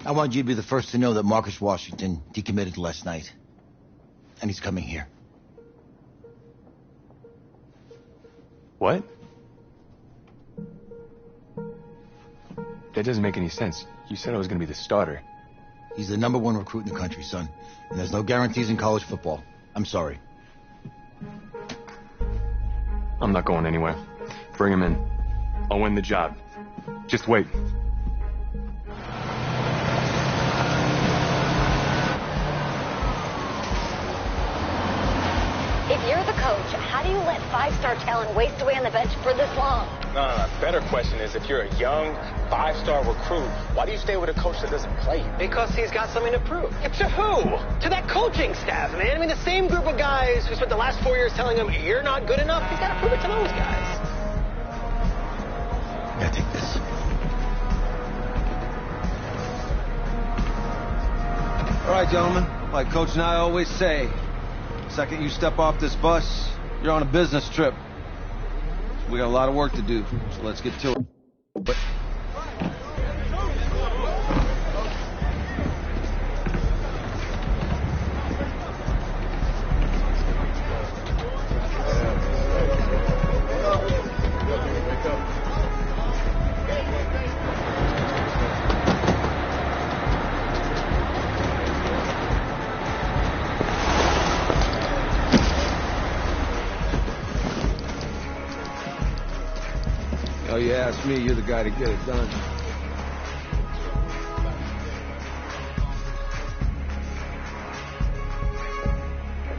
I want you to be the first to know that Marcus Washington decommitted last night. And he's coming here. What? That doesn't make any sense. You said I was going to be the starter. He's the #1 recruit in the country, son. And there's no guarantees in college football. I'm sorry. I'm not going anywhere. Bring him in. I'll win the job. Just wait. If you're the coach, how do you let five-star talent waste away on the bench for this long? No. Better question is, if you're a young, five-star recruit, why do you stay with a coach that doesn't play you? Because he's got something to prove. To who? To that coaching staff, man. I mean, the same group of guys who spent the last 4 years telling him, you're not good enough. He's got to prove it to those guys. Yeah, take this. All right, gentlemen. Like Coach and I always say, second you step off this bus, you're on a business trip. We got a lot of work to do, so let's get to it. But oh, you ask me, you're the guy to get it done.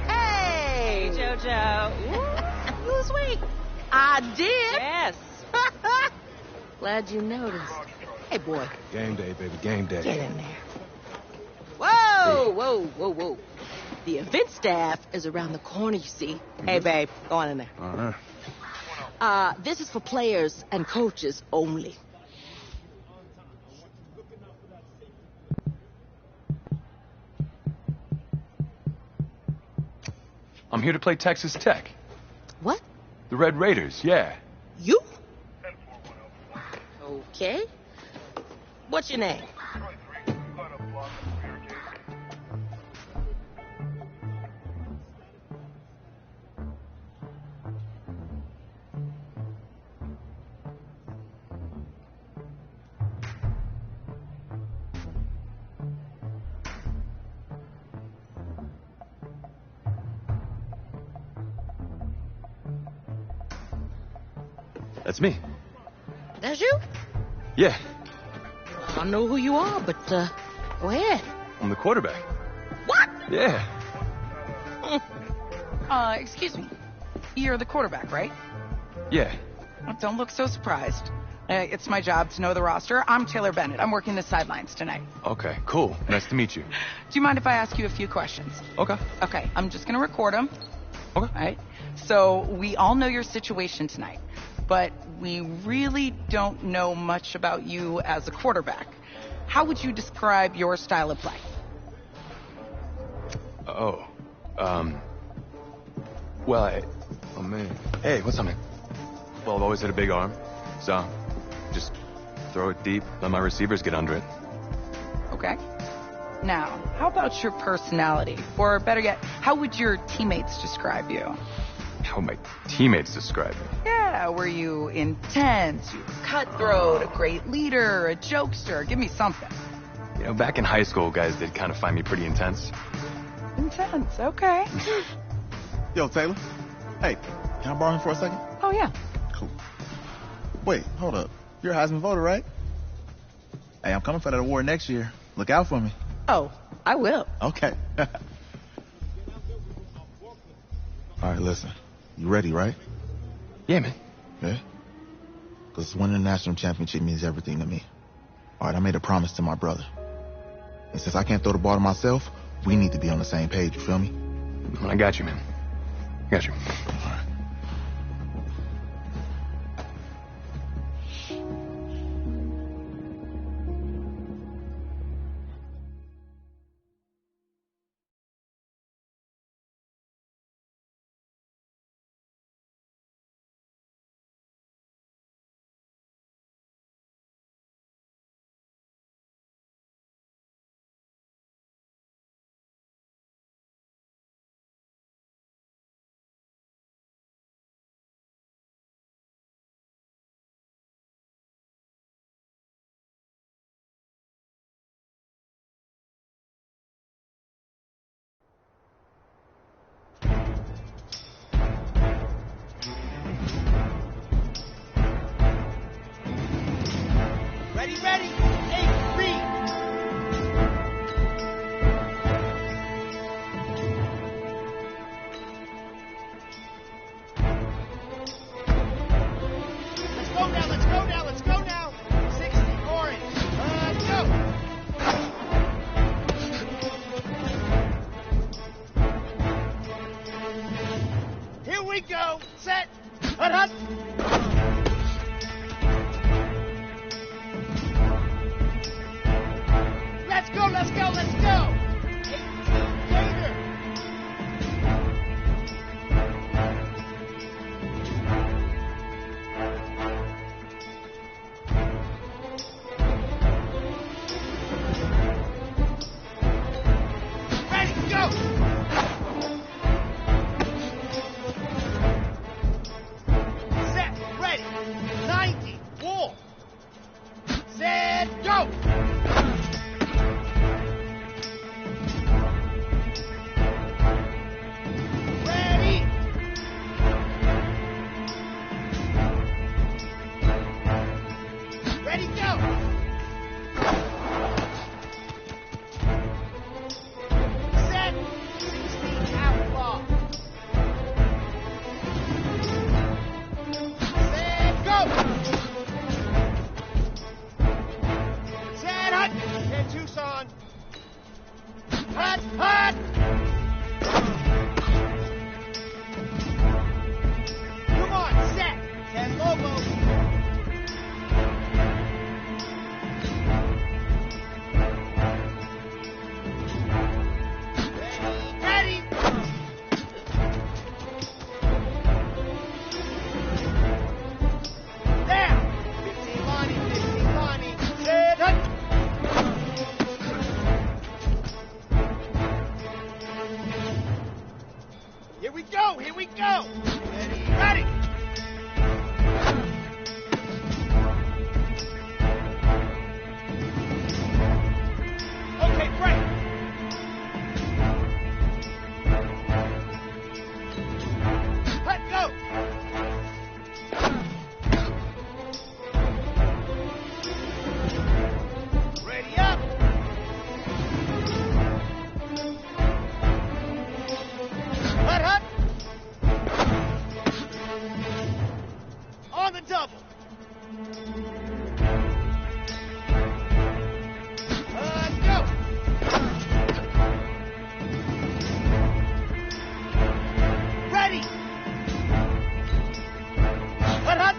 Hey, JoJo. You was weak. I did. Yes. Glad you noticed. Hey, boy. Game day, baby, game day. Get in there. Whoa. The event staff is around the corner, you see. Hey, babe, go on in there. This is for players and coaches only. I'm here to play Texas Tech. What? The Red Raiders, yeah. You? Okay. What's your name? That's me. That's you? Yeah, I don't know who you are, but, go ahead. I'm the quarterback. What? Yeah. Excuse me. You're the quarterback, right? Yeah. Well, don't look so surprised. It's my job to know the roster. I'm Taylor Bennett. I'm working the sidelines tonight. Okay, cool. Nice to meet you. Do you mind if I ask you a few questions? Okay. Okay, I'm just going to record them. Okay. All right? So we all know your situation tonight, but we really don't know much about you as a quarterback. How would you describe your style of play? Oh, oh man. Hey, what's up, man? Well, I've always had a big arm, so just throw it deep, let my receivers get under it. Okay. Now, how about your personality? Or better yet, how would your teammates describe you? How would my teammates describe me? Yeah, were you intense, you cutthroat, a great leader, a jokester? Give me something. You know, back in high school, guys did kind of find me pretty intense. Intense, okay. Yo, Taylor. Hey, can I borrow him for a second? Oh, yeah. Cool. Wait, hold up. You're a Heisman voter, right? Hey, I'm coming for that award next year. Look out for me. Oh, I will. Okay. All right, listen. You ready, right? Yeah, man. Yeah? Because winning the national championship means everything to me. All right, I made a promise to my brother. And since I can't throw the ball to myself, we need to be on the same page, you feel me? I got you, man. Got you. All right. Ready, ready. 8, read. Let's go now, let's go now, let's go now. 60, orange. Go. Here we go. Set. Hut, hut. Let's go, let's go, let's go. 18, Gator. Ready, go. Set, ready. 90, wall. Set, go. Ready. Ready, go. Set. 16 outlaw. Set, go. Set, hut. And Tucson. Hut, hut. Come on, set. 10 Lobo. Ready, ready. Down. 15 Lonnie, 15 Lonnie. Set, hut. Here we go, here we go. Ready, ready. Okay, break. Let go. Ready up. Hut, hut. On the double. Go. Ready. Hut, hut.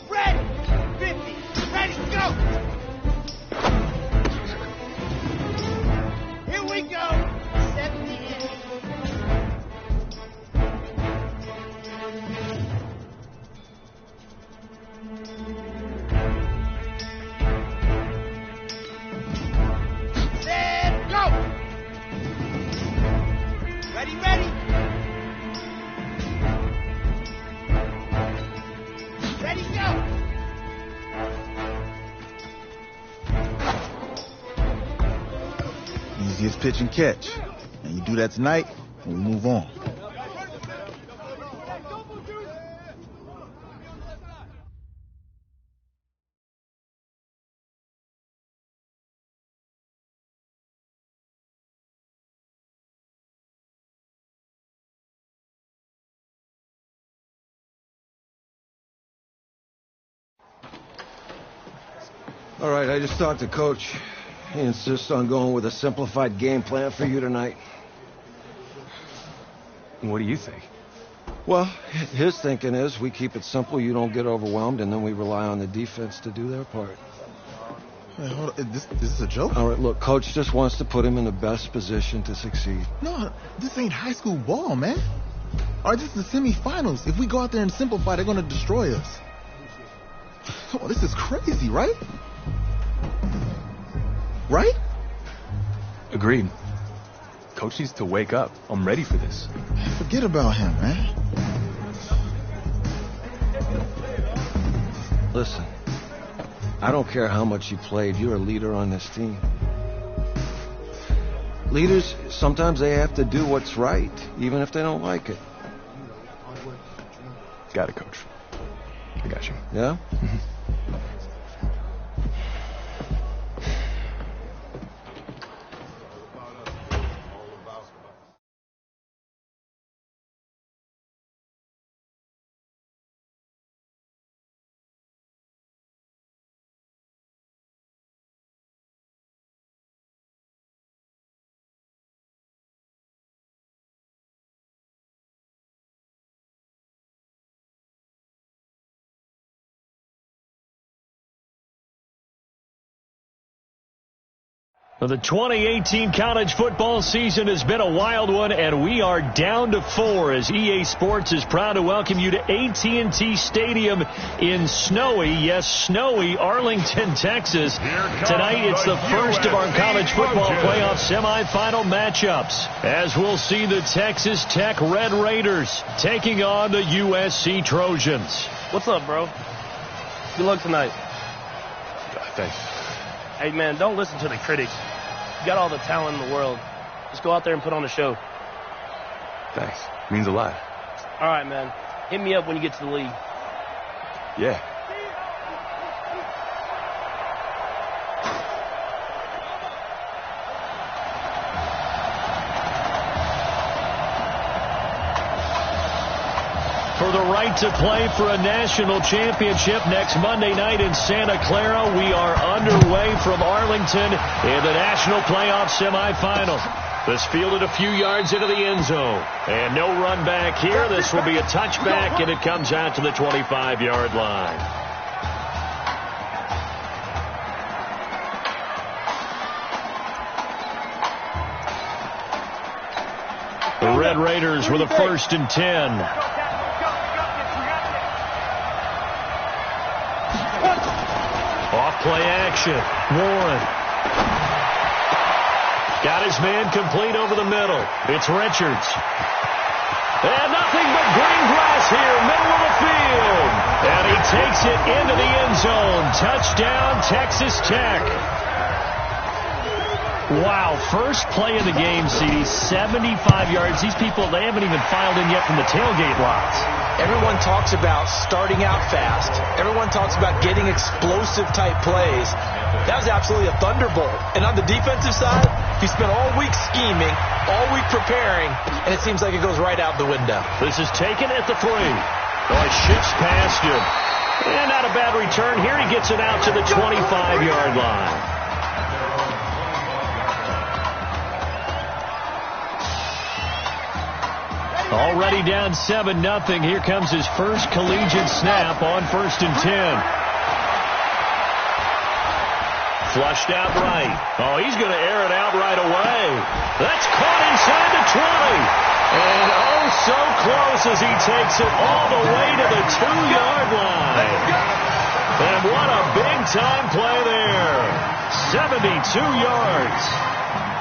Ready. 50. Ready, go. Here we go. 70 in. Set, go. Ready, ready. Ready, go. Easiest pitch and catch. And you do that tonight, and we move on. All right, I just talked to Coach. He insists on going with a simplified game plan for you tonight. What do you think? Well, his thinking is we keep it simple, you don't get overwhelmed, and then we rely on the defense to do their part. Hey, hold on. This is a joke? All right, look, Coach just wants to put him in the best position to succeed. No, this ain't high school ball, man. All right, this is the semifinals. If we go out there and simplify, they're going to destroy us. Come on, this is crazy, right? Right? Agreed. Coach needs to wake up. I'm ready for this. Forget about him, man. Listen, I don't care how much you played. You're a leader on this team. Leaders, sometimes they have to do what's right, even if they don't like it. Got it, Coach. I got you. Yeah? The 2018 college football season has been a wild one, and we are down to 4 as EA Sports is proud to welcome you to AT&T Stadium in snowy, yes, snowy Arlington, Texas. Tonight, it's the first of our college football playoff semifinal matchups, as we'll see the Texas Tech Red Raiders taking on the USC Trojans. What's up, bro? Good luck tonight. Thanks. Hey, man, don't listen to the critics. You got all the talent in the world. Just go out there and put on a show. Thanks. Means a lot. All right, man. Hit me up when you get to the league. Yeah. For the right to play for a national championship next Monday night in Santa Clara, we are underway from Arlington in the national playoff semifinal. This fielded a few yards into the end zone. And no run back here. This will be a touchback, and it comes out to the 25-yard line. The Red Raiders with a 1st and 10. Off-play action. Warren. Got his man complete over the middle. It's Richards. And nothing but green grass here, middle of the field. And he takes it into the end zone. Touchdown, Texas Tech. Wow, first play of the game, CD, 75 yards. These people, they haven't even filed in yet from the tailgate lots. Everyone talks about starting out fast. Everyone talks about getting explosive-type plays. That was absolutely a thunderbolt. And on the defensive side, he spent all week scheming, all week preparing, and it seems like it goes right out the window. This is taken at the 3. Oh, it shifts past him. And not a bad return. Here he gets it out to the 25-yard line. Already down 7-0. Here comes his first collegiate snap on 1st and 10. Flushed out right. Oh, he's going to air it out right away. That's caught inside the 20. And oh, so close as he takes it all the way to the 2-yard line. And what a big-time play there. 72 yards.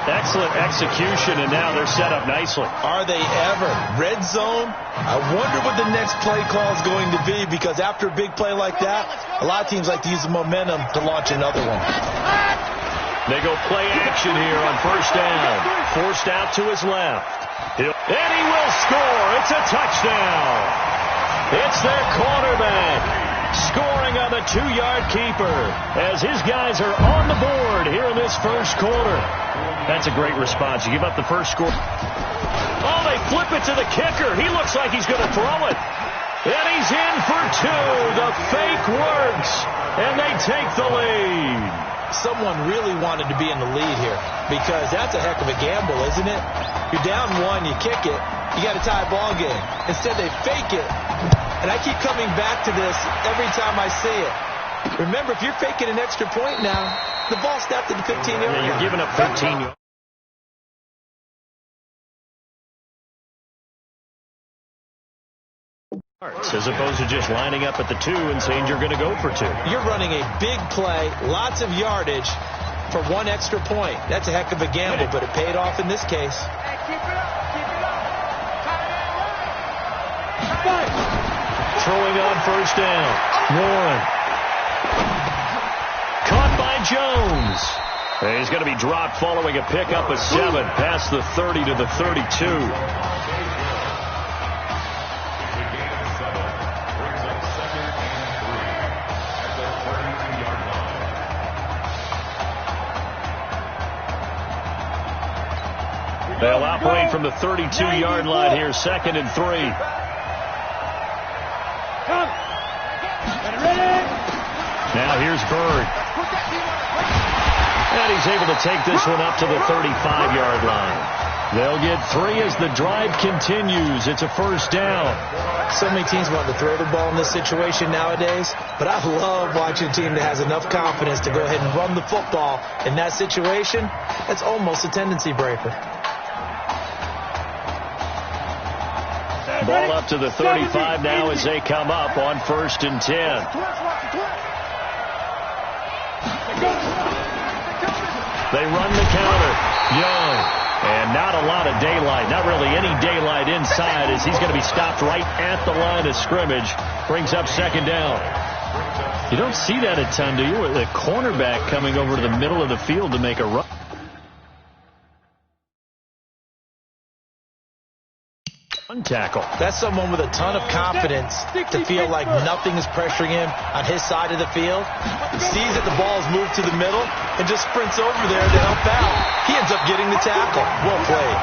Excellent execution, and now they're set up nicely. Are they ever? Red zone? I wonder what the next play call is going to be, because after a big play like that, a lot of teams like to use the momentum to launch another one. They go play action here on 1st down. Forced out to his left. And he will score. It's a touchdown. It's their quarterback scoring on the 2-yard keeper as his guys are on the board here in this first quarter. That's a great response. You give up the first score. Oh, they flip it to the kicker. He looks like he's going to throw it. And he's in for 2. The fake works. And they take the lead. Someone really wanted to be in the lead here, because that's a heck of a gamble, isn't it? You're down 1, you kick it, you got a tie ball game. Instead, they fake it. And I keep coming back to this every time I say it. Remember, if you're faking an extra point now, the ball snapped at the 15-yard line. Yeah, you're giving up 15 yards. As opposed to just lining up at the 2 and saying you're going to go for 2. You're running a big play, lots of yardage for 1 extra point. That's a heck of a gamble, but it paid off in this case. Throwing on 1st down. Warren. Caught by Jones. And he's going to be dropped following a pickup of 7 past the 30 to the 32. They'll operate from the 32-yard line here, 2nd and 3. Now here's Bird. And he's able to take this one up to the 35-yard line. They'll get 3 as the drive continues. It's a 1st down. So many teams want to throw the ball in this situation nowadays, but I love watching a team that has enough confidence to go ahead and run the football in that situation. That's almost a tendency breaker. Ball up to the 35 now as they come up on 1st and 10. They run the counter. Young. And not a lot of daylight. Not really any daylight inside as he's going to be stopped right at the line of scrimmage. Brings up 2nd down. You don't see that a ton, do you? With a cornerback coming over to the middle of the field to make a run. Tackle. That's someone with a ton of confidence to feel like nothing is pressuring him on his side of the field. He sees that the ball is moved to the middle and just sprints over there to help out. He ends up getting the tackle. Well played.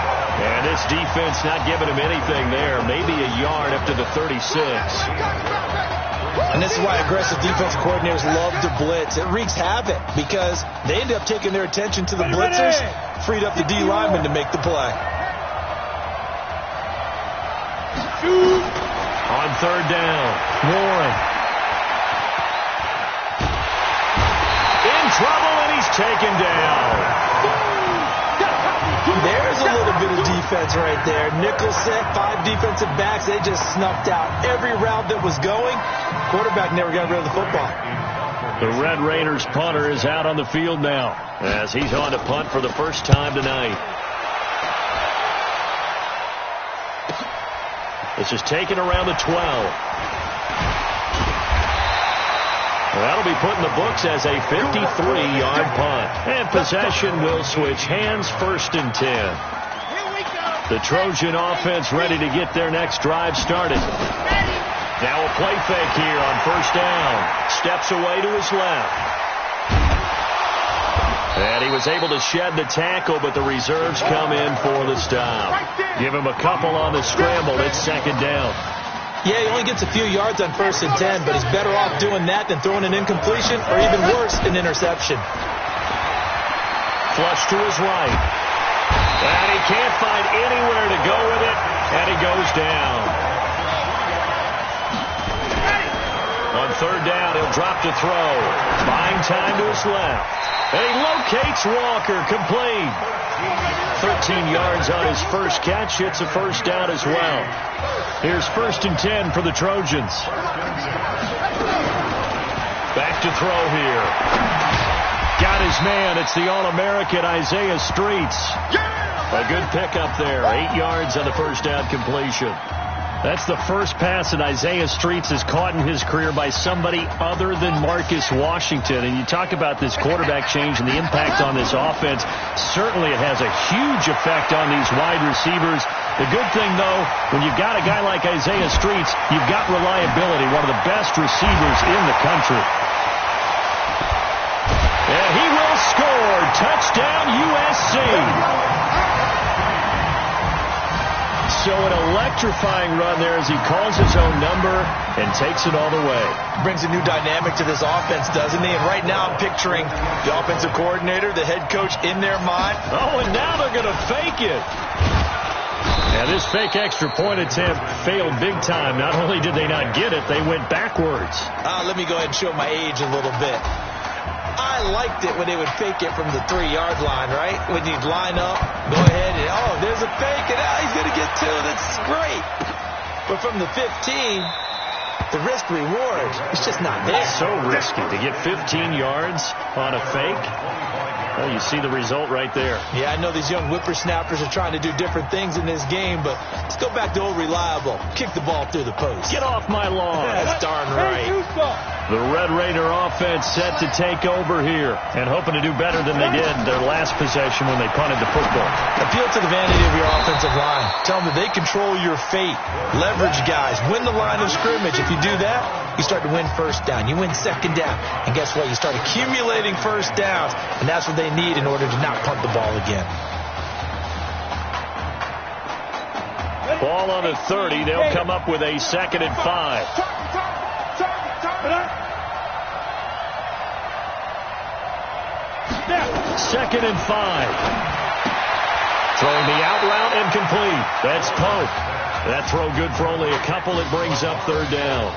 And this defense not giving him anything there. Maybe a yard up to the 36. And this is why aggressive defensive coordinators love to blitz. It wreaks havoc because they end up taking their attention to the blitzers, freed up the D lineman to make the play. On 3rd down, Warren. In trouble, and he's taken down. There's a little bit of defense right there. Nickel set, 5 defensive backs. They just snuffed out every route that was going. Quarterback never got rid of the football. The Red Raiders punter is out on the field now as he's on to punt for the first time tonight. This is taken around the 12. That'll be put in the books as a 53-yard punt. And possession will switch hands, 1st and 10. The Trojan offense ready to get their next drive started. Now a play fake here on 1st down. Steps away to his left. And he was able to shed the tackle, but the reserves come in for the stop. Give him a couple on the scramble. It's 2nd down. Yeah, he only gets a few yards on 1st and 10, but he's better off doing that than throwing an incompletion or even worse, an interception. Flush to his right. And he can't find anywhere to go with it, and he goes down. On 3rd down, he'll drop to throw. Buying time to his left. And he locates Walker, complete. 13 yards on his first catch. It's a 1st down as well. Here's 1st and 10 for the Trojans. Back to throw here. Got his man. It's the All-American Isaiah Streets. A good pickup there. 8 yards on the 1st down completion. That's the first pass that Isaiah Streets has caught in his career by somebody other than Marcus Washington. And you talk about this quarterback change and the impact on this offense. Certainly it has a huge effect on these wide receivers. The good thing, though, when you've got a guy like Isaiah Streets, you've got reliability, one of the best receivers in the country. And he will score. Touchdown, USC. So an electrifying run there as he calls his own number and takes it all the way. Brings a new dynamic to this offense, doesn't he? And right now I'm picturing the offensive coordinator, the head coach in their mind. Oh, and now they're going to fake it. And this fake extra point attempt failed big time. Not only did they not get it, they went backwards. Let me go ahead and show my age a little bit. I liked it when they would fake it from the 3-yard line, right? When you'd line up, go ahead and, oh, there's a fake, and now he's going to get 2. That's great. But from the 15, the risk-reward, it's just not there. It's so risky to get 15 yards on a fake. Well, you see the result right there. Yeah, I know these young whippersnappers are trying to do different things in this game, but let's go back to old reliable. Kick the ball through the post. Get off my lawn. That's darn right. The Red Raider offense set to take over here and hoping to do better than they did their last possession when they punted the football. Appeal to the vanity of your offensive line. Tell them that they control your fate. Leverage guys. Win the line of scrimmage. If you do that, you start to win 1st down. You win 2nd down. And guess what? You start accumulating 1st downs. And that's what they need in order to not punt the ball again. Ball on the 30. They'll come up with a 2nd and 5. Second and 5. Throwing the out route and complete. That's Pope. That throw good for only a couple. It brings up 3rd down.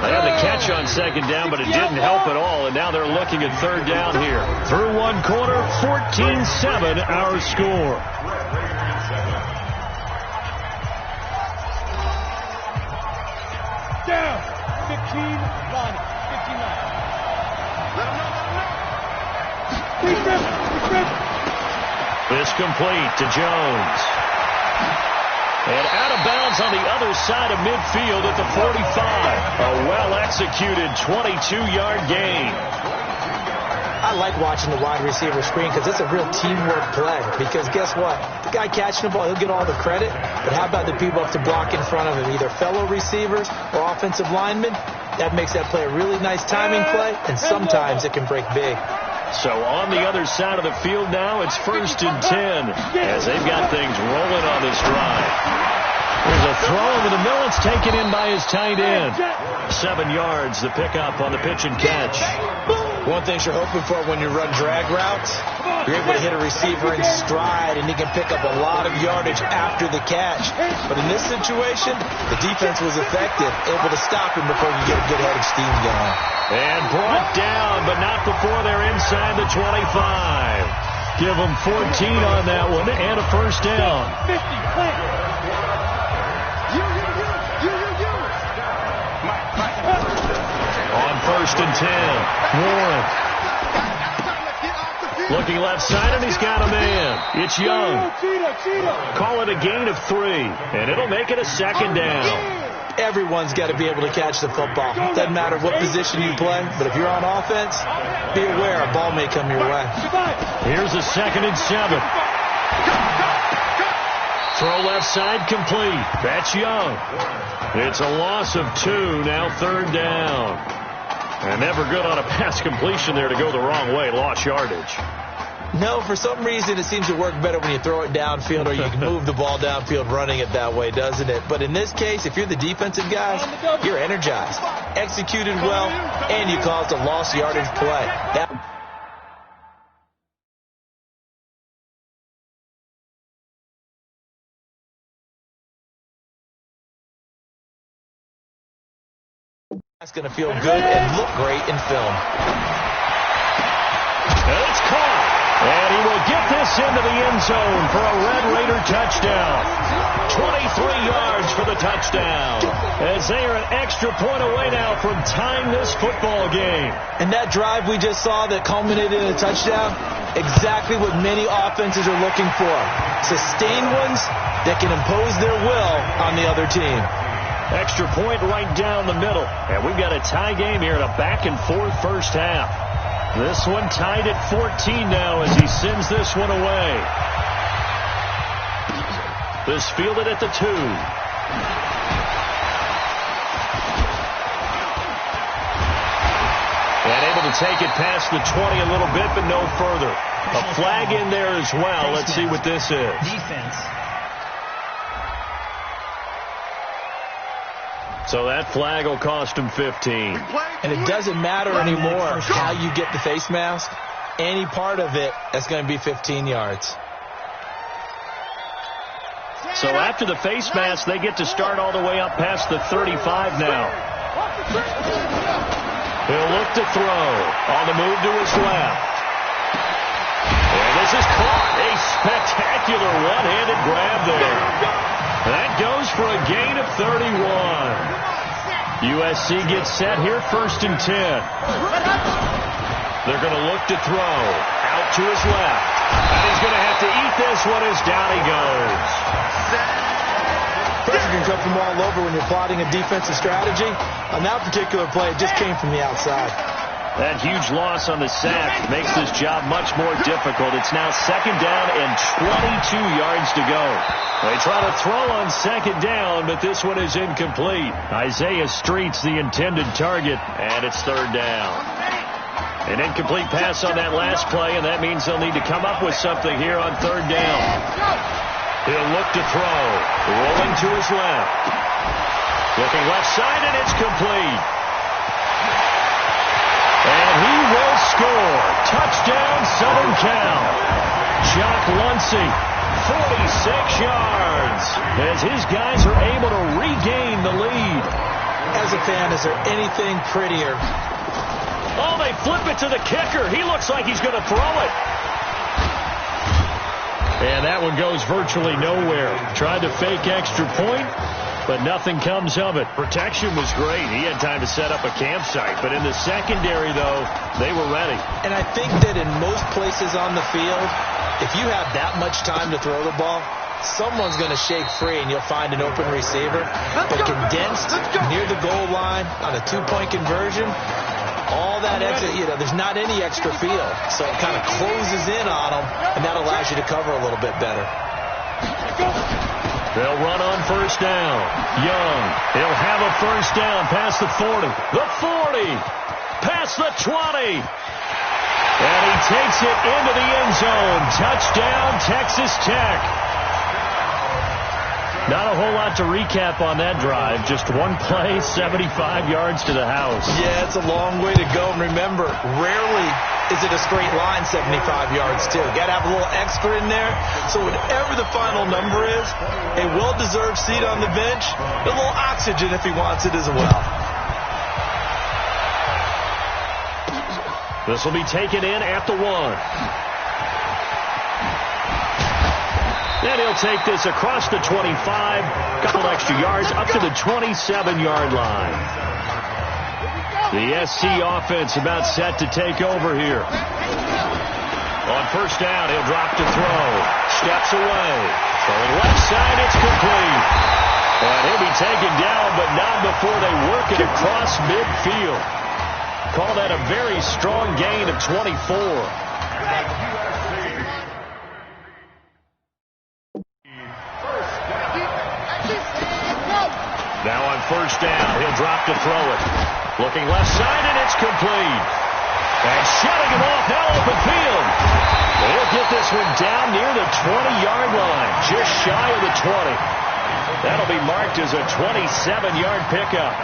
They had the catch on 2nd down, but it didn't help at all, and now they're looking at 3rd down here. Through 1 quarter, 14-7 our score. Down. 15, Lonnie. 59. This complete to Jones. And out of bounds on the other side of midfield at the 45. A well-executed 22-yard gain. I like watching the wide receiver screen because it's a real teamwork play. Because guess what? The guy catching the ball, he'll get all the credit. But how about the people up to block in front of him, either fellow receivers or offensive linemen? That makes that play a really nice timing play, and sometimes it can break big. So on the other side of the field now, it's 1st and 10 as they've got things rolling on this drive. There's a throw over the middle. It's taken in by his tight end. 7 yards, the pickup on the pitch and catch. One thing you're hoping for when you run drag routes, you're able to hit a receiver in stride, and he can pick up a lot of yardage after the catch. But in this situation, the defense was effective, able to stop him before you get a good head of steam going. And brought down, but not before they're inside the 25. Give them 14 on that one and a 1st down. On 1st and 10, Warren. Looking left side, and he's got a man. It's Young. Call it a gain of 3, and it'll make it a 2nd down. Everyone's got to be able to catch the football. Doesn't matter what position you play, but if you're on offense, be aware a ball may come your way. Here's a 2nd and 7. Throw left side complete. That's Young. It's a loss of 2, now 3rd down. And never good on a pass completion there to go the wrong way. Lost yardage. No, for some reason it seems to work better when you throw it downfield or you can move the ball downfield running it that way, doesn't it? But in this case, if you're the defensive guys, you're energized, executed well, and you caused a lost yardage play. That's going to feel good and look great in film. It's caught. And he will get this into the end zone for a Red Raider touchdown. 23 yards for the touchdown. As they are an extra point away now from tying this football game. And that drive we just saw that culminated in a touchdown, exactly what many offenses are looking for. Sustained ones that can impose their will on the other team. Extra point right down the middle. And we've got a tie game here in a back-and-forth first half. This one tied at 14 now as he sends this one away. This fielded at the 2. And able to take it past the 20 a little bit, but no further. A flag in there as well. Let's see what this is. Defense. So that flag will cost him 15. And it doesn't matter anymore how you get the face mask. Any part of it, that's going to be 15 yards. So after the face mask, they get to start all the way up past the 35 now. He'll look to throw. On the move to his left. And this is caught. A spectacular one-handed grab there. That goes for a gain of 31. USC gets set here, 1st and 10. They're going to look to throw. Out to his left. And he's going to have to eat this one as down he goes. Pressure can come from all over when you're plotting a defensive strategy. On that particular play, it just came from the outside. That huge loss on the sack makes this job much more difficult. It's now 2nd down and 22 yards to go. They try to throw on 2nd down, but this one is incomplete. Isaiah Street's the intended target, and it's 3rd down. An incomplete pass on that last play, and that means they'll need to come up with something here on third down. He'll look to throw. Rolling to his left. Looking left side, and it's complete. And he will score. Touchdown, Southern Cal. Jock Luncey, 46 yards, as his guys are able to regain the lead. As a fan, is there anything prettier? Oh, they flip it to the kicker. He looks like he's going to throw it. And that one goes virtually nowhere. Tried to fake extra point, but nothing comes of it. Protection was great. He had time to set up a campsite. But in the secondary, though, they were ready. And I think that in most places on the field, if you have that much time to throw the ball, someone's going to shake free and you'll find an open receiver. But condensed near the goal line on a two-point conversion, all that extra, there's not any extra field. So it kind of closes in on them, and that allows you to cover a little bit better. They'll run on first down. Young, he'll have a first down past the 40. The 40. Past the 20. And he takes it into the end zone. Touchdown, Texas Tech. Not a whole lot to recap on that drive. Just one play, 75 yards to the house. Yeah, it's a long way to go. And remember, rarely is it a straight line 75 yards, too. Got to have a little extra in there. So whatever the final number is, a well-deserved seat on the bench, a little oxygen if he wants it as well. This will be taken in at the 1. And he'll take this across the 25, couple extra yards, up to the 27-yard line. The SC offense about set to take over here. On first down, he'll drop to throw. Steps away. Throwing left side, it's complete. And he'll be taken down, but not before they work it across midfield. Call that a very strong gain of 24. Now on first down, he'll drop to throw it. Looking left side, and it's complete. And shutting him off, now open field. He'll get this one down near the 20-yard line, just shy of the 20. That'll be marked as a 27-yard pickup.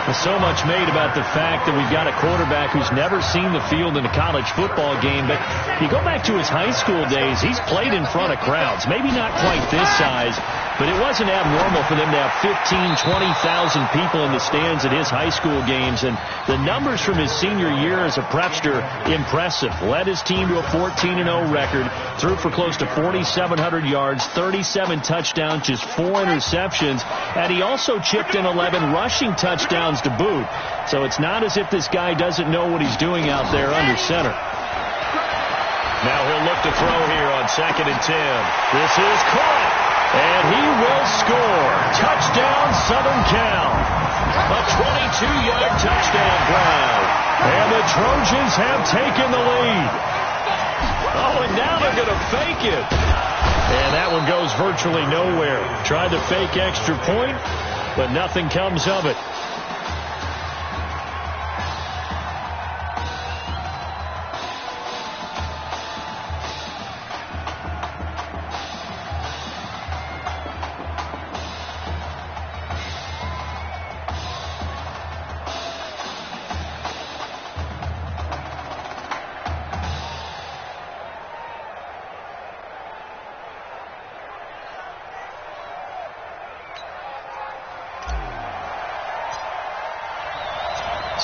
There's so much made about the fact that we've got a quarterback who's never seen the field in a college football game. But you go back to his high school days, he's played in front of crowds. Maybe not quite this size, but it wasn't abnormal for them to have 15,000, 20,000 people in the stands at his high school games. And the numbers from his senior year as a prepster, impressive. Led his team to a 14-0 record, threw for close to 4,700 yards, 37 touchdowns, just 4 interceptions, and he also chipped in 11 rushing touchdowns to boot. So it's not as if this guy doesn't know what he's doing out there under center. Now he'll look to throw here on 2nd and 10. This is caught, and he will score. Touchdown, Southern Cal. A 22-yard touchdown drive. And the Trojans have taken the lead. Oh, and now they're going to fake it. And that one goes virtually nowhere. Tried to fake extra point, but nothing comes of it.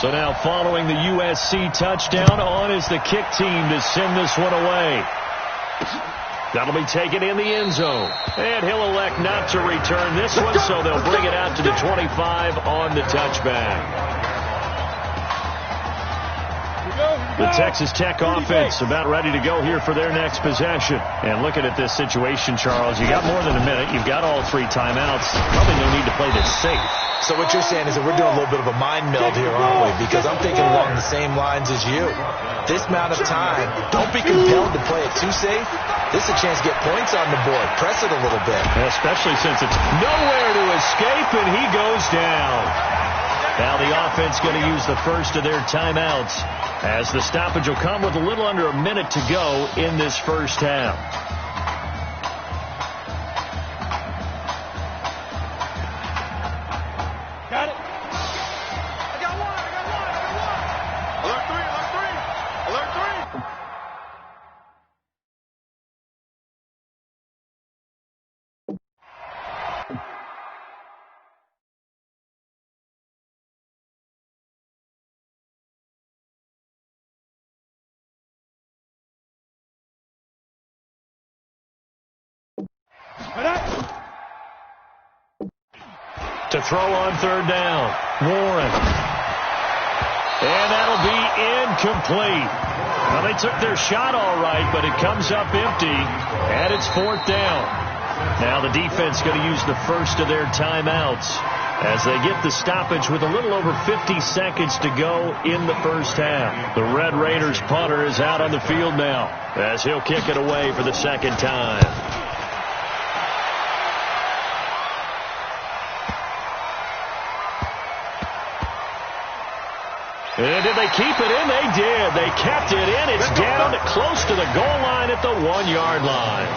So now following the USC touchdown, on is the kick team to send this one away. That'll be taken in the end zone. And he'll elect not to return this one, so they'll bring it out to the 25 on the touchback. The Texas Tech offense about ready to go here for their next possession. And looking at this situation, Charles, you got more than a minute. You've got all 3 timeouts. Probably no need to play this safe. So what you're saying is that we're doing a little bit of a mind meld here, aren't we? Because I'm thinking along the same lines as you. This amount of time, don't be compelled to play it too safe. This is a chance to get points on the board. Press it a little bit. Especially since it's nowhere to escape, and he goes down. Now the offense going to use the first of their timeouts, as the stoppage will come with a little under a minute to go in this first half. Got it. I got one. Alert three. To throw on third down, Warren. And that'll be incomplete. Well, they took their shot all right, but it comes up empty, and it's fourth down. Now the defense going to use the first of their timeouts as they get the stoppage with a little over 50 seconds to go in the first half. The Red Raiders punter is out on the field now as he'll kick it away for the second time. And did they keep it in? They did. They kept it in. It's down close to the goal line at the 1-yard line.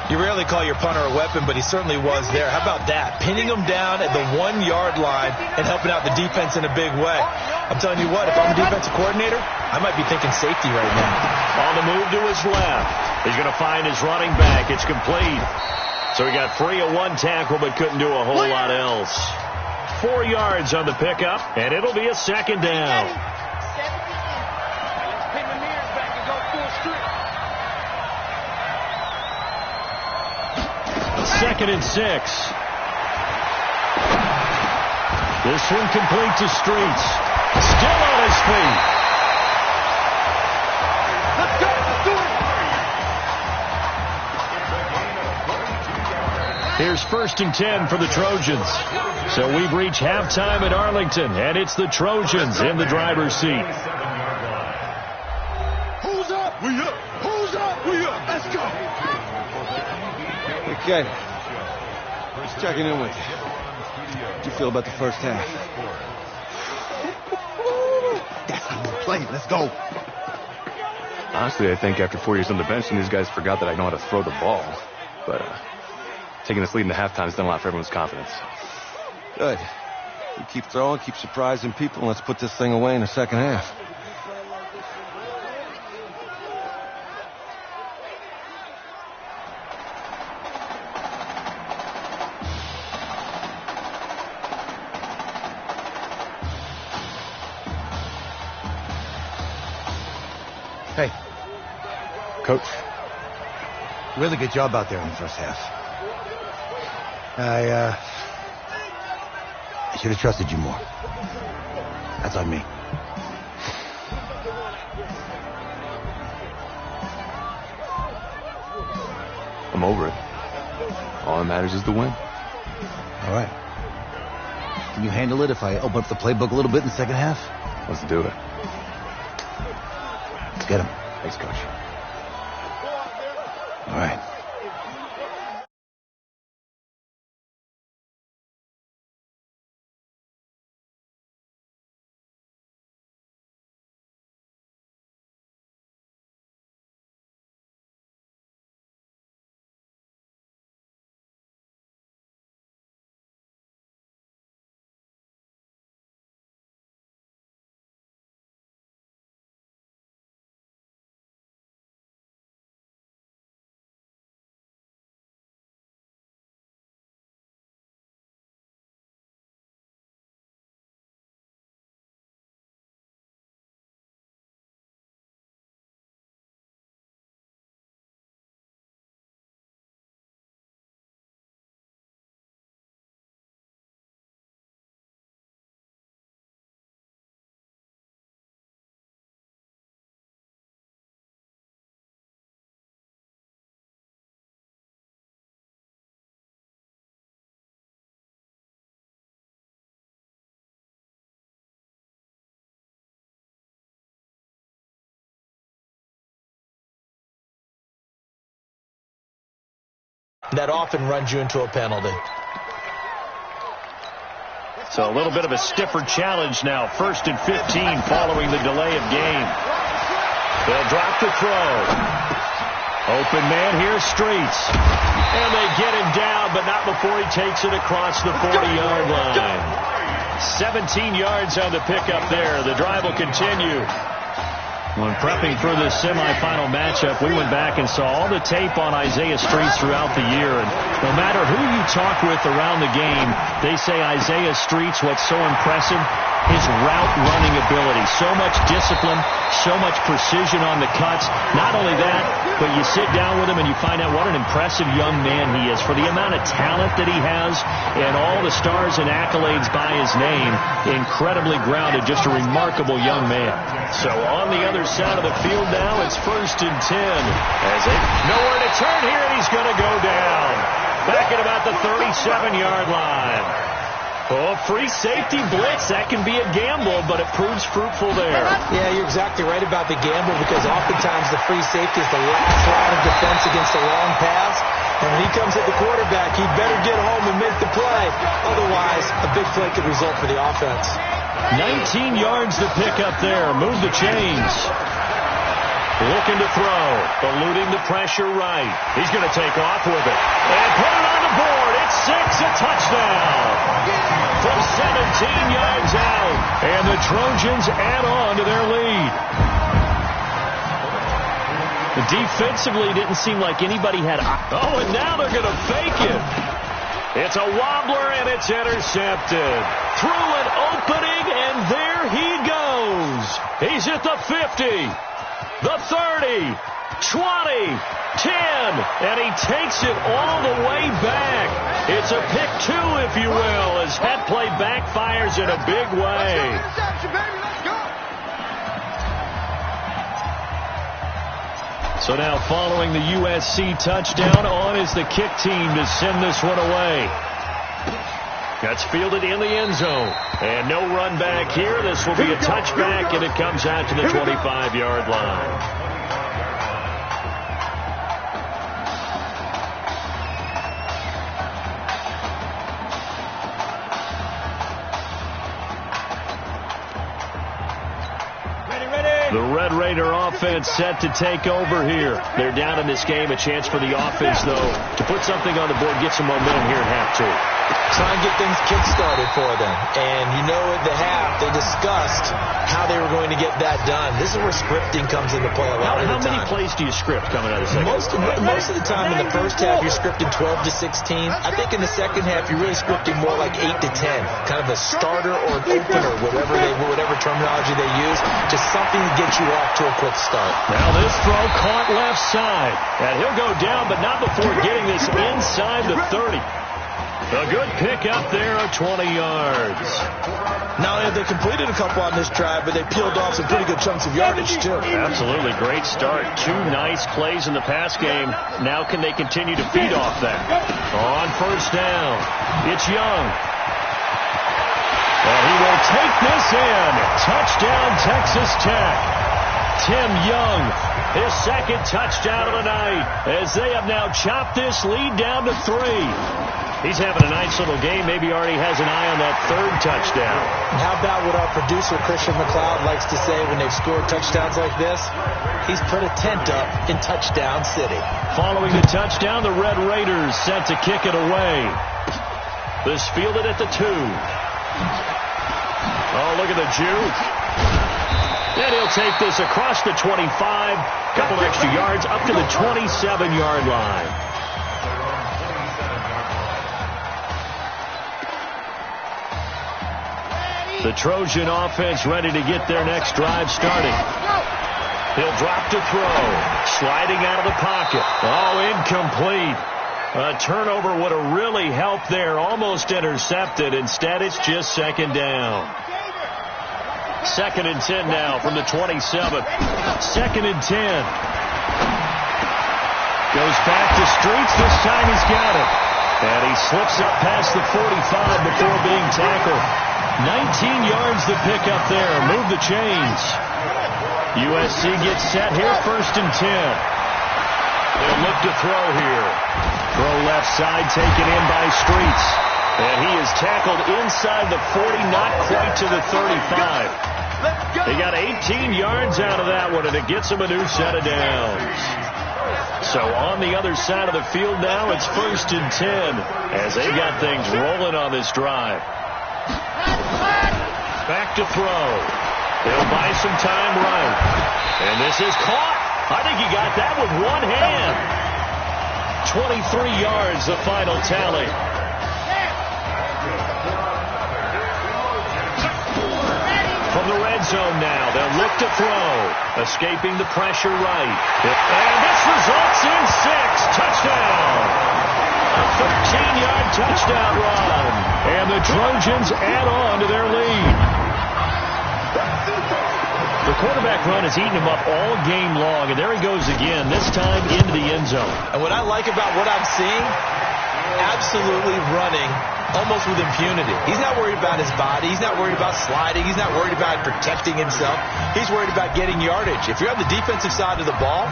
You rarely call your punter a weapon, but he certainly was there. How about that? Pinning him down at the 1-yard line and helping out the defense in a big way. I'm telling you what, if I'm a defensive coordinator, I might be thinking safety right now. On the move to his left. He's going to find his running back. It's complete. So he got free of one tackle, but couldn't do a whole lot else. 4 yards on the pickup, and it'll be a second down. Second and 6. This one complete to Streets. Still on his feet. Let's go. Let's do it. Here's first and 10 for the Trojans. So we've reached halftime at Arlington, and it's the Trojans in the driver's seat. Who's up? We up. Who's up? We up. Let's go. Okay. Just checking in with you. How do you feel about the first half? That's how we play. Let's go. Honestly, I think after 4 years on the bench, these guys forgot that I know how to throw the ball. But taking this lead in the halftime has done a lot for everyone's confidence. Good. You keep throwing, keep surprising people, and let's put this thing away in the second half. Hey. Coach. Really good job out there in the first half. I should have trusted you more. That's on me. I'm over it. All that matters is the win. All right. Can you handle it if I open up the playbook a little bit in the second half? Let's do it. Let's get him. Thanks, Coach. All right. That often runs you into a penalty. So a little bit of a stiffer challenge now. 1st and 15 following the delay of game. They'll drop the throw. Open man here, Streets. And they get him down, but not before he takes it across the 40-yard line. 17 yards on the pickup there. The drive will continue. When prepping for this semifinal matchup, we went back and saw all the tape on Isaiah Streets throughout the year. And no matter who you talk with around the game, they say Isaiah Streets, what's so impressive, his route running ability. So much discipline, so much precision on the cuts. Not only that, but you sit down with him and you find out what an impressive young man he is. For the amount of talent that he has and all the stars and accolades by his name, incredibly grounded, just a remarkable young man. So on the other side of the field now, it's 1st and 10. As it nowhere to turn here, and he's going to go down. Back at about the 37-yard line. Oh, free safety blitz. That can be a gamble, but it proves fruitful there. Yeah, you're exactly right about the gamble, because oftentimes the free safety is the last line of defense against a long pass. And when he comes at the quarterback, he better get home and make the play. Otherwise, a big play could result for the offense. 19 yards to pick up there. Move the chains. Looking to throw. Eluding the pressure right. He's going to take off with it. And put it on the board. It's 6, a touchdown. From 17 yards out. And the Trojans add on to their lead. Defensively, didn't seem like anybody had... Oh, and now they're going to fake it. It's a wobbler, and it's intercepted. Through an opening, and there he goes. He's at the 50, the 30, 20, 10, and he takes it all the way back. It's a pick 2, if you will, as that play backfires in a big way. So now following the USC touchdown, on is the kick team to send this one away. That's fielded in the end zone. And no run back here. This will be a touchback, and it comes out to the 25-yard line. The Red Raider offense set to take over here. They're down in this game. A chance for the offense, though, to put something on the board, get some momentum here at half 2. Try and get things kick-started for them. And you know at the half, they discussed how they were going to get that done. This is where scripting comes into play a lot of the time. How many plays do you script coming out of the second? Most of the time in the first half, you're scripting 12 to 16. I think in the second half, you're really scripting more like 8 to 10. Kind of a starter or an opener, whatever terminology they use. Just something to get you off to a quick start. Now this throw caught left side. And he'll go down, but not before getting this inside the 30. A good pick up there of 20 yards. Now, they completed a couple on this drive, but they peeled off some pretty good chunks of yardage, too. Absolutely. Great start. 2 nice plays in the pass game. Now can they continue to feed off that? On first down, it's Young. And he will take this in. Touchdown, Texas Tech. Tim Young, his second touchdown of the night, as they have now chopped this lead down to 3. He's having a nice little game. Maybe already has an eye on that 3rd touchdown. And how about what our producer, Christian McLeod, likes to say when they've scored touchdowns like this? He's put a tent up in Touchdown City. Following the touchdown, the Red Raiders set to kick it away. This fielded at the 2. Oh, look at the juke. And he'll take this across the 25. Couple extra yards up to the 27-yard line. The Trojan offense ready to get their next drive starting. He'll drop to throw. Sliding out of the pocket. Oh, incomplete. A turnover would have really helped there. Almost intercepted. Instead, it's just 2nd down. 2nd and 10 now from the 27. 2nd and 10. Goes back to Streets. This time he's got it. And he slips up past the 45 before being tackled. 19 yards to pick up there. Move the chains. USC gets set here. 1st and 10. They'll look to throw here. Throw left side taken in by Streets. And he is tackled inside the 40, not quite to the 35. He got 18 yards out of that one, and it gets him a new set of downs. So on the other side of the field now, it's 1st and 10 as they got things rolling on this drive. Back to throw. He'll buy some time right. And this is caught. I think he got that with one hand. 23 yards, the final tally. From the red zone now, they'll look to throw. Escaping the pressure right. And this results in 6. Touchdown. A 13-yard touchdown run. And the Trojans add on to their lead. The quarterback run has eaten him up all game long, and there he goes again, this time into the end zone. And what I like about what I'm seeing, absolutely running almost with impunity. He's not worried about his body. He's not worried about sliding. He's not worried about protecting himself. He's worried about getting yardage. If you're on the defensive side of the ball,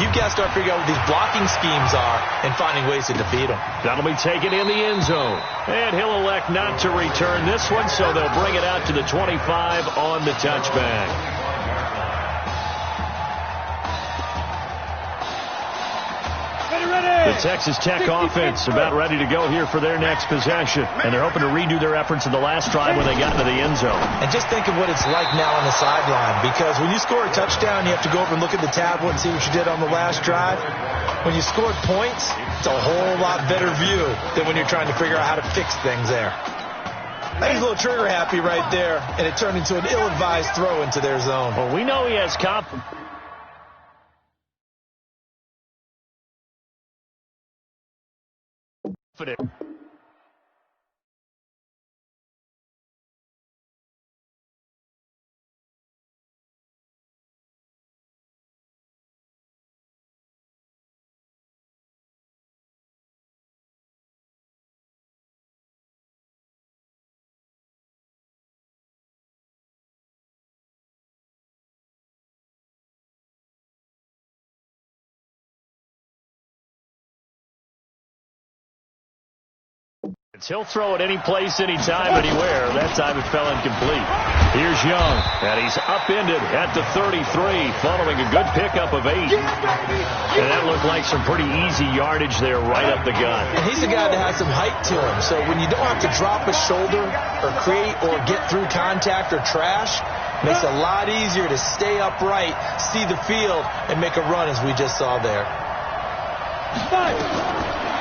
you've got to start figuring out what these blocking schemes are and finding ways to defeat them. That'll be taken in the end zone. And he'll elect not to return this one, so they'll bring it out to the 25 on the touchback. The Texas Tech offense about ready to go here for their next possession. And they're hoping to redo their efforts in the last drive when they got into the end zone. And just think of what it's like now on the sideline. Because when you score a touchdown, you have to go over and look at the tablet and see what you did on the last drive. When you scored points, it's a whole lot better view than when you're trying to figure out how to fix things there. He's a little trigger happy right there, and it turned into an ill-advised throw into their zone. Well, we know he has confidence. He'll throw it any place, any time, anywhere. That time it fell incomplete. Here's Young, and he's upended at the 33, following a good pickup of 8. And that looked like some pretty easy yardage there right up the gut. And he's a guy that has some height to him, so when you don't have to drop a shoulder or create or get through contact or trash, it makes it a lot easier to stay upright, see the field, and make a run as we just saw there.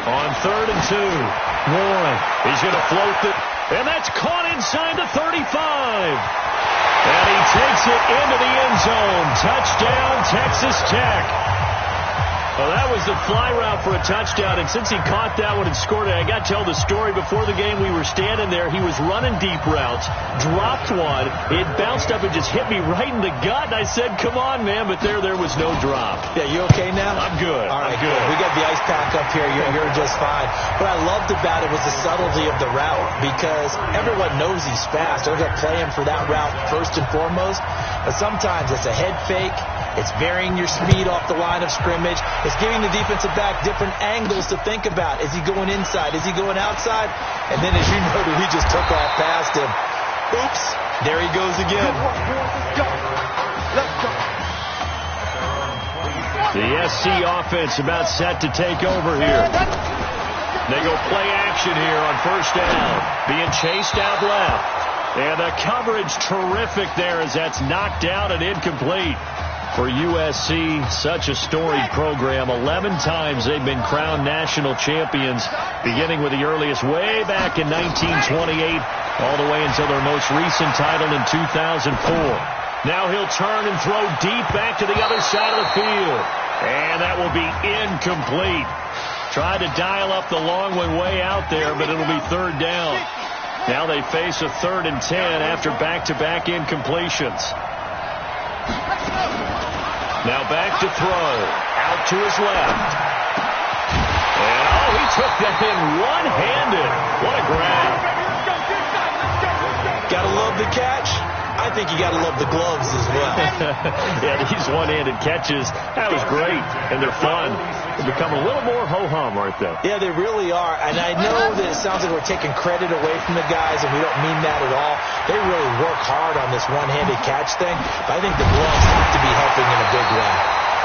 On 3rd and 2, Warren, he's going to float it, and that's caught inside the 35. And he takes it into the end zone. Touchdown, Texas Tech. Well, that was the fly route for a touchdown, and since he caught that one and scored it, I got to tell the story. Before the game, we were standing there. He was running deep routes, dropped one. It bounced up and just hit me right in the gut, and I said, come on, man, but there was no drop. Yeah, you okay now? I'm good. All right, I'm good. We got the ice pack up here. You're just fine. What I loved about it was the subtlety of the route, because everyone knows he's fast. They're going to play him for that route first and foremost, but sometimes it's a head fake. It's varying your speed off the line of scrimmage. It's giving the defensive back different angles to think about. Is he going inside? Is he going outside? And then, as you noted, he just took off past him. Oops. There he goes again. The SC offense about set to take over here. They go play action here on 1st down. Being chased out left. And the coverage terrific there as that's knocked out and incomplete. For USC, such a storied program. 11 times they've been crowned national champions, beginning with the earliest way back in 1928, all the way until their most recent title in 2004. Now he'll turn and throw deep back to the other side of the field. And that will be incomplete. Tried to dial up the long one way out there, but it'll be 3rd down. Now they face a 3rd and 10 after back-to-back incompletions. Now back to throw. Out to his left. And, he took that in one-handed. What a grab. Gotta love the catch. I I think you got to love the gloves as well. Yeah, these one-handed catches, that was great, and they're fun. They're becoming a little more ho-hum, aren't they? Yeah, they really are. And I know that it sounds like we're taking credit away from the guys, and we don't mean that at all. They really work hard on this one-handed catch thing, but I think the gloves have to be helping in a big way.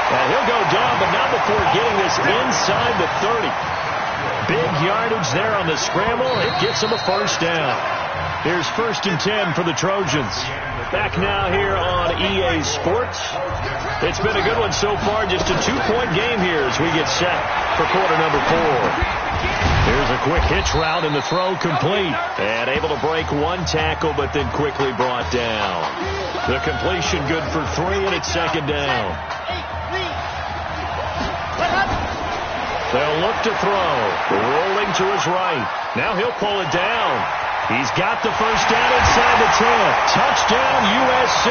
He'll go down, but not before getting this inside the 30. Big yardage there on the scramble. It gets him a first down. Here's 1st and 10 for the Trojans. Back now here on EA Sports. It's been a good one so far. Just a 2-point game here as we get set for quarter number 4. Here's a quick hitch route, and the throw complete. And able to break one tackle, but then quickly brought down. The completion good for 3, and it's 2nd down. They'll look to throw. Rolling to his right. Now he'll pull it down. He's got the first down inside the 10. Touchdown, USC.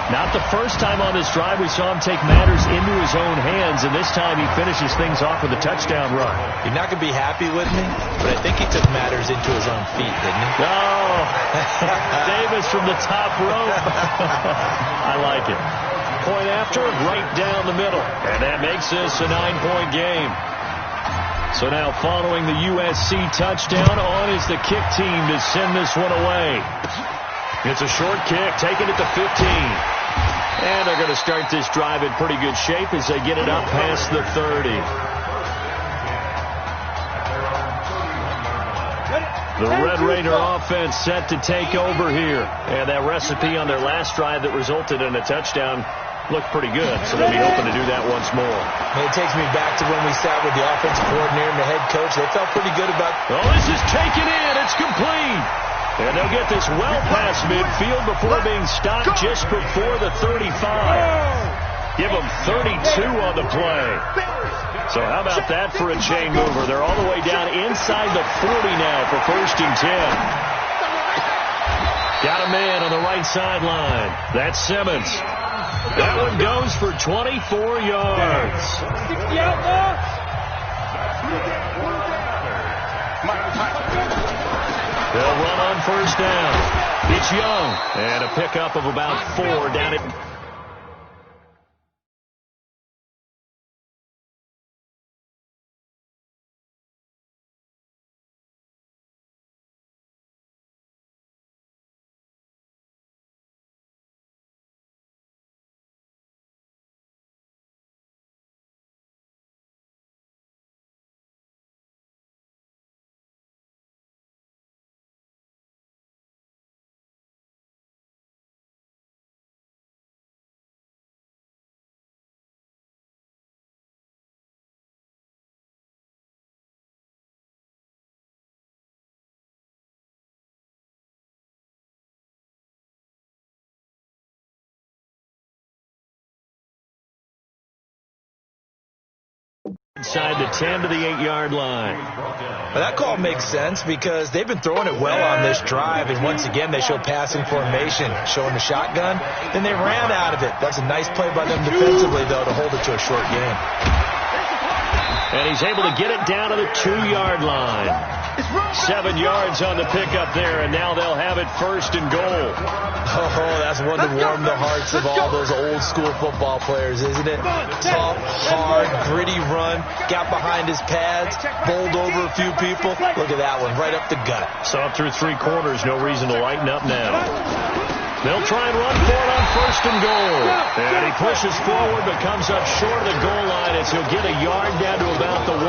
Not the first time on this drive we saw him take matters into his own hands, and this time he finishes things off with a touchdown run. You're not going to be happy with me, but I think he took matters into his own feet, didn't he? Oh, Davis from the top rope. I like it. Point after, right down the middle. And that makes this a 9-point game. So now following the USC touchdown, on is the kick team to send this one away. It's a short kick, taking it to 15. And they're going to start this drive in pretty good shape as they get it up past the 30. The Red Raider offense set to take over here. And that recipe on their last drive that resulted in a touchdown looked pretty good, so they'll be hoping to do that once more. It takes me back to when we sat with the offensive coordinator and the head coach. They felt pretty good about... Oh, this is taken in. It's complete. And they'll get this well past midfield before being stopped just before the 35. Give them 32 on the play. So how about that for a chain mover? They're all the way down inside the 40 now for 1st and 10. Got a man on the right sideline. That's Simmons. That one goes for 24 yards. They'll run on 1st down. It's Young. And a pickup of about 4 down at... Inside the 10 to the 8-yard line. Well, that call makes sense because they've been throwing it well on this drive, and once again they show passing formation, showing the shotgun. Then they ran out of it. That's a nice play by them defensively, though, to hold it to a short game. And he's able to get it down to the 2-yard line. 7 yards on the pickup there, and now they'll have it 1st and goal. Oh, that's one to warm the hearts of all those old-school football players, isn't it? Tough, hard, gritty run, got behind his pads, bowled over a few people. Look at that one, right up the gut. Saw through 3 quarters, no reason to lighten up now. They'll try and run for it on 1st and goal. And he pushes forward but comes up short of the goal line as he'll get a yard down to about the 1.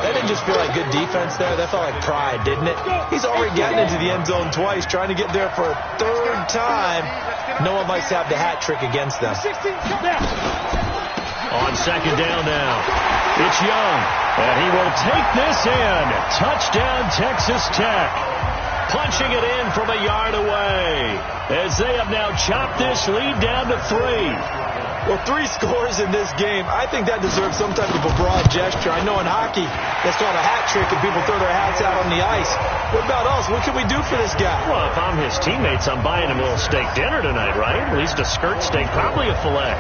That didn't just feel like good defense there. That felt like pride, didn't it? He's already gotten into the end zone twice, trying to get there for a 3rd time. No one likes to have the hat trick against them. On 2nd down now, it's Young. And he will take this in. Touchdown, Texas Tech. Punching it in from a yard away as they have now chopped this lead down to 3. Well, 3 scores in this game. I think that deserves some type of a broad gesture. I know in hockey, that's called a hat trick and people throw their hats out on the ice. What about us? What can we do for this guy? Well, if I'm his teammates, I'm buying him a little steak dinner tonight, right? At least a skirt steak, probably a filet.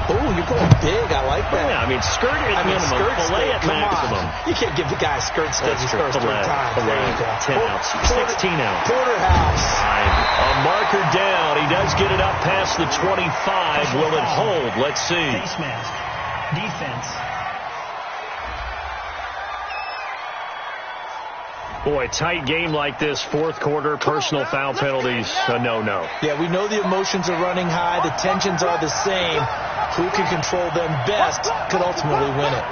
Oh, you're going big. I like that. Yeah, I mean, skirt at minimum, fillet at maximum. You can't give the guy a skirt steak his first 3 times. Fillet, 10 ounce, 16 ounce. Porterhouse. A marker down. He does get it up past the 25. Will it hold? Let's see. Face mask. Defense. Boy, tight game like this, fourth quarter, personal foul penalties, a no-no. Yeah, we know the emotions are running high. The tensions are the same. Who can control them best could ultimately win it.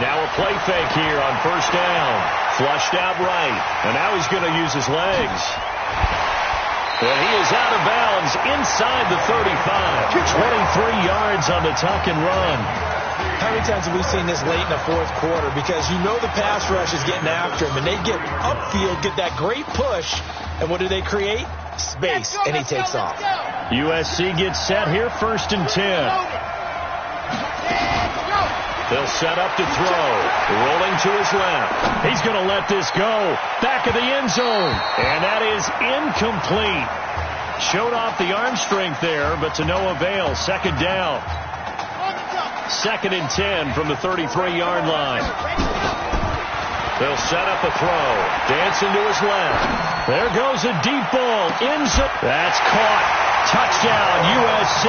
Now a play fake here on first down. Flushed out right. And now he's going to use his legs. And he is out of bounds inside the 35. 23 yards on the tuck and run. How many times have we seen this late in the fourth quarter? Because you know the pass rush is getting after him, and they get upfield, get that great push, and what do they create? Space, and he takes off. USC gets set here, 1st and 10. They'll set up to throw. Rolling to his left. He's going to let this go. Back of the end zone. And that is incomplete. Showed off the arm strength there, but to no avail. 2nd down. 2nd and 10 from the 33-yard line. They'll set up a throw. Dancing to his left. There goes a deep ball. End zone. That's caught. Touchdown, USC.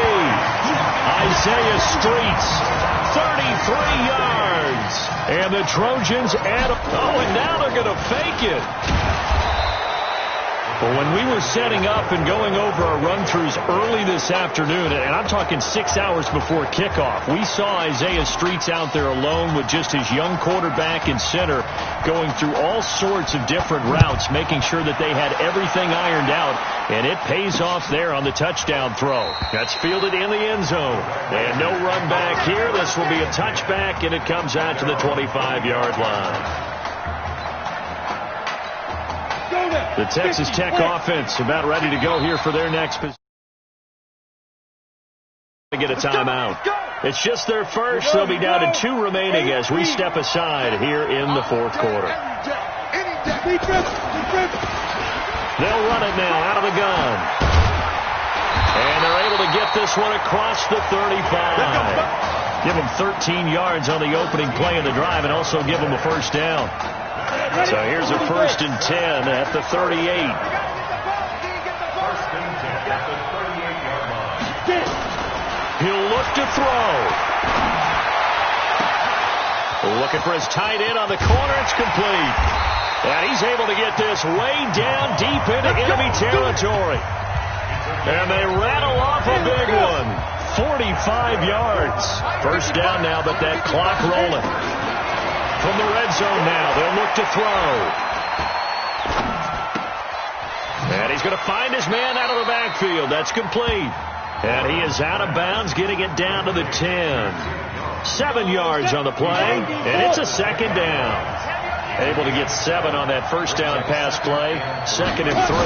Isaiah Streets. 33 yards. And the Trojans add. Oh, and now they're going to fake it. Well, when we were setting up and going over our run-throughs early this afternoon, and I'm talking 6 hours before kickoff, we saw Isaiah Streets out there alone with just his young quarterback and center going through all sorts of different routes, making sure that they had everything ironed out, and it pays off there on the touchdown throw. That's fielded in the end zone. And no run back here. This will be a touchback, and it comes out to the 25-yard line. The Texas Tech offense about ready to go here for their next position. Get a timeout. It's just their first. They'll be down to 2 remaining as we step aside here in the fourth quarter. They'll run it now out of the gun. And they're able to get this one across the 35. Give them 13 yards on the opening play of the drive and also give them a first down. So here's a 1st and 10 at the 38. He'll look to throw. Looking for his tight end on the corner. It's complete. And he's able to get this way down deep into enemy territory. And they rattle off a big one. 45 yards. First down now, but that clock rolling. From the red zone now, they'll look to throw. And he's going to find his man out of the backfield. That's complete. And he is out of bounds, getting it down to the 10. 7 yards on the play, and it's a 2nd down. Able to get 7 on that first down pass play. 2nd and 3.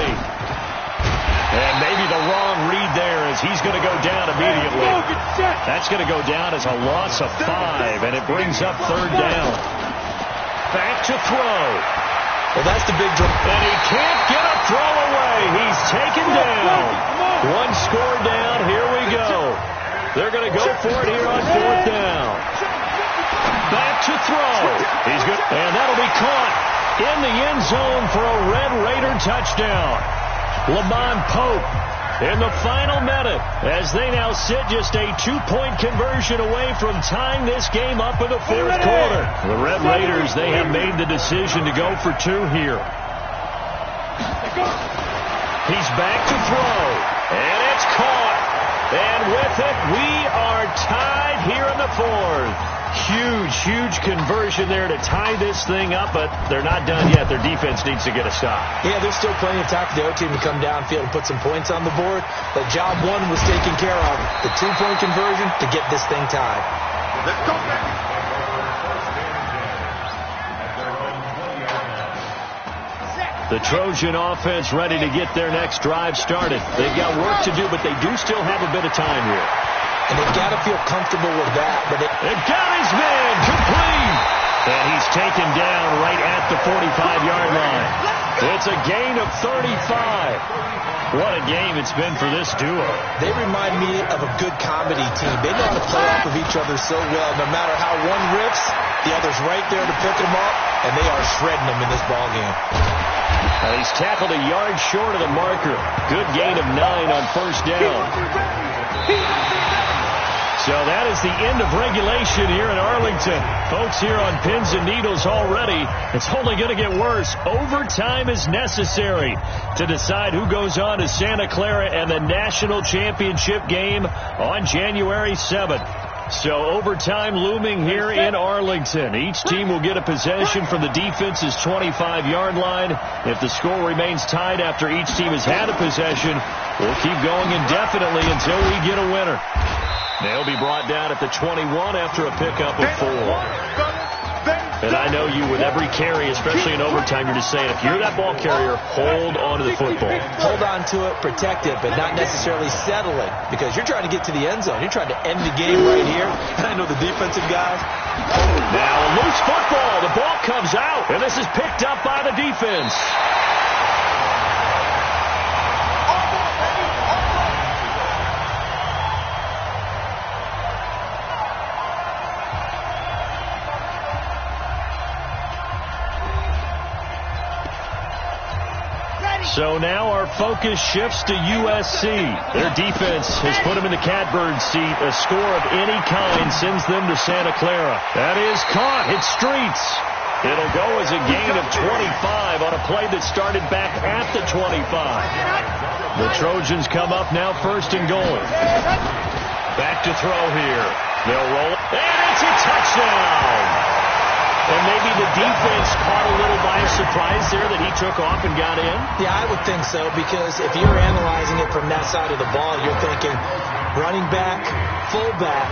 And maybe the wrong read there as he's going to go down immediately. That's going to go down as a loss of 5, and it brings up 3rd down. Back to throw. Well, that's the big drop. And he can't get a throw away. He's taken down. 1 score down. Here we go. They're going to go for it here on 4th down. Back to throw. He's good. And that'll be caught in the end zone for a Red Raider touchdown. Lamont Pope in the final minute as they now sit just a 2-point conversion away from tying this game up in the 4th quarter. The Red Raiders, they have made the decision to go for 2 here. He's back to throw, and it's caught. And with it, we are tied here in the 4th. Huge conversion there to tie this thing up, but they're not done yet. Their defense needs to get a stop. Yeah, there's still plenty of time for the other team to come downfield and put some points on the board. But job 1 was taken care of. The 2-point conversion to get this thing tied. Let's go back. The Trojan offense ready to get their next drive started. They've got work to do, but they do still have a bit of time here. And they've got to feel comfortable with that. But they've got his man complete. And he's taken down right at the 45-yard line. It's a gain of 35. What a game it's been for this duo. They remind me of a good comedy team. They know how to play off of each other so well. No matter how one rips, the other's right there to pick them up, and they are shredding them in this ballgame. He's tackled a yard short of the marker. Good gain of 9 on first down. So that is the end of regulation here in Arlington. Folks, here on pins and needles already, it's only going to get worse. Overtime is necessary to decide who goes on to Santa Clara and the national championship game on January 7th. So overtime looming here in Arlington. Each team will get a possession from the defense's 25-yard line. If the score remains tied after each team has had a possession, we'll keep going indefinitely until we get a winner. They'll be brought down at the 21 after a pickup of 4. And I know you, with every carry, especially in overtime, you're just saying, if you're that ball carrier, hold on to the football. Hold on to it, protect it, but not necessarily settle it, because you're trying to get to the end zone. You're trying to end the game right here. And I know the defensive guys. Now a loose football. The ball comes out, and this is picked up by the defense. So now our focus shifts to USC. Their defense has put them in the catbird seat. A score of any kind sends them to Santa Clara. That is caught. Hits streets. It'll go as a gain of 25 on a play that started back at the 25. The Trojans come up now first and goal. Back to throw here. They'll roll it. And it's a touchdown. And maybe the defense caught a little by surprise there that he took off and got in? Yeah, I would think so, because if you're analyzing it from that side of the ball, you're thinking running back, fullback.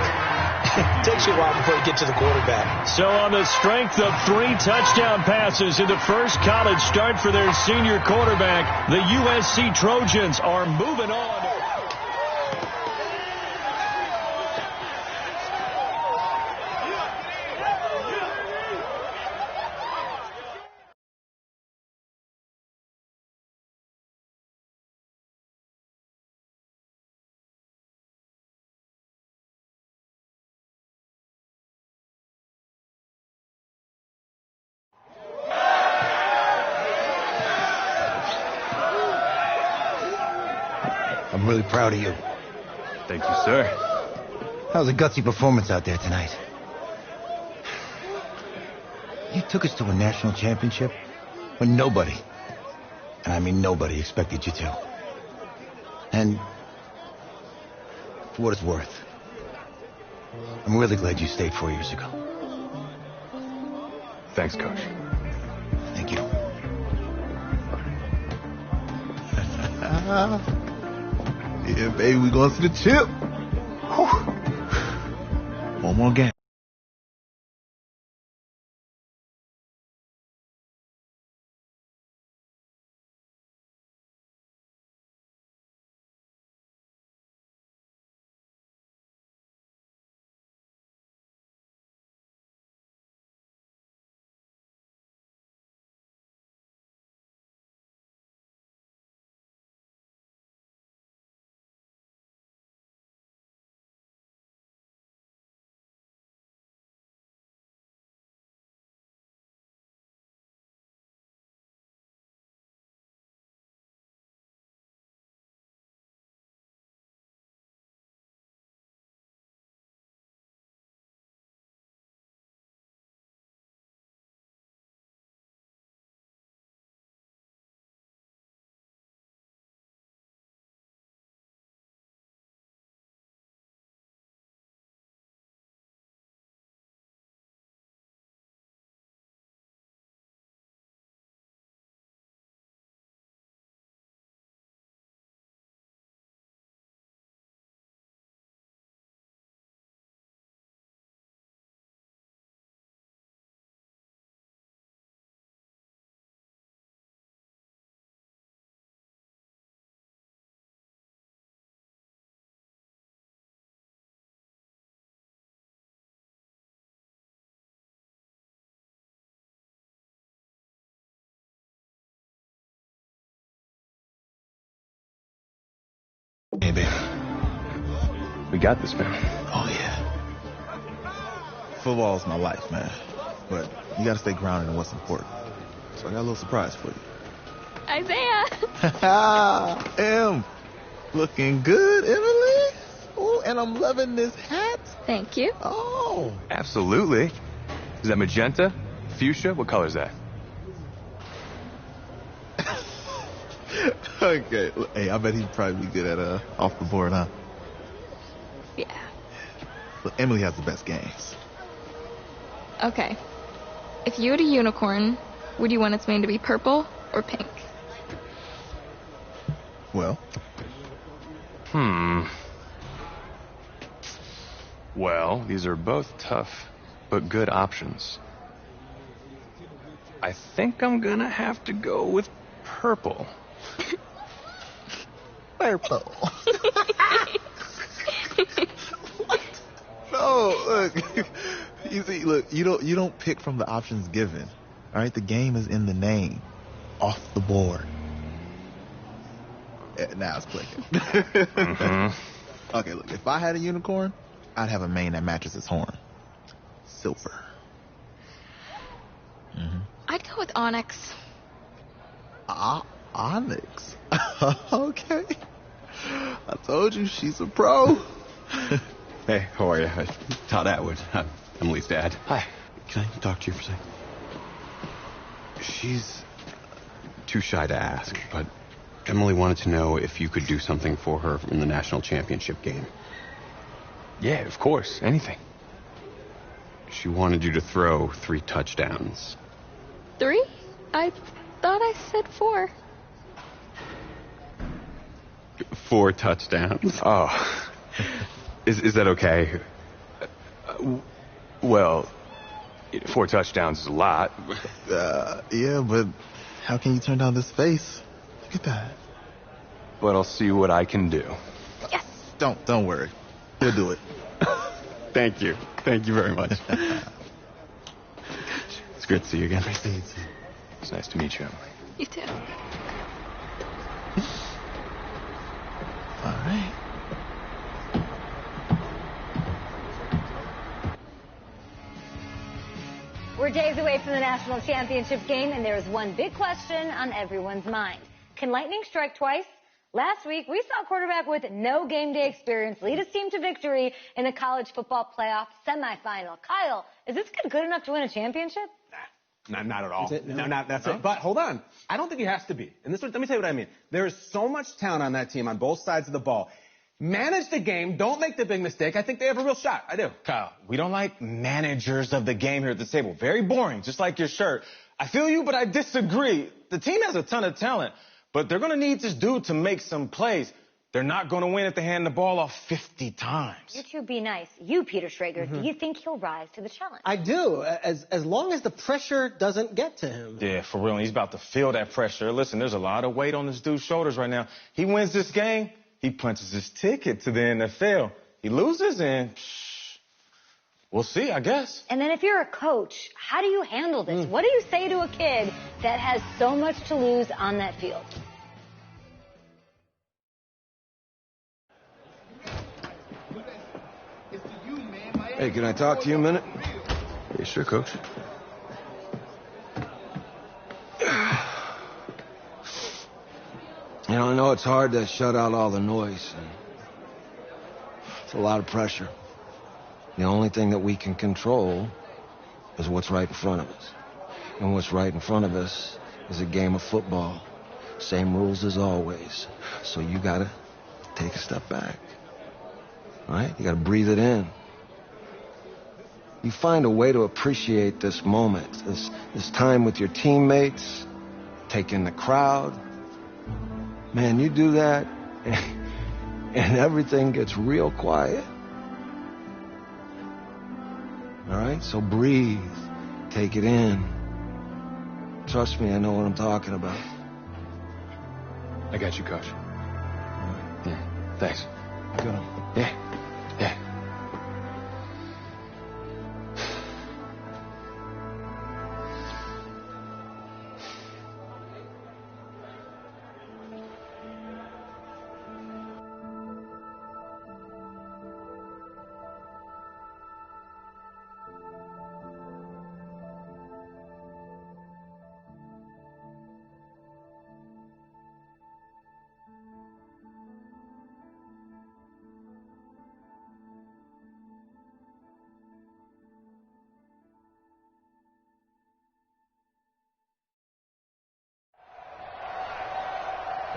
It takes you a while before you get to the quarterback. So on the strength of 3 touchdown passes in the first college start for their senior quarterback, the USC Trojans are moving on. I'm really proud of you. Thank you, sir. That was a gutsy performance out there tonight. You took us to a national championship when nobody, and I mean nobody, expected you to. And for what it's worth, I'm really glad you stayed 4 years ago. Thanks, Coach. Thank you. Yeah, baby, we going to the chip. Whew. One more game. Hey, babe. We got this, man. Oh, yeah. Football is my life, man. But you gotta stay grounded in what's important. So I got a little surprise for you. Isaiah! Looking good, Emily. Oh, and I'm loving this hat. Thank you. Oh. Absolutely. Is that magenta? Fuchsia? What color is that? Okay. Hey, I bet he'd probably be good at off the board, huh? Yeah. Look, Emily has the best games. Okay. If you had a unicorn, would you want its mane to be purple or pink? Well? Well, these are both tough, but good options. I think I'm gonna have to go with purple. Purple. No, look. You see, look, you don't pick from the options given. All right, the game is in the name. Off the board. Now it's clicking. Okay, look, if I had a unicorn, I'd have a mane that matches its horn. Silver. I'd go with onyx. Onyx? Okay. I told you, she's a pro. Hey, how are you? Todd Atwood. I'm Emily's dad. Hi. Can I talk to you for a second? She's too shy to ask, but Emily wanted to know if you could do something for her in the national championship game. Yeah, of course. Anything. She wanted you to throw 3 touchdowns. 3? I thought I said 4. 4 touchdowns? Oh. Is that okay? Well, 4 touchdowns is a lot. Yeah, but how can you turn down this face? Look at that. But I'll see what I can do. Yes. Don't worry. He'll do it. Thank you. Thank you very much. It's great to see you again. Nice to meet you. It's nice to meet you, Emily. You too. All right. We're days away from the national championship game, and there is one big question on everyone's mind. Can lightning strike twice? Last week, we saw a quarterback with no game day experience lead his team to victory in the college football playoff semifinal. Kyle, is this kid good enough to win a championship? Not at all. That's it? No. That's it. But hold on. I don't think he has to be. And let me tell you what I mean. There is so much talent on that team on both sides of the ball. Manage the game. Don't make the big mistake. I think they have a real shot. I do. Kyle, we don't like managers of the game here at this table. Very boring, just like your shirt. I feel you, but I disagree. The team has a ton of talent, but they're going to need this dude to make some plays. They're not going to win if they hand the ball off 50 times. You two be nice. You, Peter Schrager, do you think he'll rise to the challenge? I do, as long as the pressure doesn't get to him. Yeah, for real. He's about to feel that pressure. Listen, there's a lot of weight on this dude's shoulders right now. He wins this game, he punches his ticket to the NFL. He loses, and we'll see, I guess. And then if you're a coach, how do you handle this? What do you say to a kid that has so much to lose on that field? Hey, can I talk to you a minute? Yeah, sure, Coach. You know, I know it's hard to shut out all the noise. It's a lot of pressure. The only thing that we can control is what's right in front of us. And what's right in front of us is a game of football. Same rules as always. So you gotta take a step back. All right? You gotta breathe it in. You find a way to appreciate this moment, this time with your teammates, take in the crowd. Man, you do that, and everything gets real quiet. All right? So breathe. Take it in. Trust me, I know what I'm talking about. I got you, Coach. Yeah, thanks. Good. Yeah.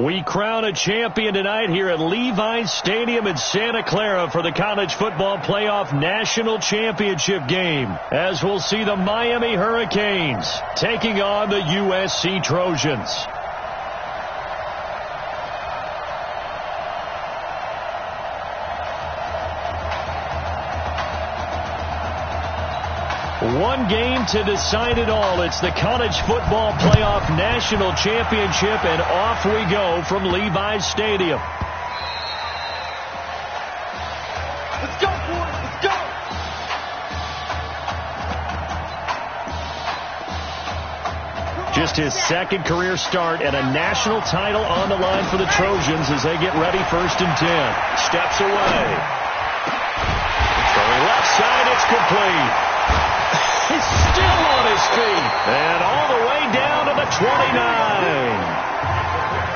We crown a champion tonight here at Levi's Stadium in Santa Clara for the College Football Playoff National Championship game, as we'll see the Miami Hurricanes taking on the USC Trojans. One game to decide it all. It's the College Football Playoff National Championship, and off we go from Levi's Stadium. Let's go, boys. Let's go. Just his second career start and a national title on the line for the Trojans as they get ready 1st and 10. Steps away. Throwing left side, it's complete. He's still on his feet. And all the way down to the 29.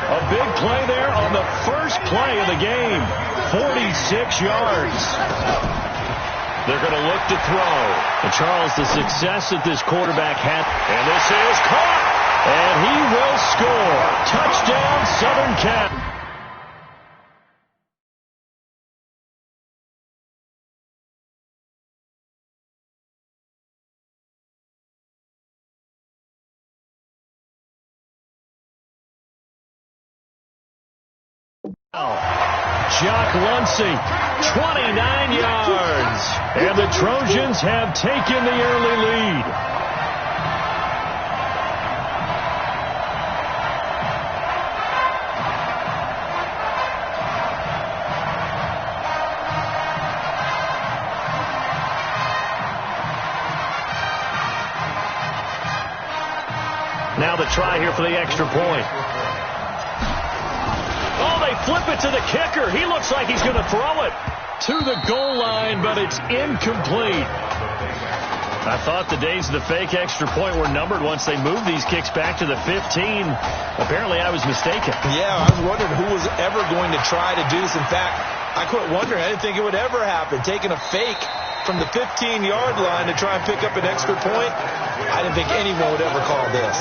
A big play there on the first play of the game. 46 yards. They're going to look to throw. And Charles, the success that this quarterback had. And this is caught. And he will score. Touchdown, Southern Cal. Jock Luncey, 29 yards. And the Trojans have taken the early lead. Now the try here for the extra point. Flip it to the kicker. He looks like he's going to throw it to the goal line, but it's incomplete. I thought the days of the fake extra point were numbered once they moved these kicks back to the 15. Apparently, I was mistaken. Yeah, I was wondering who was ever going to try to do this. In fact, I quit wondering. I didn't think it would ever happen. Taking a fake from the 15-yard line to try and pick up an extra point, I didn't think anyone would ever call this.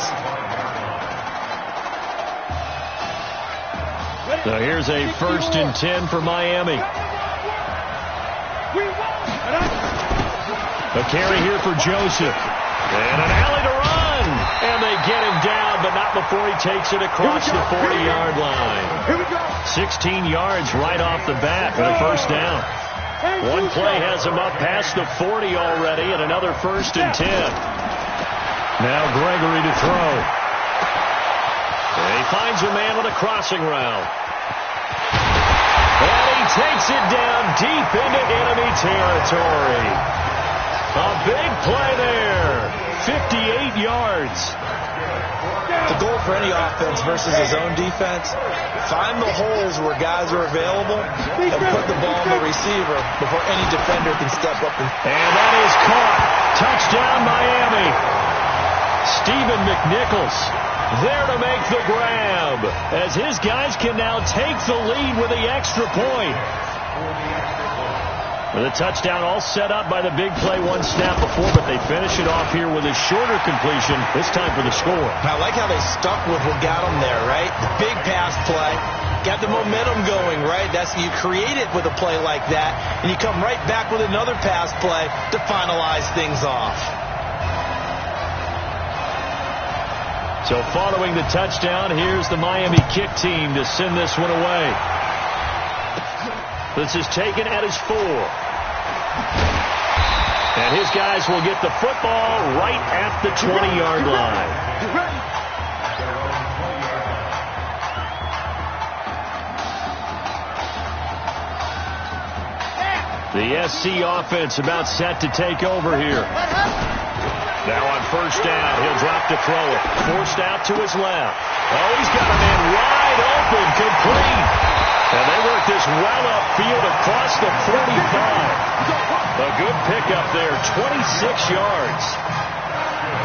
So here's a 1st and 10 for Miami. A carry here for Joseph. And an alley to run. And they get him down, but not before he takes it across the 40-yard line. 16 yards right off the bat for the 1st down. One play has him up past the 40 already, and another 1st and 10. Now Gregory to throw. And he finds a man with a crossing route. And he takes it down deep into enemy territory. A big play there. 58 yards. The goal for any offense versus his own defense, find the holes where guys are available and put the ball on the receiver before any defender can step up. And that is caught. Touchdown, Miami. Stephen McNichols there to make the grab, as his guys can now take the lead with the extra point. The touchdown all set up by the big play one snap before, but they finish it off here with a shorter completion, this time for the score. I like how they stuck with what got them there, right? The big pass play, got the momentum going, right? That's you create it with a play like that, and you come right back with another pass play to finalize things off. So following the touchdown, here's the Miami kick team to send this one away. This is taken at his 4. And his guys will get the football right at the 20-yard line. The SC offense about set to take over here. Now on 1st down, he'll drop to throw it. Forced out to his left. Oh, he's got a man wide open, complete. And they work this well upfield across the 45. A good pickup there, 26 yards.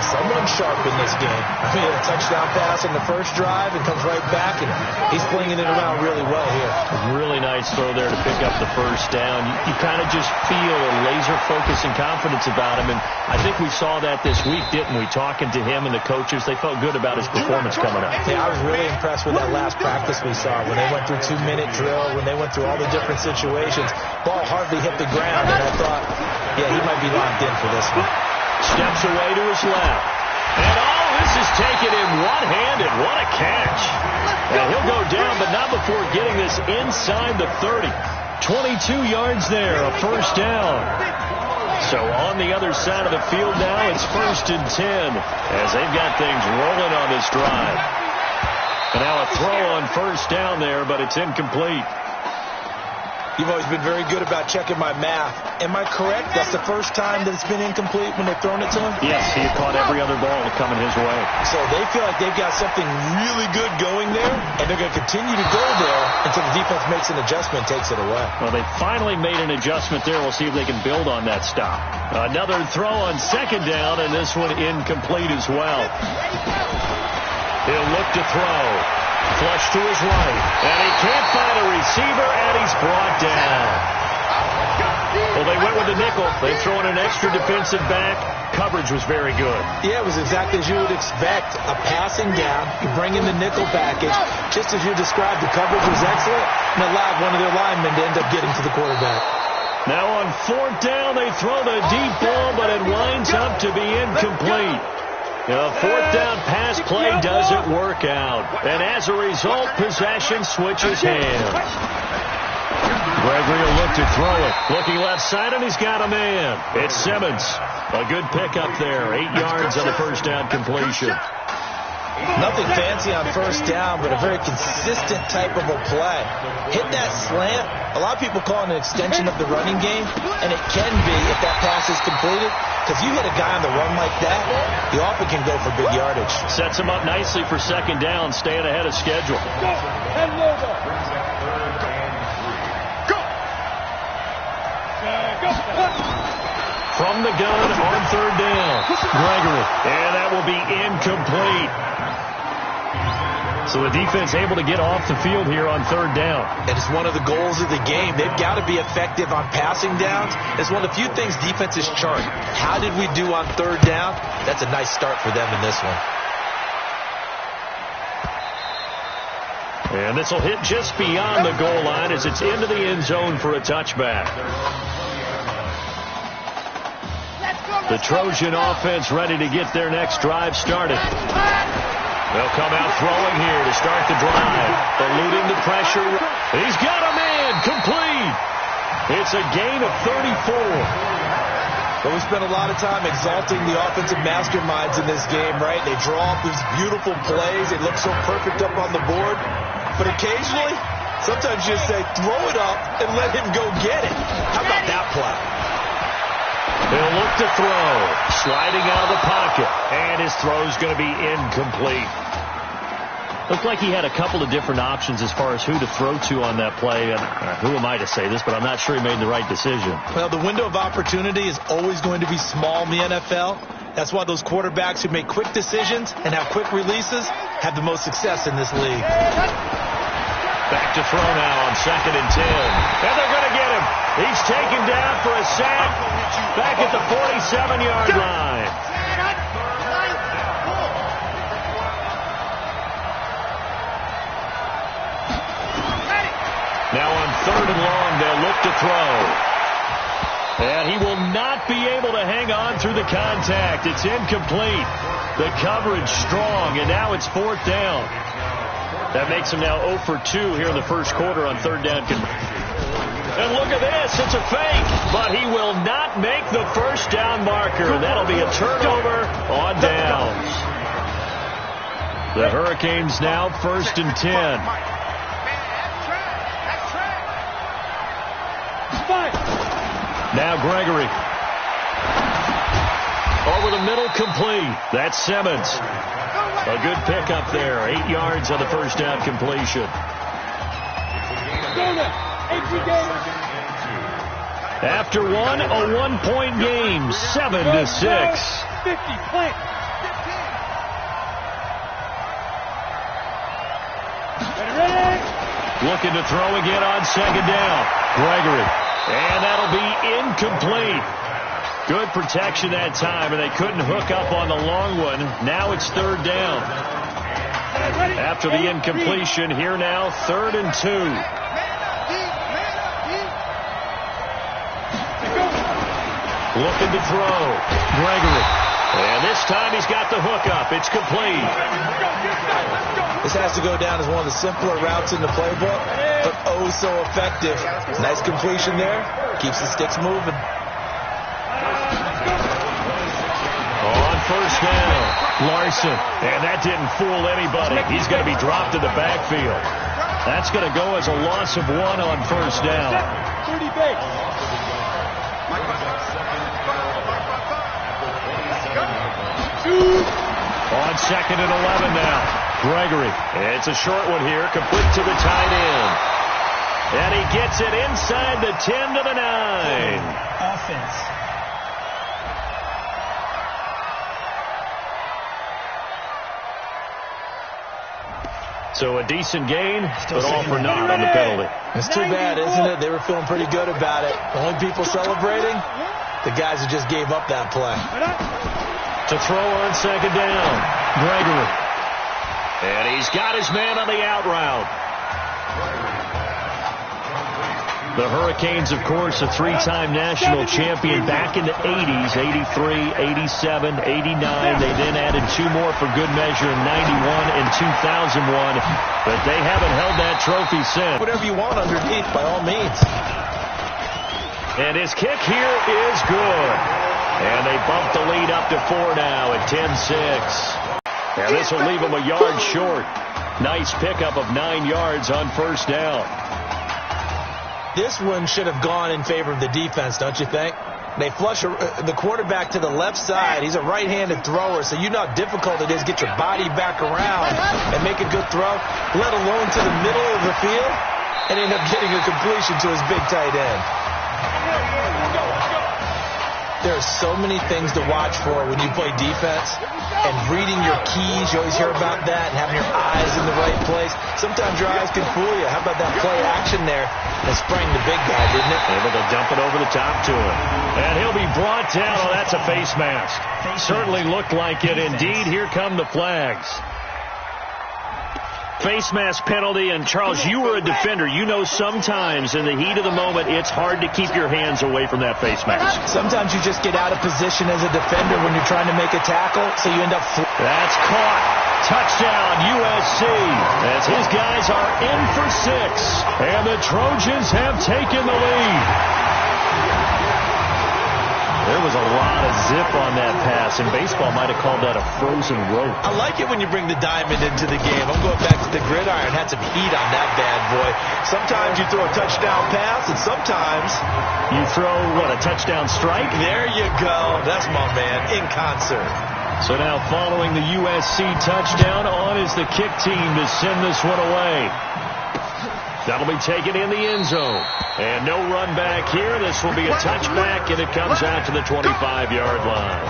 someone sharp in this game. I mean, a touchdown pass on the first drive and comes right back, and he's flinging it around really well here. Really nice throw there to pick up the first down. You kind of just feel a laser focus and confidence about him, and I think we saw that this week, didn't we? Talking to him and the coaches, they felt good about his performance coming up. Yeah, I was really impressed with that last practice we saw when they went through 2-minute drill, when they went through all the different situations. Ball hardly hit the ground, and I thought, yeah, he might be locked in for this one. Steps away to his left. And this is taken in one-handed. What a catch. And he'll go down, but not before getting this inside the 30. 22 yards there, a first down. So on the other side of the field now, it's 1st and 10 as they've got things rolling on this drive. And now a throw on first down there, but it's incomplete. You've always been very good about checking my math. Am I correct? That's the first time that it's been incomplete when they've thrown it to him? Yes, he had caught every other ball coming his way. So they feel like they've got something really good going there, and they're going to continue to go there until the defense makes an adjustment and takes it away. Well, they finally made an adjustment there. We'll see if they can build on that stop. Another throw on second down, and this one incomplete as well. He'll look to throw. Flush to his right, and he can't find a receiver, and he's brought down. Well, they went with the nickel. They throw in an extra defensive back. Coverage was very good. Yeah, it was exactly as you would expect. A passing down, you bring in the nickel package. Just as you described, the coverage was excellent, and allowed one of their linemen to end up getting to the quarterback. Now on 4th down, they throw the deep ball, but it winds up to be incomplete. The 4th down pass play doesn't work out. And as a result, possession switches hands. Gregory will look to throw it. Looking left side, and he's got a man. It's Simmons. A good pickup there. 8 yards on the first down completion. Nothing fancy on first down, but a very consistent type of a play. Hit that slant. A lot of people call it an extension of the running game, and it can be if that pass is completed. Because you hit a guy on the run like that, you often can go for big yardage. Sets him up nicely for second down, staying ahead of schedule. From the gun on 3rd down, Gregory. And that will be incomplete. So the defense able to get off the field here on 3rd down. And it's one of the goals of the game. They've got to be effective on passing downs. It's one of the few things defenses chart. How did we do on 3rd down? That's a nice start for them in this one. And this will hit just beyond the goal line as it's into the end zone for a touchback. The Trojan offense ready to get their next drive started. They'll come out throwing here to start the drive. Eluding the pressure. He's got a man. Complete. It's a gain of 34. But we spent a lot of time exalting the offensive masterminds in this game, right? They draw up these beautiful plays. They look so perfect up on the board. But occasionally, sometimes you just say, throw it up and let him go get it. How about that play? He'll look to throw. Sliding out of the pocket. And his throw's going to be incomplete. Looked like he had a couple of different options as far as who to throw to on that play. And who am I to say this, but I'm not sure he made the right decision. Well, the window of opportunity is always going to be small in the NFL. That's why those quarterbacks who make quick decisions and have quick releases have the most success in this league. Back to throw now on 2nd and 10. And they're going to get him. He's taken down for a sack back at the 47-yard line. Now on 3rd and long, they'll look to throw. And he will not be able to hang on through the contact. It's incomplete. The coverage strong, and now it's 4th down. That makes him now 0 for 2 here in the first quarter on 3rd down. And look at this. It's a fake, but he will not make the first down marker. That'll be a turnover on downs. The Hurricanes now 1st and 10. Now Gregory. Over the middle, complete. That's Simmons. A good pickup there. 8 yards on the first down completion. After one, a 1-point game, 7-6. Looking to throw again on second down. Gregory. And that'll be incomplete. Good protection that time, and they couldn't hook up on the long one. Now it's third down. After the incompletion, here now, 3rd and 2. Looking to throw. Gregory. And this time he's got the hook up. It's complete. This has to go down as one of the simpler routes in the playbook, but oh so effective. Nice completion there. Keeps the sticks moving. On first down, Larson. And that didn't fool anybody. He's going to be dropped in the backfield. That's going to go as a loss of 1 on first down. 30 base. On 2nd and 11 now. Gregory. It's a short one here, complete to the tight end. And he gets it inside the 10 to the 9. Offense. So a decent gain, but all for naught on the penalty. It's too bad, isn't it? They were feeling pretty good about it. The only people celebrating, the guys who just gave up that play. To throw on second down, Gregory. And he's got his man on the out route. The Hurricanes, of course, a 3-time national champion back in the 80s, 83, 87, 89. They then added 2 more for good measure in 91 and 2001. But they haven't held that trophy since. Whatever you want underneath, by all means. And his kick here is good. And they bump the lead up to 4 now at 10-6. And this will leave them a yard short. Nice pickup of 9 yards on first down. This one should have gone in favor of the defense, don't you think? They flush the quarterback to the left side. He's a right-handed thrower, so you know how difficult it is to get your body back around and make a good throw, let alone to the middle of the field, and end up getting a completion to his big tight end. There are so many things to watch for when you play defense, and reading your keys, you always hear about that, and having your eyes in the right place. Sometimes your eyes can fool you. How about that play action there that sprang the big guy, didn't it? Able to dump it over the top to him. And he'll be brought down. Oh, that's a face mask. Certainly looked like it. Indeed, here come the flags. Face mask penalty, and Charles, you were a defender. You know sometimes in the heat of the moment, it's hard to keep your hands away from that face mask. Sometimes you just get out of position as a defender when you're trying to make a tackle, so you end up... That's caught. Touchdown, USC, as his guys are in for 6, and the Trojans have taken the lead. There was a lot of zip on that pass, and baseball might have called that a frozen rope. I like it when you bring the diamond into the game. I'm going back to the gridiron. Had some heat on that bad boy. Sometimes you throw a touchdown pass, and sometimes... you throw, what, a touchdown strike? There you go. That's my man, in concert. So now following the USC touchdown, on is the kick team to send this one away. That'll be taken in the end zone. And no run back here. This will be a touchback, and it comes out to the 25-yard line.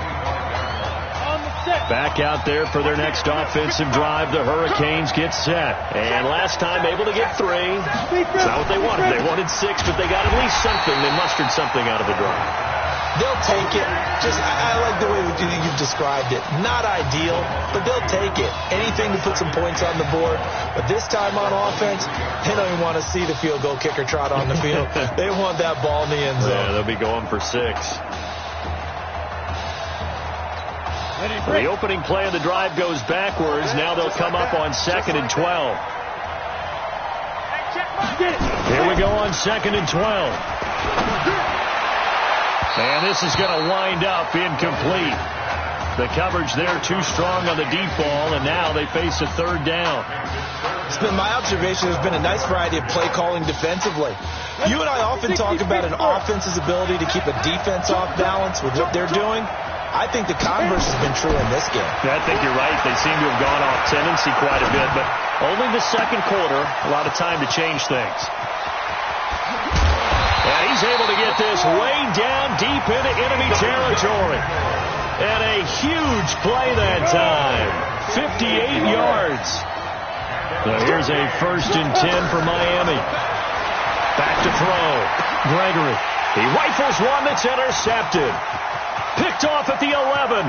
Back out there for their next offensive drive. The Hurricanes get set. And last time able to get 3. It's not what they wanted. They wanted 6, but they got at least something. They mustered something out of the drive. They'll take it. I like the way you've described it. Not ideal, but they'll take it. Anything to put some points on the board. But this time on offense, they don't even want to see the field goal kicker trot on the field. They want that ball in the end zone. Yeah, they'll be going for 6. The opening play of the drive goes backwards. Now they'll come up on 2nd and 12. Here we go on 2nd and 12. And this is going to wind up incomplete. The coverage there too strong on the deep ball, and now they face a 3rd down. It's been my observation there's been a nice variety of play calling defensively. You and I often talk about an offense's ability to keep a defense off balance with what they're doing. I think the converse has been true in this game. I think you're right. They seem to have gone off tendency quite a bit, but only the second quarter, a lot of time to change things. And he's able to get this way down deep into enemy territory. And a huge play that time. 58 yards. So here's a 1st and 10 for Miami. Back to throw. Gregory. He rifles one that's intercepted. Picked off at the 11.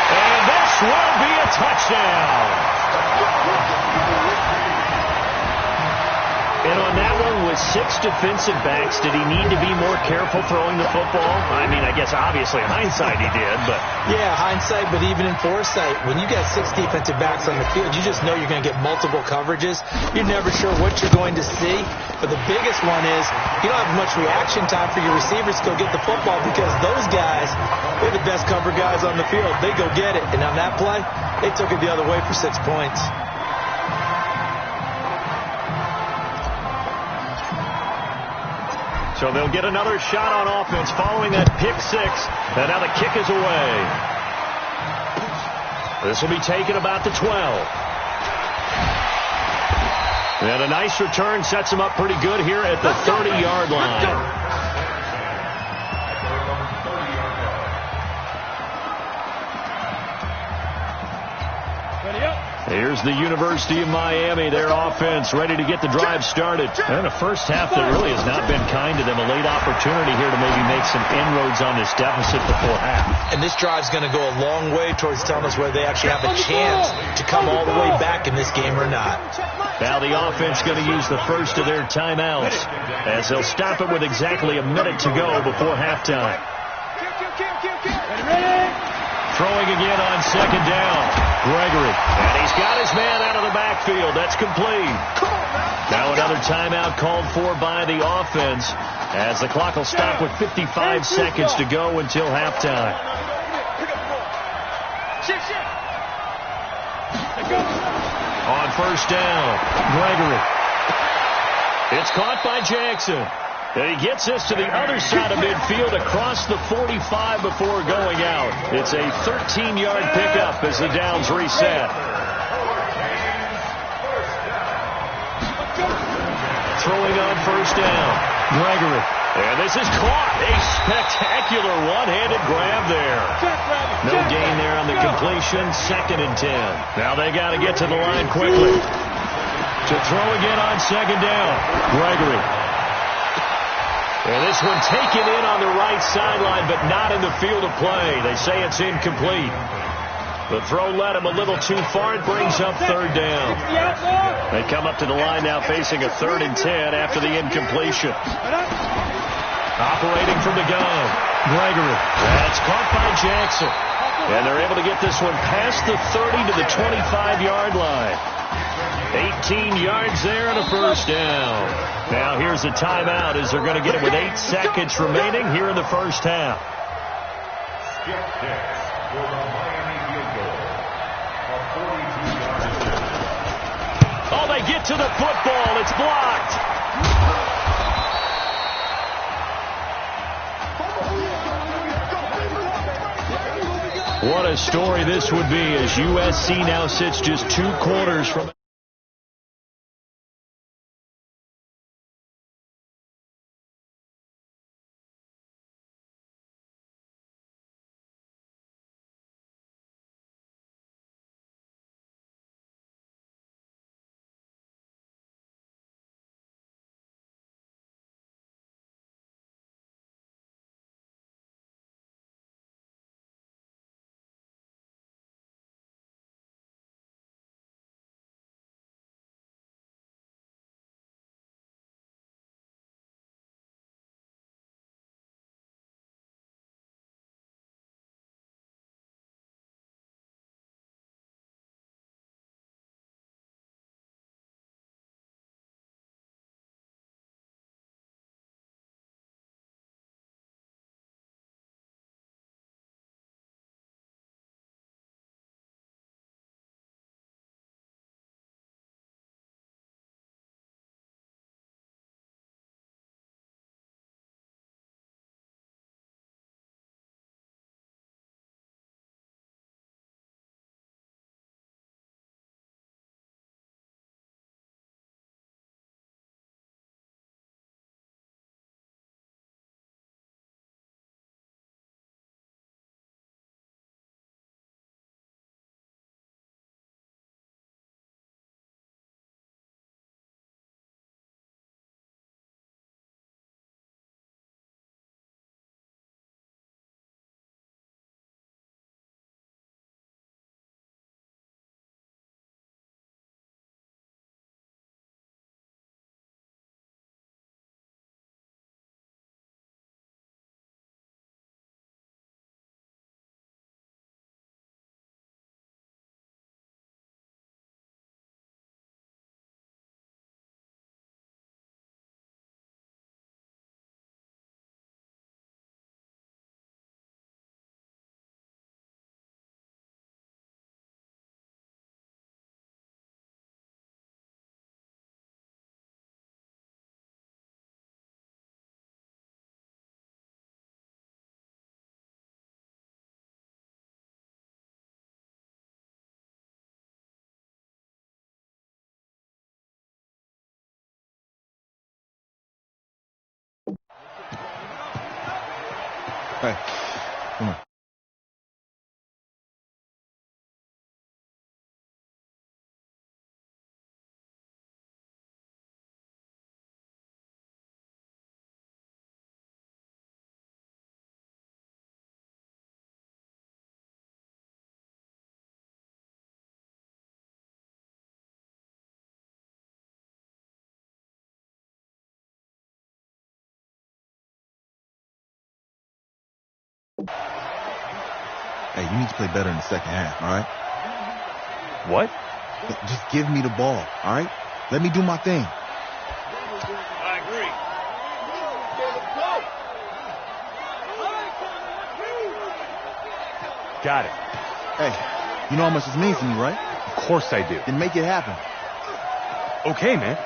And this will be a touchdown. And on that one, with 6 defensive backs, did he need to be more careful throwing the football? I mean, I guess obviously in hindsight he did, but... Yeah, hindsight, but even in foresight, when you got 6 defensive backs on the field, you just know you're going to get multiple coverages. You're never sure what you're going to see. But the biggest one is you don't have much reaction time for your receivers to go get the football because those guys, they're the best cover guys on the field. They go get it. And on that play, they took it the other way for 6 points. So they'll get another shot on offense following that pick 6. And now the kick is away. This will be taken about the 12. And a nice return sets him up pretty good here at the 30-yard line. Here's the University of Miami, their offense ready to get the drive started. And a first half that really has not been kind to them. A late opportunity here to maybe make some inroads on this deficit before half. And this drive's going to go a long way towards telling us whether they actually have a chance to come all the way back in this game or not. Now the offense going to use the first of their timeouts as they'll stop it with exactly a minute to go before halftime. Throwing again on 2nd down. Gregory. And he's got his man out of the backfield. That's complete. Now another timeout called for by the offense as the clock will stop with 55 seconds to go until halftime. On 1st down, Gregory. It's caught by Jackson. And he gets this to the other side of midfield across the 45 before going out. It's a 13-yard pickup as the downs reset. Throwing on 1st down, Gregory. And this is caught. A spectacular one-handed grab there. No gain there on the completion. 2nd and 10. Now they got to get to the line quickly. To throw again on 2nd down, Gregory. And this one taken in on the right sideline, but not in the field of play. They say it's incomplete. The throw led him a little too far. It brings up 3rd down. They come up to the line now facing a 3rd and 10 after the incompletion. Operating from the gun, Gregory. That's caught by Jackson. And they're able to get this one past the 30 to the 25-yard line. 18 yards there and a 1st down. Now here's a timeout as they're going to get it with 8 seconds remaining here in the 1st half. Oh, they get to the football. It's blocked. What a story this would be as USC now sits just 2 quarters from Hey, come on. Hey, you need to play better in the second half, all right? What? Just give me the ball, all right? Let me do my thing. I agree. Got it. Hey, you know how much this means to me, right? Of course I do. Then make it happen. Okay, man.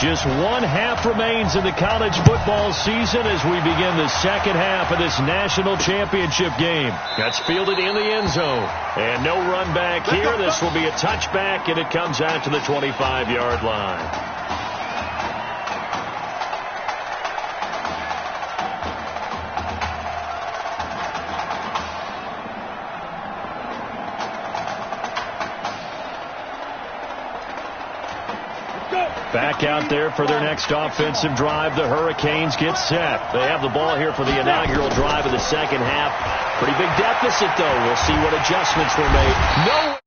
Just one half remains in the college football season as we begin the second half of this national championship game. That's fielded in the end zone. And no run back here. This will be a touchback, and it comes out to the 25-yard line. Back out there for their next offensive drive. The Hurricanes get set. They have the ball here for the inaugural drive of the second half. Pretty big deficit, though. We'll see what adjustments were made. No.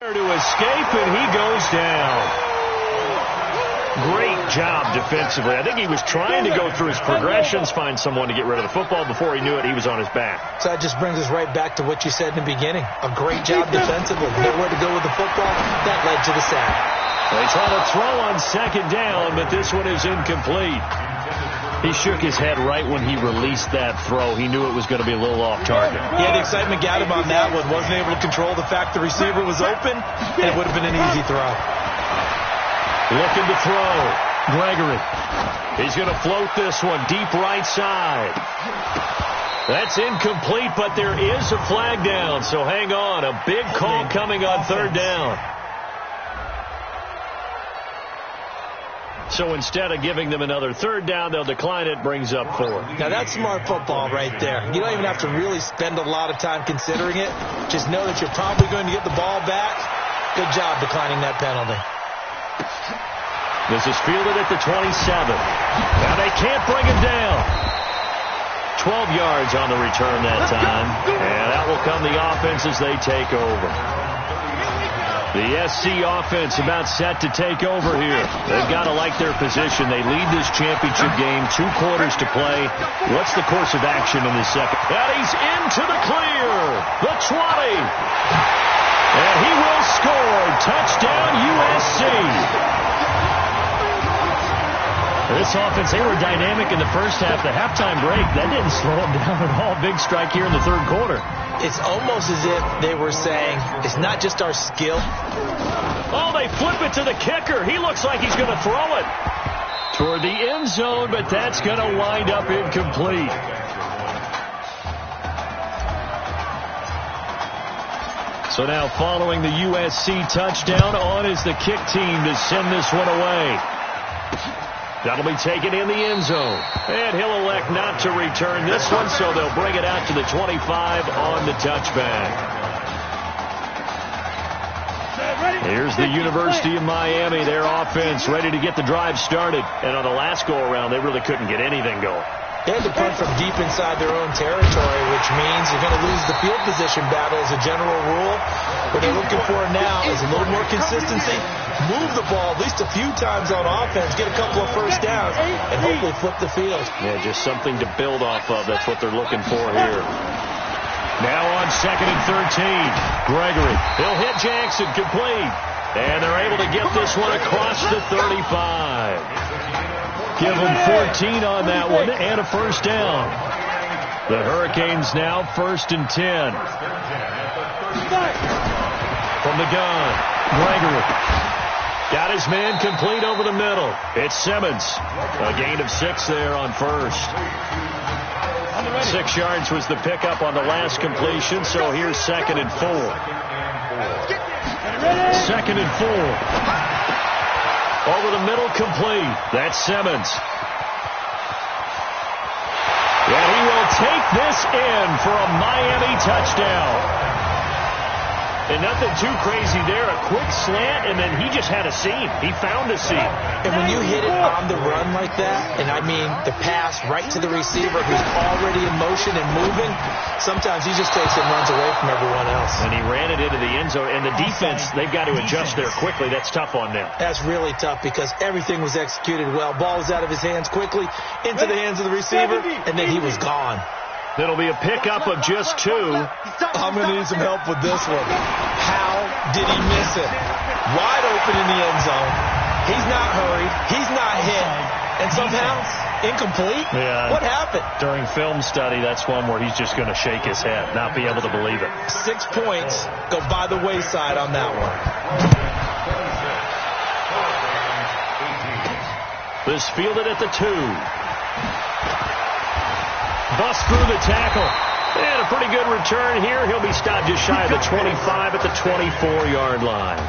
To escape, and he goes down. Great job defensively. I think he was trying to go through his progressions, find someone to get rid of the football. Before he knew it, he was on his back. So that just brings us right back to what you said in the beginning. A great job defensively. Know where to go with the football. That led to the sack. They try to throw on second down, but this one is incomplete. He shook his head right when he released that throw. He knew it was going to be a little off target. Yeah, the excitement got him on that one. Wasn't able to control the fact the receiver was open, and it would have been an easy throw. Looking to throw. Gregory. He's going to float this one deep right side. That's incomplete, but there is a flag down, so hang on. A big call coming on third down. So instead of giving them another third down, they'll decline it, brings up 4. Now, that's smart football right there. You don't even have to really spend a lot of time considering it. Just know that you're probably going to get the ball back. Good job declining that penalty. This is fielded at the 27. Now they can't bring him down. 12 yards on the return that time. And out will come the offense as they take over. The SC offense about set to take over here. They've got to like their position. They lead this championship game, 2 quarters to play. What's the course of action in this second? And he's into the clear. The 20. And he will score. Touchdown, USC. This offense, they were dynamic in the first half. The halftime break, that didn't slow them down at all. Big strike here in the third quarter. It's almost as if they were saying, it's not just our skill. Oh, they flip it to the kicker. He looks like he's going to throw it toward the end zone, but that's going to wind up incomplete. So now following the USC touchdown, on is the kick team to send this one away. That'll be taken in the end zone. And he'll elect not to return this one, so they'll bring it out to the 25 on the touchback. Here's the University of Miami, their offense ready to get the drive started. And on the last go-around, they really couldn't get anything going. They had to punt from deep inside their own territory, which means you're going to lose the field position battle as a general rule. What they're looking for now is a little more consistency. Move the ball at least a few times on offense, get a couple of first downs, and hopefully flip the field. Yeah, just something to build off of. That's what they're looking for here. Now on 2nd and 13. Gregory. He'll hit Jackson, complete. And they're able to get this one across the 35. Give them 14 on that one and a first down. The Hurricanes now 1st and 10. From the gun, Gregory. Got his man complete over the middle. It's Simmons. A gain of 6 there on first. 6 yards was the pickup on the last completion, so here's 2nd and 4. 2nd and 4. Over the middle, complete. That's Simmons. And he will take this in for a Miami touchdown. And nothing too crazy there. A quick slant, and then he just had a seam. He found a seam. And when you hit it on the run like that, and I mean the pass right to the receiver who's already in motion and moving, sometimes he just takes it and runs away from everyone else. And he ran it into the end zone. And the defense, they've got to adjust there quickly. That's tough on them. That's really tough because everything was executed well. Ball was out of his hands quickly, into the hands of the receiver, and then he was gone. It'll be a pickup of just 2. I'm going to need some help with this one. How did he miss it? Wide open in the end zone. He's not hurried. He's not hit. And somehow, incomplete? Yeah. What happened? During film study, that's one where he's just going to shake his head, not be able to believe it. 6 points go by the wayside on that one. This fielded at the 2. Bust through the tackle. And a pretty good return here. He'll be stopped just shy of the 25 at the 24-yard line.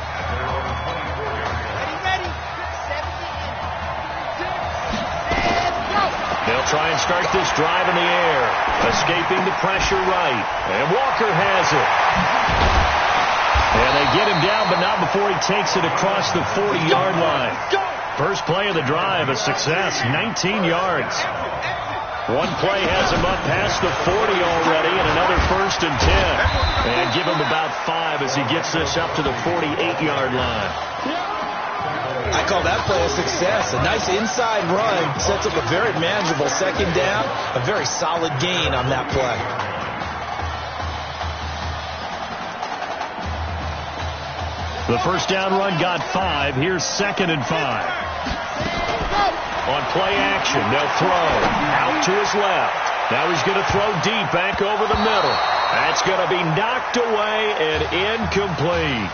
They'll try and start this drive in the air. Escaping the pressure right. And Walker has it. And they get him down, but not before he takes it across the 40-yard line. First play of the drive, a success. 19 yards. One play has him up past the 40 already, and another 1st and 10. And give him about 5 as he gets this up to the 48-yard line. I call that play a success. A nice inside run sets up a very manageable 2nd down. A very solid gain on that play. The first down run got 5. Here's 2nd and 5. On play action, they'll throw out to his left. Now he's going to throw deep back over the middle. That's going to be knocked away and incomplete.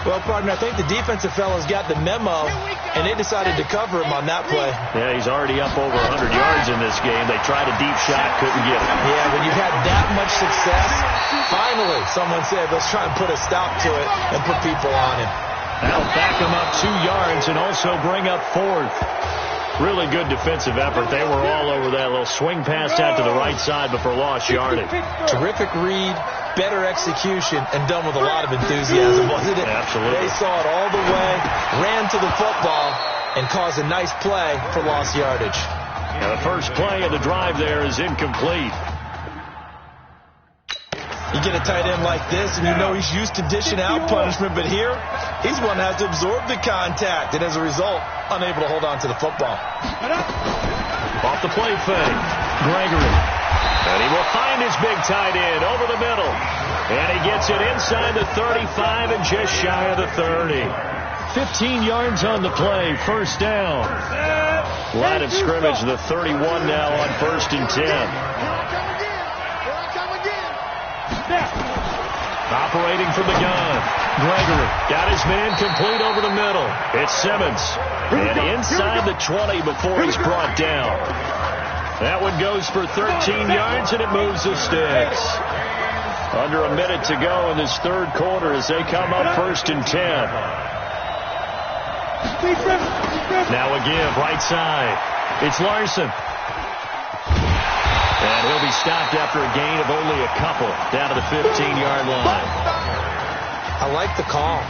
Well, partner, I think the defensive fellows got the memo, and they decided to cover him on that play. Yeah, he's already up over 100 yards in this game. They tried a deep shot, couldn't get it. Yeah, when you've had that much success, finally someone said, let's try and put a stop to it and put people on him. That'll back them up 2 yards and also bring up 4th. Really good defensive effort. They were all over that little swing pass out to the right side before lost yardage. Terrific read, better execution, and done with a lot of enthusiasm, wasn't it? Absolutely. They saw it all the way, ran to the football, and caused a nice play for lost yardage. Now the first play of the drive there is incomplete. You get a tight end like this, and you know he's used to dishing out punishment, but here, he's one that has to absorb the contact, and as a result, unable to hold on to the football. Off the play fake, Gregory. And he will find his big tight end over the middle. And he gets it inside the 35 and just shy of the 30. 15 yards on the play, first down. Line of scrimmage, the 31 now on 1st and 10. Operating from the gun. Gregory got his man complete over the middle. It's Simmons. And inside the 20 before he's brought down. That one goes for 13 yards, and it moves the sticks. Under a minute to go in this third quarter as they come up 1st and 10. Now a give, right side. It's Larson. And he'll be stopped after a gain of only a couple down to the 15-yard line. I like the call.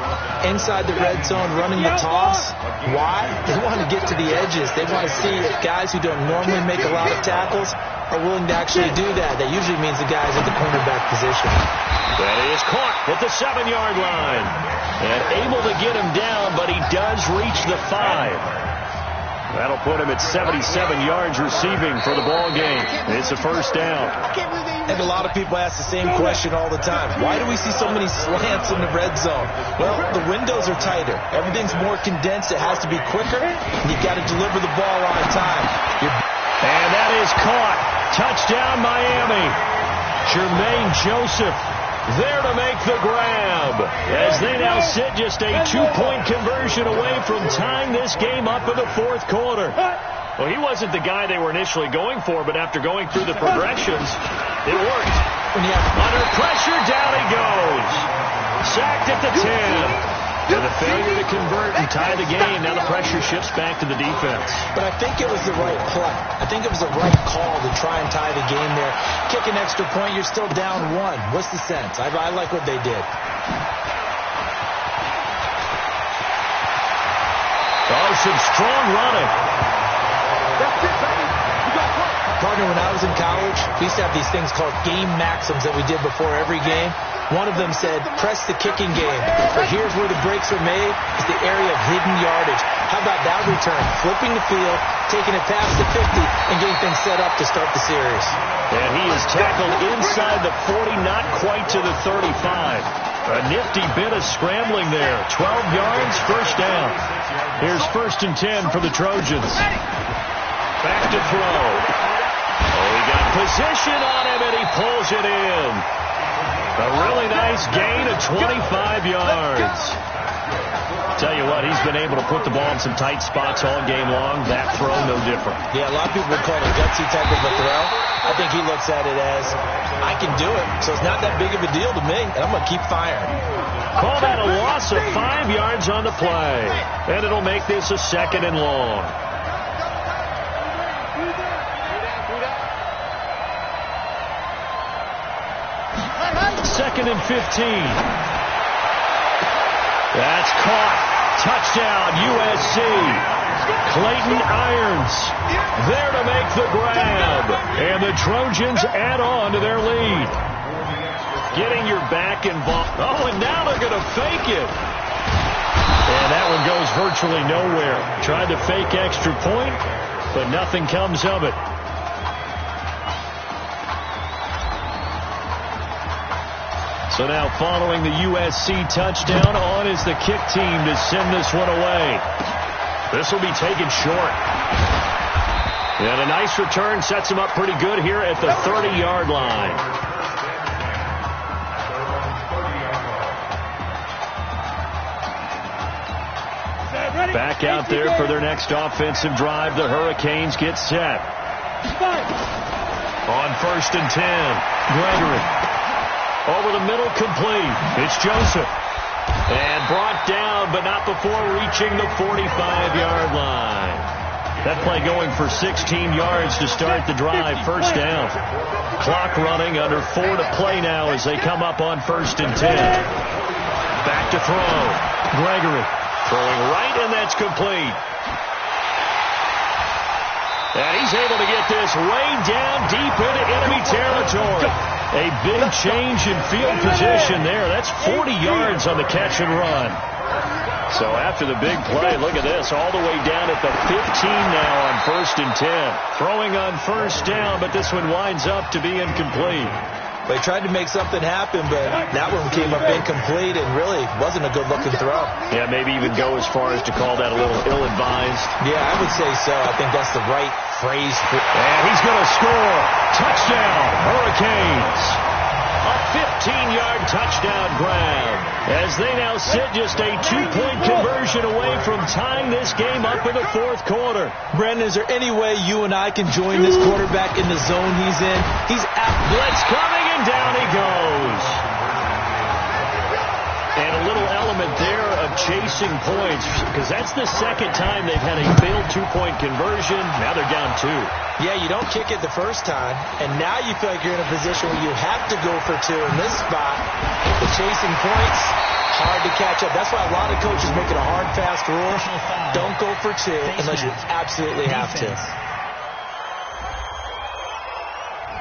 Inside the red zone, running the toss. Why? They want to get to the edges. They want to see if guys who don't normally make a lot of tackles are willing to actually do that. That usually means the guys at the cornerback position. That is caught at the 7-yard line. And able to get him down, but he does reach the 5. That'll put him at 77 yards receiving for the ball game. It's a first down. And a lot of people ask the same question all the time. Why do we see so many slants in the red zone? Well, the windows are tighter. Everything's more condensed. It has to be quicker. And you've got to deliver the ball on time. And that is caught. Touchdown, Miami. Jermaine Joseph there to make the grab as they now sit just a 2-point conversion away from tying this game up in the fourth quarter. Well, he wasn't the guy they were initially going for, but after going through the progressions, it worked. Under pressure, down he goes. Sacked at the 10. And the failure to convert and tie the game, now the pressure shifts back to the defense. But I think it was the right play. I think it was the right call to try and tie the game there. Kick an extra point, you're still down 1. What's the sense? I like what they did. Oh, some strong running. Partner, when I was in college, we used to have these things called game maxims that we did before every game. One of them said, press the kicking game. But here's where the breaks are made, is the area of hidden yardage. How about that return? Flipping the field, taking it past the 50, and getting things set up to start the series. And he is tackled inside the 40, not quite to the 35. A nifty bit of scrambling there. 12 yards, first down. Here's 1st and 10 for the Trojans. Back to throw. Oh, he got position on him, and he pulls it in. A really nice gain of 25 yards. Tell you what, he's been able to put the ball in some tight spots all game long. That throw, no different. Yeah, a lot of people would call it a gutsy type of a throw. I think he looks at it as, I can do it, so it's not that big of a deal to me, and I'm going to keep firing. Call that a loss of 5 yards on the play. And it'll make this a 2nd and long. Second and 15. That's caught. Touchdown, USC. Clayton Irons there to make the grab. And the Trojans add on to their lead. Getting your back involved. Oh, and now they're going to fake it. And that one goes virtually nowhere. Tried to fake extra point, but nothing comes of it. So now following the USC touchdown, on is the kick team to send this one away. This will be taken short. And a nice return sets him up pretty good here at the 30-yard line. Back out there for their next offensive drive. The Hurricanes get set. On 1st and 10, Gregory. Over the middle, complete. It's Joseph. And brought down, but not before reaching the 45-yard line. That play going for 16 yards to start the drive. First down. Clock running, under 4 to play now as they come up on 1st and 10. Back to throw. Gregory throwing right, and that's complete. And he's able to get this way down deep into enemy territory. A big change in field position there. That's 40 yards on the catch and run. So after the big play, look at this, all the way down at the 15 now on 1st and 10. Throwing on first down, but this one winds up to be incomplete. They tried to make something happen, but that one came up incomplete and really wasn't a good-looking throw. Yeah, maybe even go as far as to call that a little ill-advised. Yeah, I would say so. I think that's the right phrase for it. And he's going to score. Touchdown, Hurricanes. A 15-yard touchdown grab as they now sit just a 2-point conversion away from tying this game up in the 4th quarter. Brandon, is there any way you and I can join this quarterback in the zone he's in? He's at blitz coming, and down he goes. And a little element there of chasing points, because that's the second time they've had a failed 2-point conversion. Now they're down 2. Yeah, you don't kick it the first time, and now you feel like you're in a position where you have to go for 2 in this spot. The chasing points, hard to catch up. That's why a lot of coaches make it a hard, fast rule. Don't go for 2 unless you absolutely have to.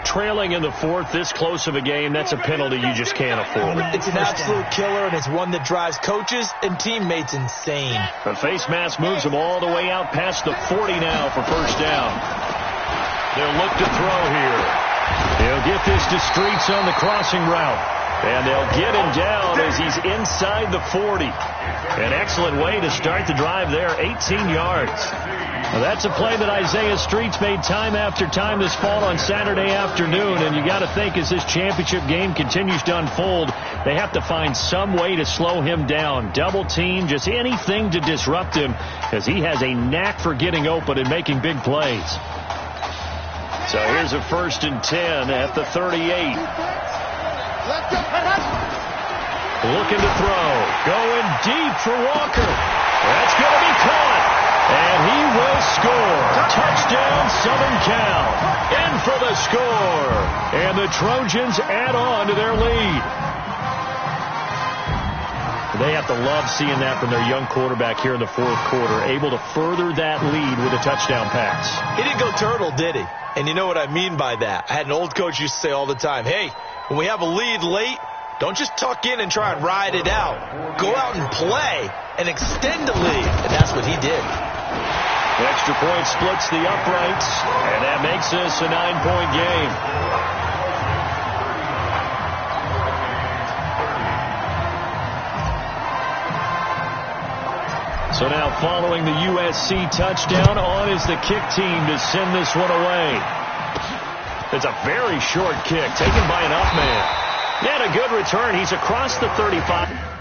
Trailing in the 4th, this close of a game, that's a penalty you just can't afford. It's an absolute killer, and it's one that drives coaches and teammates insane. The face mask moves them all the way out past the 40 now for first down. They'll look to throw here. He'll get this to Streets on the crossing route. And they'll get him down as he's inside the 40. An excellent way to start the drive there, 18 yards. Well, that's a play that Isaiah Streets made time after time this fall on Saturday afternoon, and you got to think as this championship game continues to unfold, they have to find some way to slow him down, double team, just anything to disrupt him, because he has a knack for getting open and making big plays. So here's a 1st and 10 at the 38. Looking to throw. Going deep for Walker. That's going to be caught. And he will score. Touchdown, Southern Cal. In for the score. And the Trojans add on to their lead. They have to love seeing that from their young quarterback here in the 4th quarter, able to further that lead with a touchdown pass. He didn't go turtle, did he? And you know what I mean by that. I had an old coach used to say all the time, hey, when we have a lead late, don't just tuck in and try and ride it out. Go out and play and extend the lead. And that's what he did. The extra point splits the uprights, and that makes this a 9-point game. So now following the USC touchdown, on is the kick team to send this one away. It's a very short kick taken by an up man. And a good return. He's across the 35.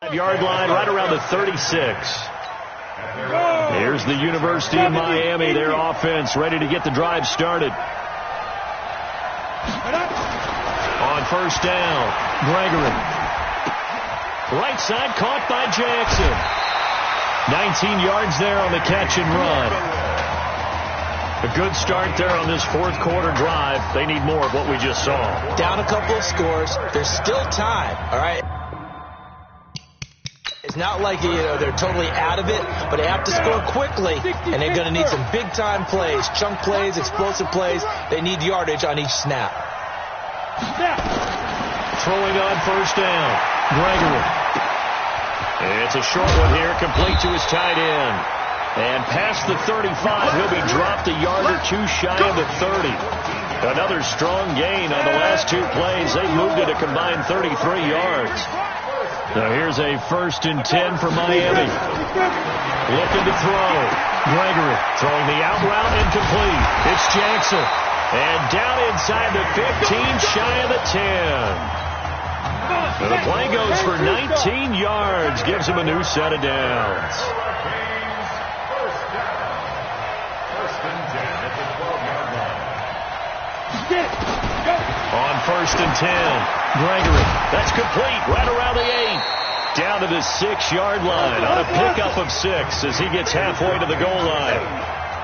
5-yard line, right around the 36. Here's the University of Miami, their offense ready to get the drive started. On first down, Gregory. Right side caught by Jackson. 19 yards there on the catch and run. A good start there on this fourth quarter drive. They need more of what we just saw. Down a couple of scores. There's still time, all right? It's not like, they're totally out of it, but they have to score quickly, and they're going to need some big-time plays, chunk plays, explosive plays. They need yardage on each snap. Throwing on first down, Gregory. It's a short one here, complete to his tight end. And past the 35, he'll be dropped a yard or two shy of the 30. Another strong gain on the last two plays. They moved it a combined 33 yards. Now here's a 1st and 10 for Miami. Looking to throw. Gregory throwing the out route incomplete. It's Jackson. And down inside the 15, shy of the 10. The play goes for 19 yards. Gives him a new set of downs. On 1st and 10, Gregory. That's complete right around the 8. Down to the 6-yard line on a pickup of 6 as he gets halfway to the goal line.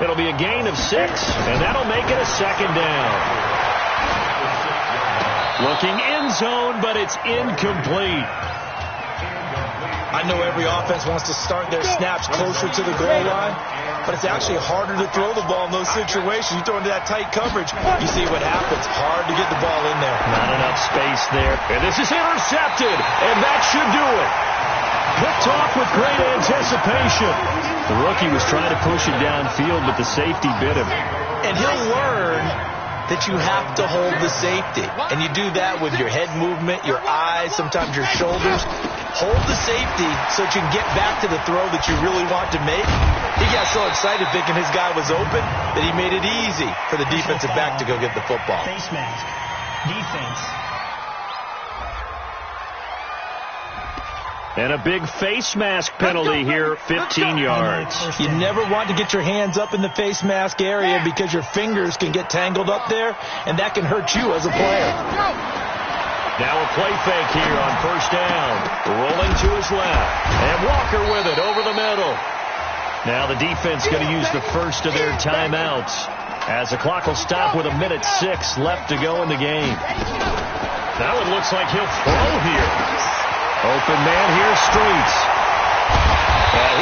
It'll be a gain of 6, and that'll make it a 2nd down. Looking end zone, but it's incomplete. I know every offense wants to start their snaps closer to the goal line, but it's actually harder to throw the ball in those situations. You throw into that tight coverage, you see what happens. Hard to get the ball in there. Not enough space there. And this is intercepted, and that should do it. Picked off with great anticipation. The rookie was trying to push it downfield, but the safety bit him. And he'll learn that you have to hold the safety. And you do that with your head movement, your eyes, sometimes your shoulders. Hold the safety so that you can get back to the throw that you really want to make. He got so excited thinking his guy was open that he made it easy for the defensive back to go get the football. Face mask. Defense. And a big face mask penalty here, 15 yards. You never want to get your hands up in the face mask area because your fingers can get tangled up there, and that can hurt you as a player. Now a play fake here on first down. Rolling to his left. And Walker with it over the middle. Now the defense going to use the first of their timeouts as the clock will stop with 1:06 left to go in the game. Now it looks like he'll throw here. Open man here, Streets.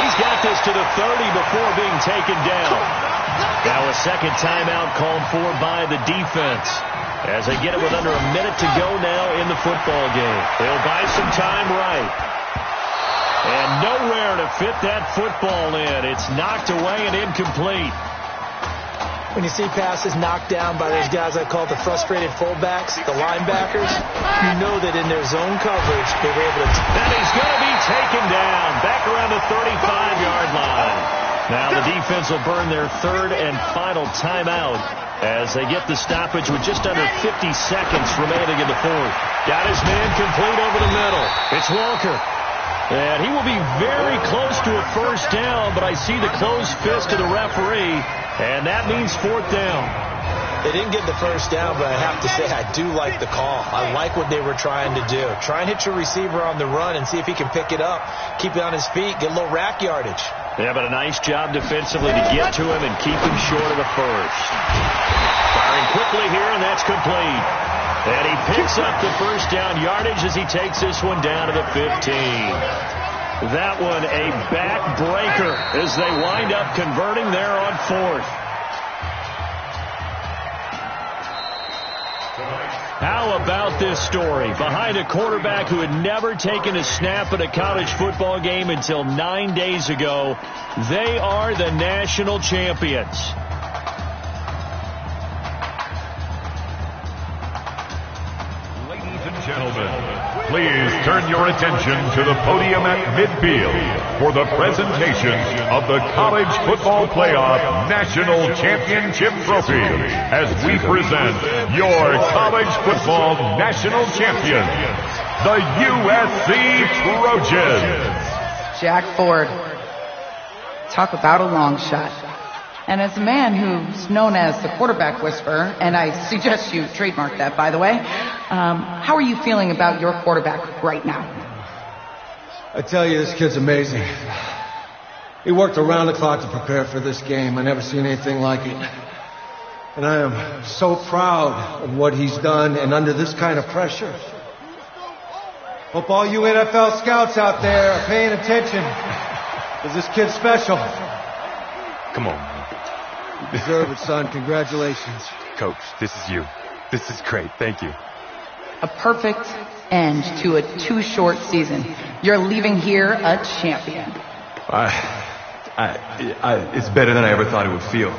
He's got this to the 30 before being taken down. Now a second timeout called for by the defense as they get it with under a minute to go now in the football game. They'll buy some time right. And nowhere to fit that football in. It's knocked away and incomplete. When you see passes knocked down by those guys I call the frustrated fullbacks, the linebackers, you know that in their zone coverage, they were able to... And he's going to be taken down back around the 35-yard line. Now the defense will burn their third and final timeout as they get the stoppage with just under 50 seconds remaining in the fourth. Got his man complete over the middle. It's Walker. And he will be very close to a first down, but I see the closed fist of the referee, and that means fourth down. They didn't get the first down, but I have to say I do like the call. I like what they were trying to do. Try and hit your receiver on the run and see if he can pick it up, keep it on his feet, get a little rack yardage. Yeah, but a nice job defensively to get to him and keep him short of the first. Firing quickly here, and that's complete. And he picks up the first down yardage as he takes this one down to the 15. That one a backbreaker as they wind up converting there on fourth. How about this story? Behind a quarterback who had never taken a snap at a college football game until 9 days ago, they are the national champions. Gentlemen, please turn your attention to the podium at midfield for the presentation of the College Football Playoff National Championship Trophy as we present your College Football National Champion, the USC Trojans. Jack Ford. Talk about a long shot. And as a man who's known as the quarterback whisperer, and I suggest you trademark that, by the way, how are you feeling about your quarterback right now? I tell you, this kid's amazing. He worked around the clock to prepare for this game. I never seen anything like it. And I am so proud of what he's done, and under this kind of pressure. Hope all you NFL scouts out there are paying attention, because this kid's special. Come on. You deserve it, son. Congratulations. Coach, this is you. This is great. Thank you. A perfect end to a too short season. You're leaving here a champion. It's better than I ever thought it would feel.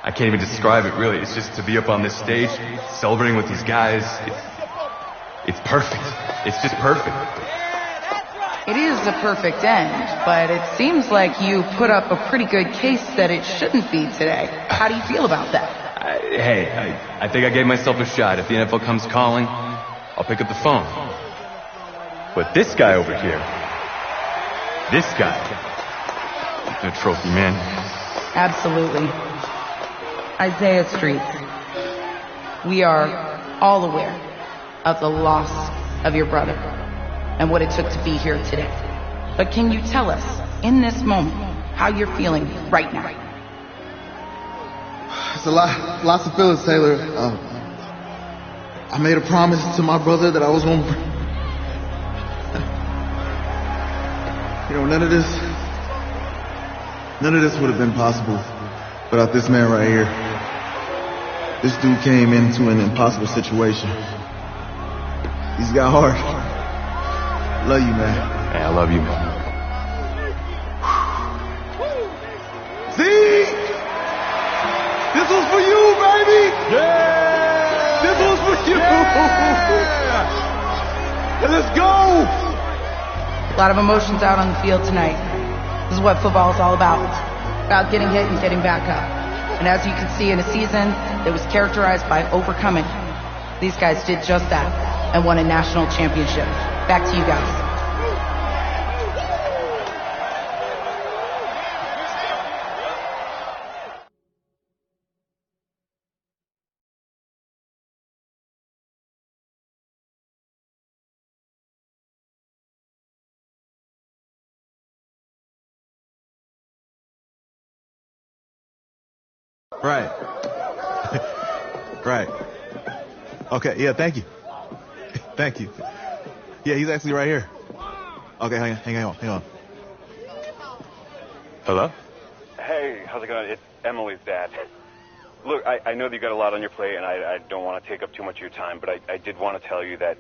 I can't even describe it, really. It's just to be up on this stage, celebrating with these guys. It's perfect. It's just perfect. It is a perfect end, but it seems like you put up a pretty good case that it shouldn't be today. How do you feel about that? I think I gave myself a shot. If the NFL comes calling, I'll pick up the phone. But this guy over here, this guy, the trophy, man. Absolutely. Isaiah Street, we are all aware of the loss of your brother and what it took to be here today. But can you tell us, in this moment, how you're feeling right now? It's lots of feelings, Taylor. I made a promise to my brother that I was going to... You know, none of this would have been possible without this man right here. This dude came into an impossible situation. He's got heart. Love you, man. Hey, I love you, man. See? This was for you, baby! Yeah! This was for you! Yeah! And let's go! A lot of emotions out on the field tonight. This is what football is all about. About getting hit and getting back up. And as you can see, in a season that was characterized by overcoming, these guys did just that and won a national championship. Back to you guys. Right. Right. Okay, yeah, thank you. Thank you. Yeah, he's actually right here. Okay, hang on. Hello? Hey, how's it going? It's Emily's dad. Look, I know that you got a lot on your plate, and I don't want to take up too much of your time, but I did want to tell you that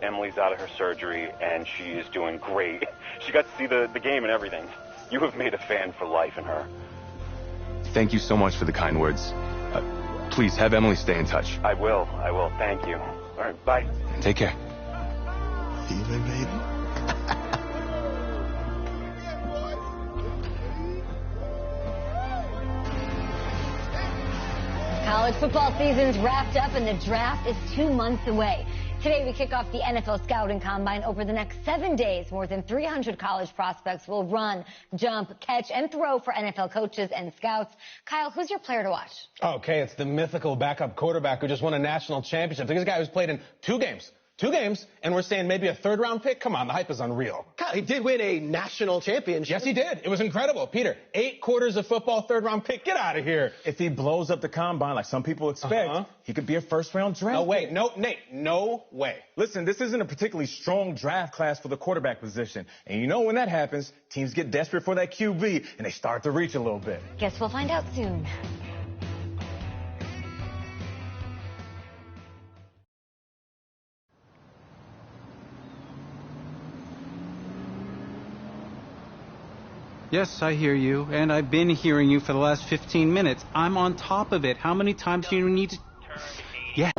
Emily's out of her surgery, and she is doing great. She got to see the game and everything. You have made a fan for life in her. Thank you so much for the kind words. Please, have Emily stay in touch. I will. Thank you. All right, bye. Take care. Even, baby. College football season's wrapped up and the draft is 2 months away. Today we kick off the NFL Scouting Combine. Over the next 7 days, more than 300 college prospects will run, jump, catch, and throw for NFL coaches and scouts. Kyle, who's your player to watch? Okay, it's the mythical backup quarterback who just won a national championship. This guy who's played in 2 games, and we're saying maybe a 3rd-round pick? Come on, the hype is unreal. Kyle, he did win a national championship. Yes, he did. It was incredible. Peter, 8 quarters of football, 3rd-round pick. Get out of here. If he blows up the combine like some people expect, he could be a 1st-round draft. No way. No, Nate, no way. Listen, this isn't a particularly strong draft class for the quarterback position. And you know when that happens, teams get desperate for that QB, and they start to reach a little bit. Guess we'll find out soon. Yes, I hear you, and I've been hearing you for the last 15 minutes. I'm on top of it. How many times do you need to... Yeah,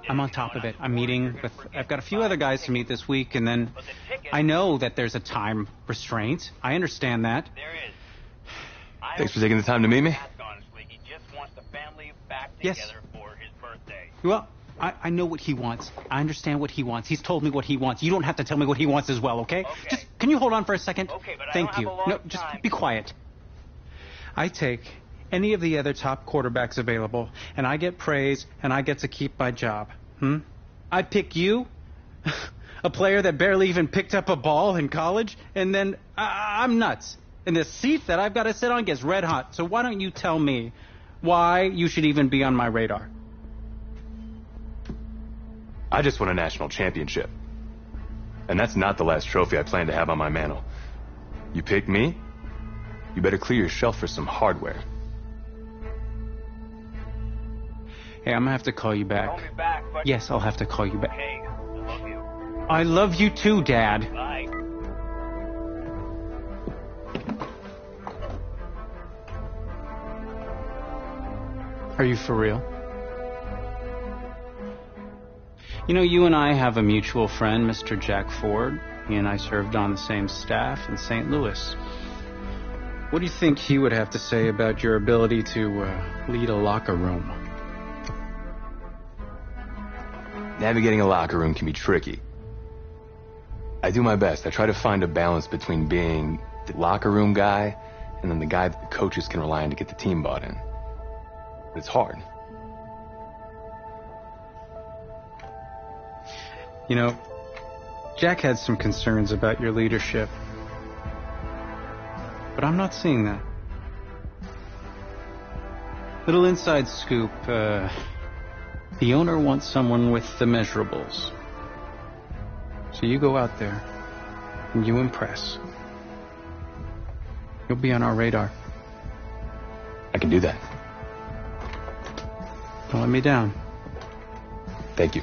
I'm on top of it. I'm meeting with... I've got a few other guys to meet this week, and then I know that there's a time restraint. I understand that. Thanks for taking the time to meet me. Yes. Well, I know what he wants. I understand what he wants. He's told me what he wants. You don't have to tell me what he wants as well, okay? Just, can you hold on for a second? Okay, but Thank I don't you. have a lot No, of just time. be quiet. I take any of the other top quarterbacks available, and I get praise, and I get to keep my job. I pick you, a player that barely even picked up a ball in college, and then I'm nuts. And the seat that I've got to sit on gets red hot. So why don't you tell me why you should even be on my radar? I just won a national championship. And that's not the last trophy I plan to have on my mantle. You pick me, you better clear your shelf for some hardware. Hey, I'm gonna have to call you back. Call me back, but... Yes, I'll have to call you back. Hey, I love you. I love you too, Dad. Bye. Are you for real? You know, you and I have a mutual friend, Mr. Jack Ford. He and I served on the same staff in St. Louis. What do you think he would have to say about your ability to lead a locker room? Navigating a locker room can be tricky. I do my best. I try to find a balance between being the locker room guy and then the guy that the coaches can rely on to get the team bought in. But it's hard. You know, Jack had some concerns about your leadership. But I'm not seeing that. Little inside scoop, the owner wants someone with the measurables. So you go out there and you impress. You'll be on our radar. I can do that. Don't let me down. Thank you.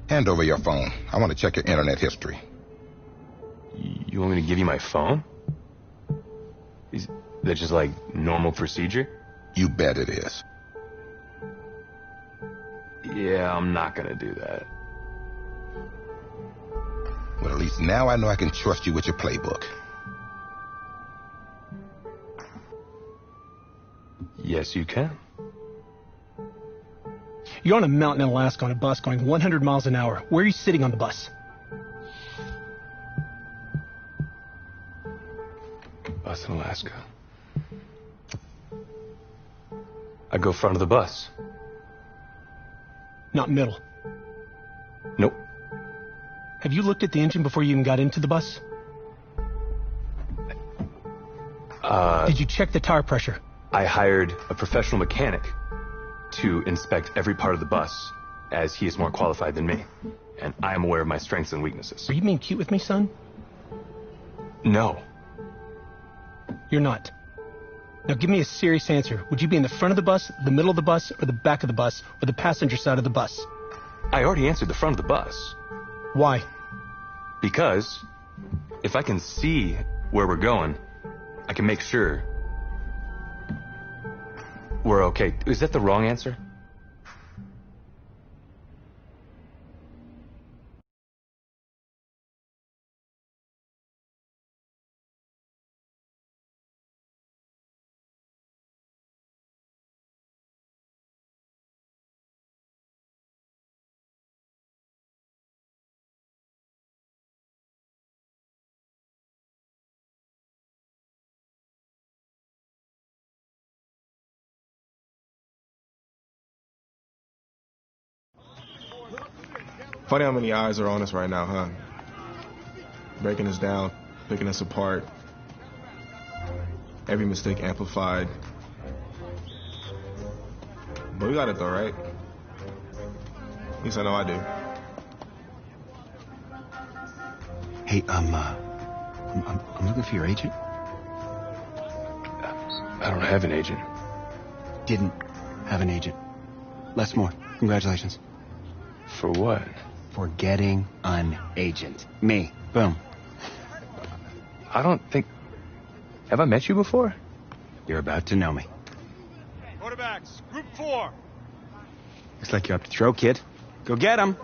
Hand over your phone. I want to check your internet history. You want me to give you my phone? Is that just like normal procedure? You bet it is. Yeah, I'm not gonna do that. Well, at least now I know I can trust you with your playbook. Yes, you can. You're on a mountain in Alaska on a bus going 100 miles an hour. Where are you sitting on the bus? Bus in Alaska. I go front of the bus. Not middle. Nope. Have you looked at the engine before you even got into the bus? Did you check the tire pressure? I hired a professional mechanic to inspect every part of the bus, as he is more qualified than me. And I am aware of my strengths and weaknesses. Are you being cute with me, son? No. You're not. Now give me a serious answer. Would you be in the front of the bus, the middle of the bus, or the back of the bus, or the passenger side of the bus? I already answered the front of the bus. Why? Because if I can see where we're going, I can make sure we're okay. Is that the wrong answer? Funny how many eyes are on us right now, huh? Breaking us down, picking us apart. Every mistake amplified. But we got it though, right? At least I know I do. Hey, I'm looking for your agent. I don't have an agent. Didn't have an agent. Les Moore, congratulations. For what? For getting an agent. Me. Boom. I don't think... Have I met you before? You're about to know me. Quarterbacks, group 4. Looks like you're up to throw, kid. Go get him.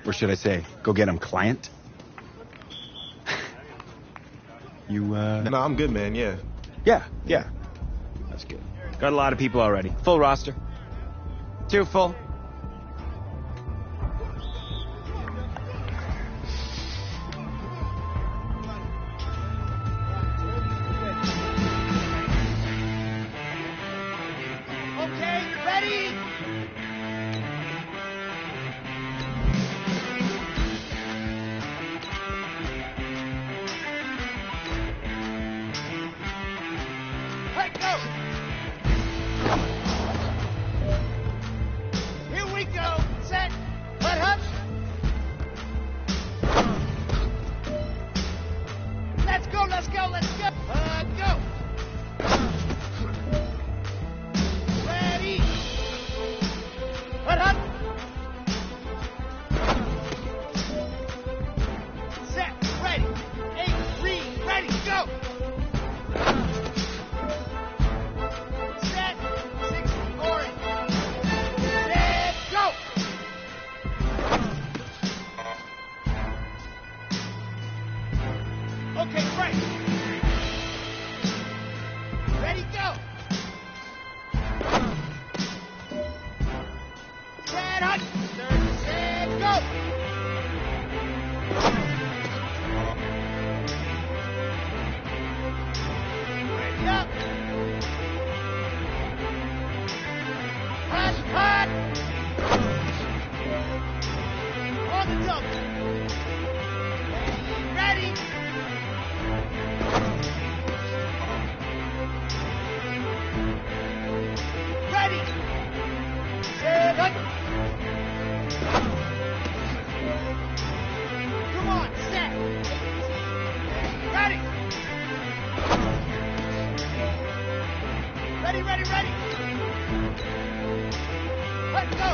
Or should I say, go get him, client? You, No, I'm good, man, yeah. Yeah. That's good. Got a lot of people already. Full roster. Too full. Okay, ready? Let go! Here we go. Set. Let up. Let's go, let's go, let's go. Go. Ready. Let up. Set. Ready. 8-3. Ready. Go. Set. 6 orange. Set. Go. Okay, right. Ready, go. Set, hut. Set, go. Ready up. Hut, hut. On the double. Ready. Ready. Set, hut. Come on, set. Ready. Ready, ready, ready. Let's go.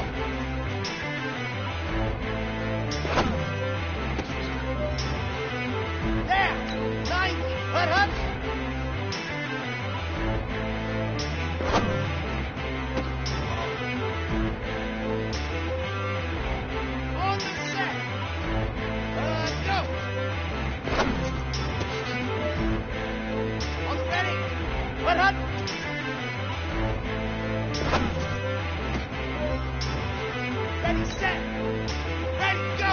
There. 90. Hut, hut. On the set. Go. On the ready. Hut, hut. Ready, set. Ready, go.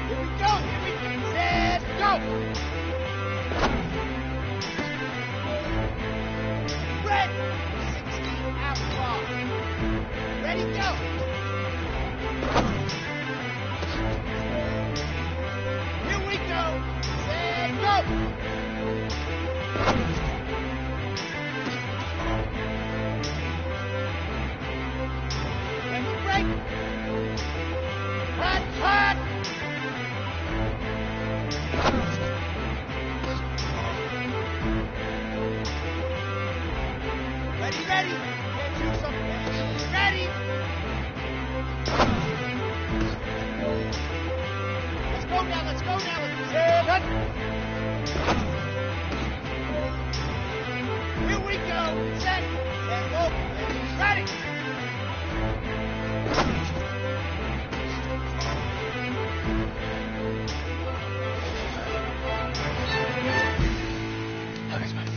Here we go. Set, go. Red. 60 outlaw. Ready, go. Here we go. Set, go. Ready, break. Hot, hot. Ready, ready. Can't do something. Ready. Let's go now, let's go now. Set, hut. Here we go. Set. And go. Ready. Thanks, man.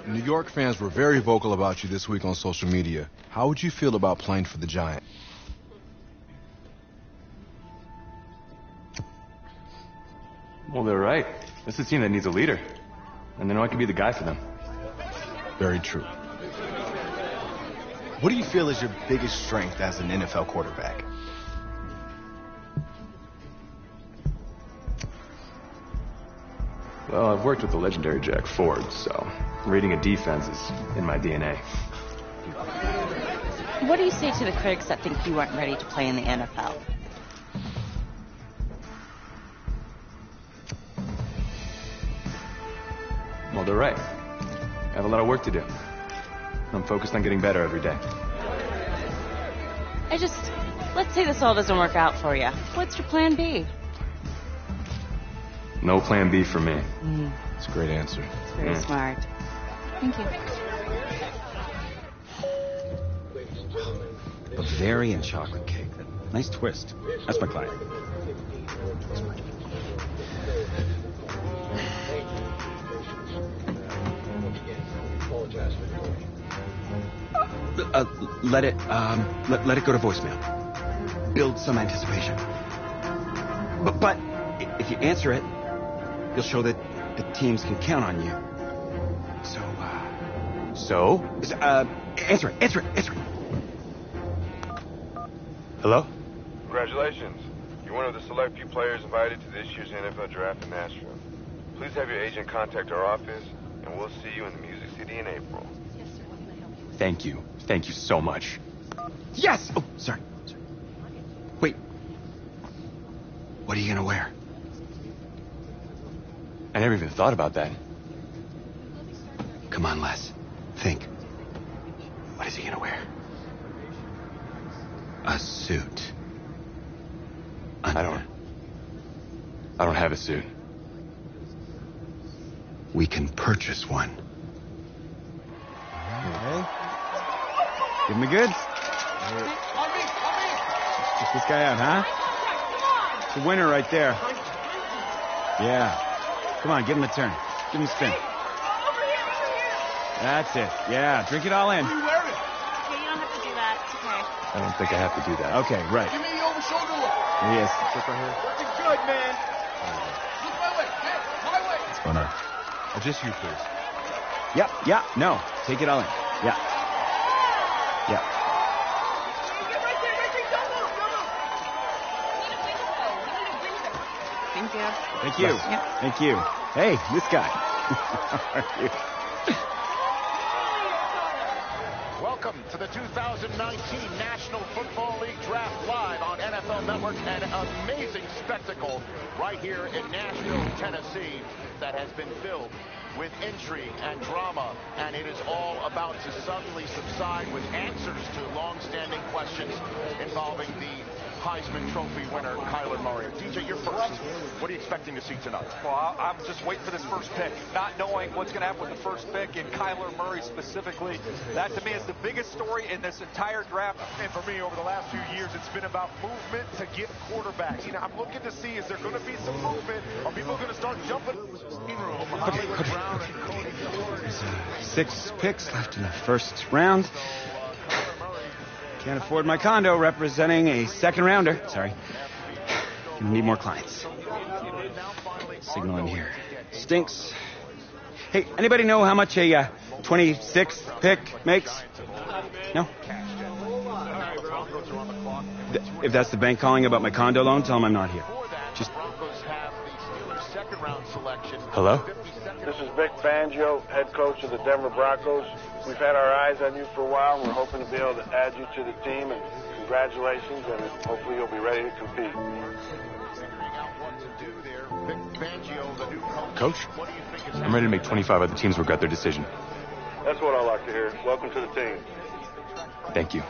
New York fans were very vocal about you this week on social media. How would you feel about playing for the Giants? Well, they're right. This is a team that needs a leader. And they know I can be the guy for them. Very true. What do you feel is your biggest strength as an NFL quarterback? Well, I've worked with the legendary Jack Ford, so reading a defense is in my DNA. What do you say to the critics that think you weren't ready to play in the NFL? Well, they're right. I have a lot of work to do. I'm focused on getting better every day. Let's say this all doesn't work out for you. What's your plan B? No plan B for me. It's a great answer. It's very smart. Thank you. Bavarian chocolate cake. Nice twist. That's my client. Let it go to voicemail. Build some anticipation. But if you answer it, you'll show that the teams can count on you. Answer it. Hello? Congratulations. You're one of the select few players invited to this year's NFL draft in Nashville. Please have your agent contact our office, and we'll see you in the Music City in April. Thank you. Thank you so much. Yes! Oh, sorry. Wait. What are you gonna wear? I never even thought about that. Come on, Les. Think. What is he gonna wear? A suit. I don't have a suit. We can purchase one. Okay. Give him a good. Check this guy out, huh? It's a winner right there. Yeah. Come on, give him a turn. Give him a spin. That's it. Yeah, drink it all in. Okay, you don't have to do that. It's okay. I don't think I have to do that. Okay, right. Give me the over shoulder look. Here he is. Working good, man. Look my way. Hey, my way. What's going on? Just you, please. Yep, yeah, no. Take it all in. Yeah. Yeah. Thank you. Thank you. Yeah. Thank you. Hey, this guy. How are you? Welcome to the 2019 National Football League Draft live on NFL Network. An amazing spectacle right here in Nashville, Tennessee, that has been filled with intrigue and drama, and it is all about to suddenly subside with answers to long-standing questions involving the Heisman Trophy winner, Kyler Murray. DJ, you're first. What are you expecting to see tonight? Well, I'm just waiting for this first pick, not knowing what's going to happen with the first pick, and Kyler Murray specifically. That, to me, is the biggest story in this entire draft. And for me, over the last few years, it's been about movement to get quarterbacks. You know, I'm looking to see, is there going to be some movement? Are people going to start jumping? There's 6 picks left in the first round. Can't afford my condo representing a second rounder. Sorry. Need more clients. Signal in here. Stinks. Hey, anybody know how much a 26th pick makes? No? If that's the bank calling about my condo loan, tell them I'm not here. Just... Hello? This is Vic Fangio, head coach of the Denver Broncos. We've had our eyes on you for a while. We're hoping to be able to add you to the team, and congratulations, and hopefully you'll be ready to compete. Coach, I'm ready to make 25 other teams regret their decision. That's what I like to hear. Welcome to the team. Thank you.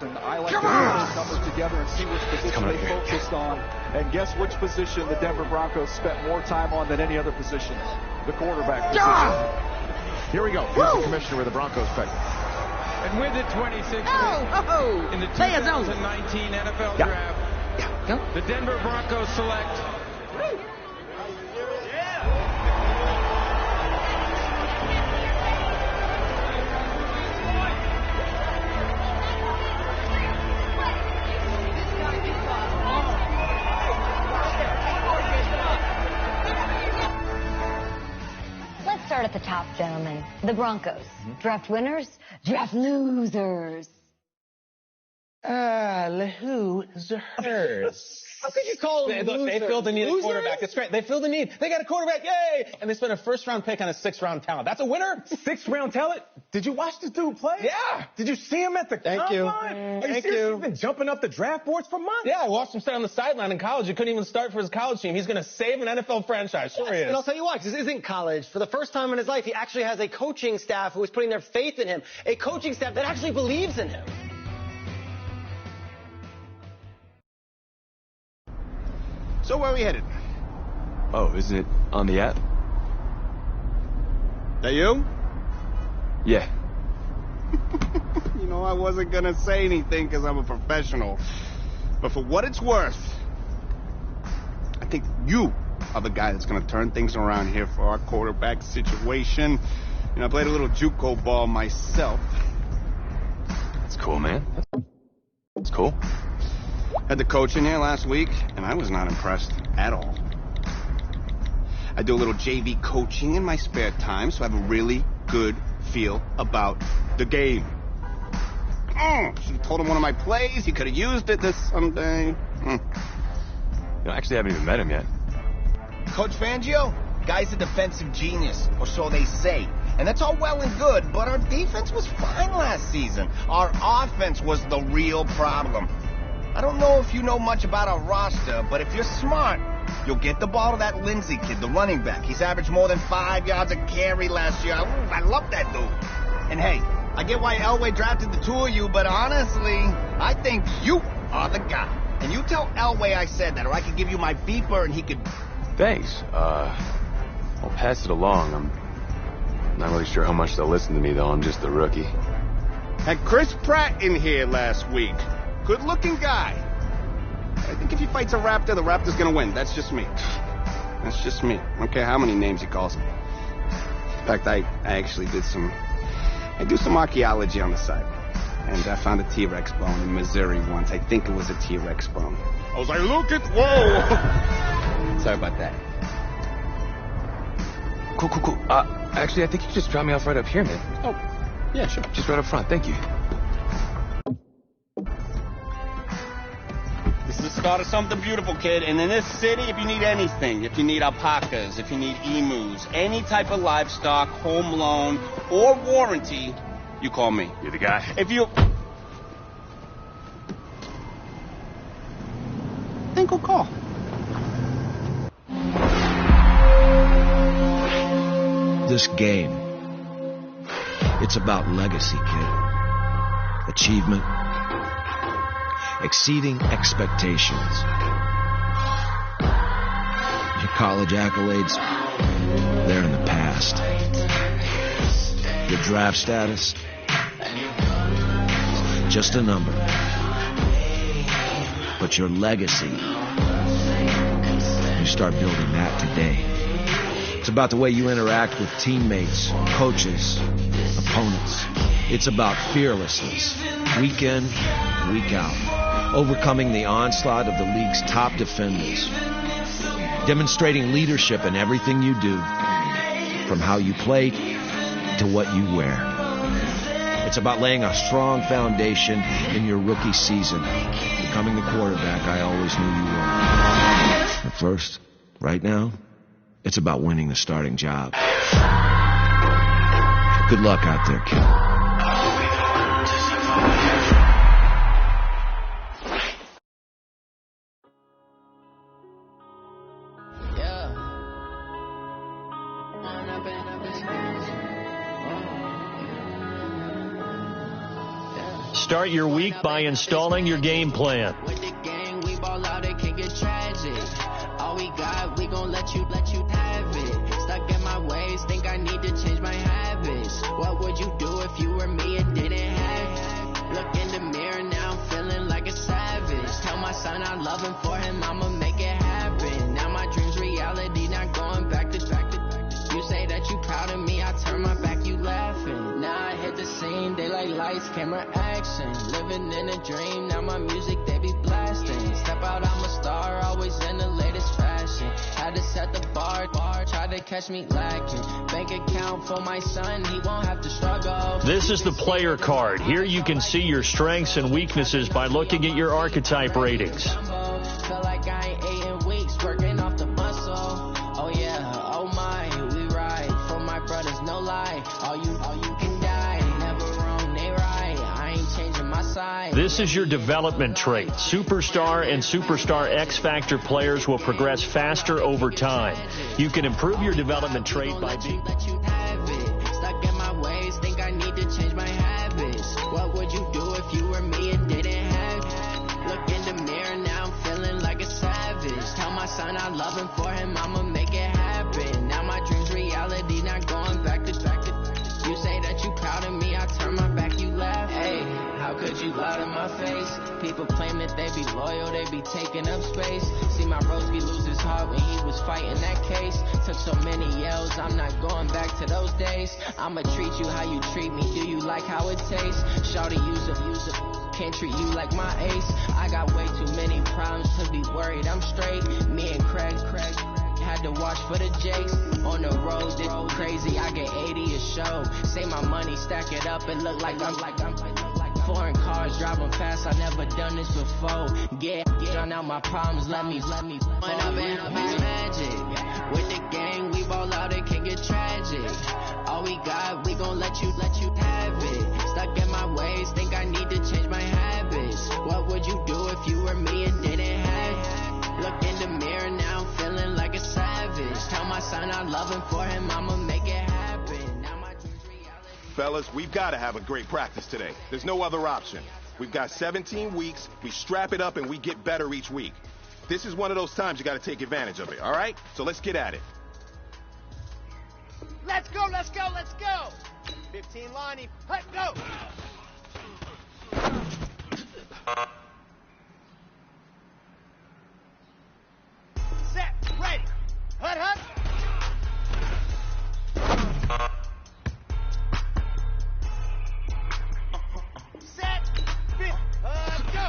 I like to put these numbers together and see which position they focused on. And guess which position the Denver Broncos spent more time on than any other position? The quarterback position. Here we go. Here's the commissioner of the Broncos pick. And with the 26th in the 2019 NFL Draft, the Denver Broncos select... Start at the top, gentlemen. The Broncos. Draft winners, draft losers. Who is hers? How could you call them They feel the need of a quarterback. It's great. They feel the need. They got a quarterback. Yay! And they spent a first-round pick on a sixth-round talent. That's a winner. Sixth-round talent? Did you watch this dude play? Yeah. Did you see him at the combine? Thank you. He's been jumping up the draft boards for months. Yeah, I watched him start on the sideline in college. He couldn't even start for his college team. He's going to save an NFL franchise. Sure he is. And I'll tell you why, because this isn't college. For the first time in his life, he actually has a coaching staff who is putting their faith in him. A coaching staff that actually believes in him. So where are we headed? Oh, isn't it on the app? That you? Yeah. You know, I wasn't gonna say anything because I'm a professional. But for what it's worth, I think you are the guy that's gonna turn things around here for our quarterback situation. You know, I played a little JUCO ball myself. That's cool, man. That's cool. Had the coach in here last week, and I was not impressed at all. I do a little JV coaching in my spare time, so I have a really good feel about the game. Should have told him one of my plays. He could have used it this Sunday. You know, I actually haven't even met him yet. Coach Fangio, guy's a defensive genius, or so they say. And that's all well and good, but our defense was fine last season. Our offense was the real problem. I don't know if you know much about our roster, but if you're smart, you'll get the ball to that Lindsey kid, the running back. He's averaged more than 5 yards a carry last year. I love that dude. And hey, I get why Elway drafted the two of you, but honestly, I think you are the guy. And you tell Elway I said that, or I could give you my beeper and he could... Thanks. I'll pass it along. I'm not really sure how much they'll listen to me, though. I'm just a rookie. Had Chris Pratt in here last week. Good-looking guy. I think if he fights a raptor, the raptor's gonna win. That's just me. That's just me. I don't care how many names he calls him. In fact, I actually did some archaeology on the side. And I found a T-Rex bone in Missouri once. I think it was a T-Rex bone. I was like, look at... Whoa! Sorry about that. Cool. Actually, I think you just dropped me off right up here, man. Oh, yeah, sure. Just right up front. Thank you. This is the start of something beautiful, kid. And in this city, if you need anything, if you need alpacas, if you need emus, any type of livestock, home loan, or warranty, you call me. You're the guy. If you... Then go call. This game, it's about legacy, kid. Achievement. Exceeding expectations. Your college accolades, they're in the past. Your draft status, just a number. But your legacy, you start building that today. It's about the way you interact with teammates, coaches, opponents. It's about fearlessness, week in, week out. Overcoming the onslaught of the league's top defenders. Demonstrating leadership in everything you do, from how you play to what you wear. It's about laying a strong foundation in your rookie season, becoming the quarterback I always knew you were. But first, right now, it's about winning the starting job. Good luck out there, kid. Start your week by installing your game plan. With the gang, we ball out, it can get tragic. All we got, we gon' let you have it. Stuck in my ways, think I need to change my habits. What would you do if you were me and didn't have it? Look in the mirror, now I'm feeling like a savage. Tell my son I love him, for him I'ma make it happen. Now my dream's reality, not going back to. You say that you proud of me, I turn my back, you laughing. Now I hit the scene, they like lights, camera, action. Living in a dream, now my music, they be blasting. Step out, I'm a star, always in the latest fashion. Had to set the bar, try to catch me lacking. Bank account for my son, he won't have to struggle. This is the player card. Here you can see your strengths and weaknesses by looking at your archetype ratings. Feel like I ain't ate in weeks, working off the muscle. Oh yeah, oh my, we ride for my brothers, no lie. All you can die, never wrong, they right. I ain't changing my side. This is your development trait. Superstar and Superstar X Factor players will progress faster over time. You can improve your development trait by being... Stuck in my ways, think I need to change my habits. What would you do if you were me and didn't have it? Look in the mirror, now I'm feeling like a savage. Tell my son I love him, for him I'ma make it happen. Now my dream's reality, not going back to. You say that you proud of me, I turn my back, you laugh. Hey, how could you lie to my face? People claim that they be loyal, they be taking up space. See my broski lose his heart when he was fighting that case. Took so many yells, I'm not going back to those days. I'ma treat you how you treat me, do you like how it tastes? Shawty, use it, can't treat you like my ace. I got way too many problems to be worried, I'm straight. Me and Craig had to watch for the Jakes. On the road, this crazy, I get 80 a show. Say my money, stack it up, and look like I'm foreign cars driving fast, I never done this before. Drown out my problems, let me run up and up his magic. With the gang, we ball out, it can get tragic. All we got, we gon' let you have it. Stuck in my ways, think I need to change my habits. What would you do if you were me and didn't have it? Look in the mirror, now I'm feeling like a savage. Tell my son I love him, for him I'ma make it happen. Now my dreams reality. Fellas, we've got to have a great practice today. There's no other option. We've got 17 weeks, we strap it up and we get better each week. This is one of those times you got to take advantage of it, all right? So let's get at it. Let's go, let's go, let's go. 15 Lonnie, let's go. Set, ready. Hut, hut. Set, fit, go.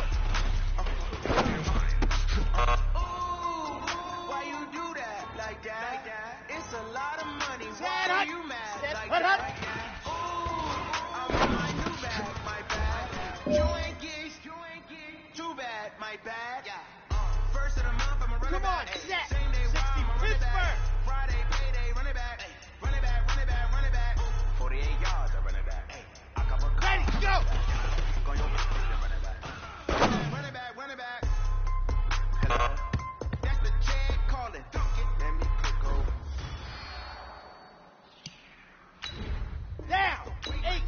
Why you do that like that? It's a lot of money. Set, Why hut. are you mad Set, like hut, that? hut. I'm in my new bag, my bad. You ain't get too bad, my bad. First of the month, I'm a running back. Come on, set. Same day, 60 I'm a running back. Pittsburgh. Friday, payday, running back. Running back, running back, running back. 48 yards, I'm running back. I cover Ready, go. running back, running back. Hello. That's the Chad calling. Let me click over. Down. 8,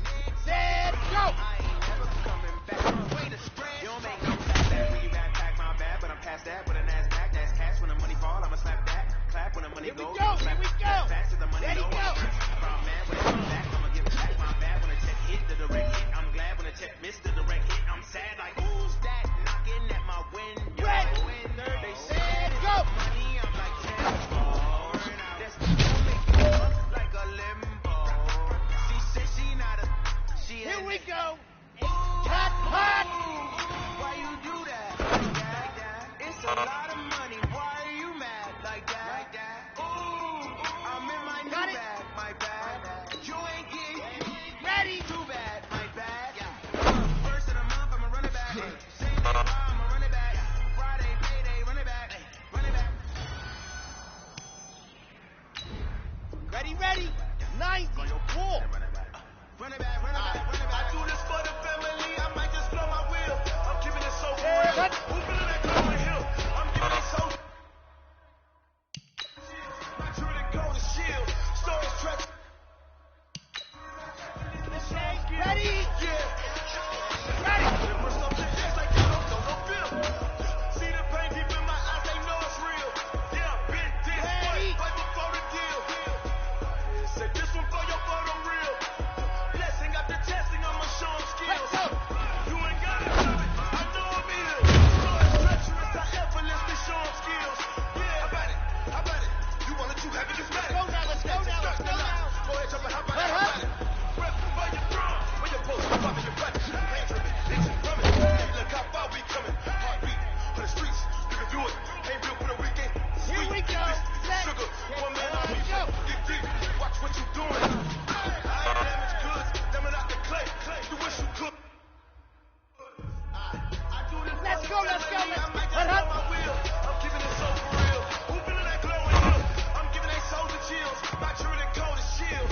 set, go. I ain't never coming back. Way to spread. You don't make no sense that when you backpack my bad, but I'm past that with a NASDAQ. That's cash when the money fall. I'ma slap that. Clap when the money Here we goes. go, here we go. Fast as the money Ready, goes. go. From man when it comes back, I'ma give it back. My bad when the check hit the direct hit. I'm glad when the check missed the direct hit. I'm sad like who's that knocking at my window? Ready. They said Go. money. I'm like 10 more. That's gonna make it look like a limbo. She said she not a. She Here ain't we go. hot, hot. Why you do that? Like that? It's a lot of money. Why are you mad like that? Ooh, I'm in my new Got it. bag, my bad. You ain't get Ready. too bad, my bad. First of the month, I'm a running back. Same day, I'm a running back. Friday, payday, running back. Running back. Ready, ready. 90. Pull. Running back, running back, running back. I do this for the family. I might just blow my wheel. I'm keeping it so real. Who feeling that going hill? I'm giving it so. My truly golden shield. Storage track. Ready. Yeah. Ready. For something just like you don't know no feel. See the pain deep in my eyes, they know it's real. Yeah, been this way, way before the deal. Say this one for your photo reel. Blessing after testing, I'ma show 'em skills. You ain't gotta do it, I know I'm ill. So it's treacherous, I effortlessly show 'em skills. Yeah, how about it? You wanna too heavy, you smack it. Go now, let's go now, let's go now. Go ahead, jump and hop on it, how about it? Rep for your drum, when you're post, popping your butt. Ain't tripping, it's from it. Hey, look how far we coming. Heartbeat for the streets, you can do it. Ain't built for the weekend. Here we go. Set. Sugar, one man Here on we me. go. what you doing. I damage goods, damn it out the clay. You wish you could. Let's go, let's go, let's go. I'm giving it so for real. Who feeling that glowing look? I'm giving they souls the chills. My true and cold as shield.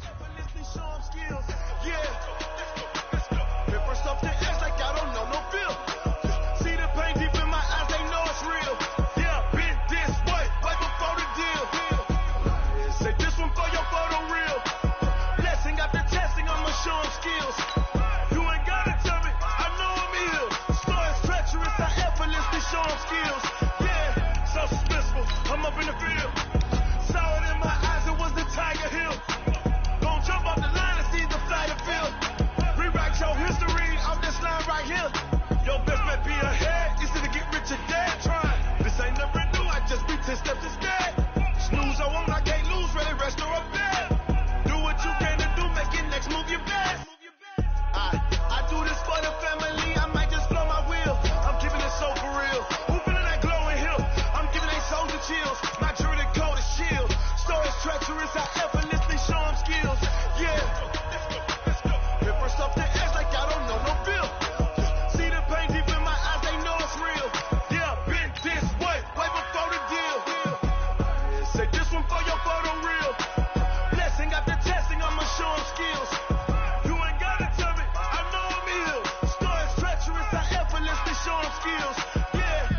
Effortlessly show them skills. Yeah. Let's go. Hit first off the edge like I don't know no feel. See the pain deep in my eyes, they know it's real. Yeah, been this way, right before the deal. Say this one for your photo reel. Blessing after testing, I'ma show them skills. You ain't gotta tell me, I know I'm ill. Story's treacherous, I effortlessly show them skills. Yeah, so suspenseful, I'm up in the field. Saw it in my eyes, it was the Tiger Hill. Gon' jump off the line and see the flight of field. Rewrite your history off this line right here. Your best bet be ahead, easy to get rich or dead. Trying, this ain't never new, I just be 10 steps instead. Snooze I won't, I can't lose, ready, rest or up bed. Do what you can to do, make your next move your best. I do this for the family, I might just blow my wheel. I'm giving it so for real. Who feeling that glowing hill? I'm giving they souls the chills. My true and cold as shield. Story's treacherous, I effortlessly show them skills. Yeah. Hit first off the edge like I don't know no feel. See the pain deep in my eyes, they know it's real. Yeah, been this way, way before the deal. Say this one for your photo reel. Blessing after testing, I'ma show them skills. You ain't gotta tell me, I know I'm ill. Story's treacherous, I effortlessly show them skills. Yeah.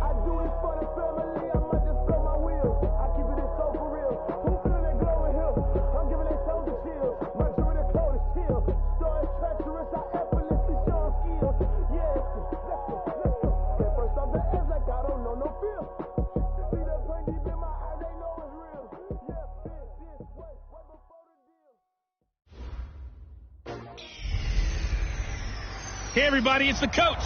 I do this for the family, I might just blow my wheel. I keep it so for real. Who feeling that glowing hill? I'm giving they souls the shield. My true and cold is shield. Story's treacherous, I effortlessly show them skills. Yeah. Let's go. Get first off the edge like I don't know no feel. See the pain deep in my eyes, they know it's real. Yeah, been this way, way before the deal. Hey, everybody, it's the coach.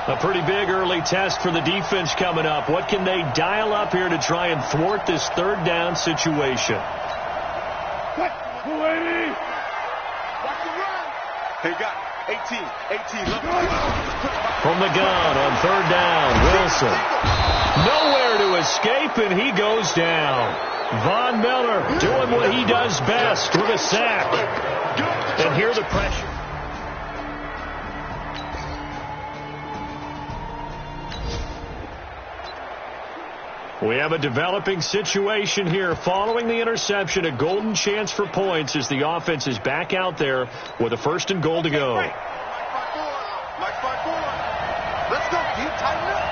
A pretty big early test for the defense coming up. What can they dial up here to try and thwart this third down situation? They got 18. From the gun on third down, Wilson. Nowhere to escape, and he goes down. Von Miller doing what he does best with a sack. And here the pressure. We have a developing situation here following the interception. A golden chance for points as the offense is back out there with a 1st and goal to go. Let's go, dude. Tighten up.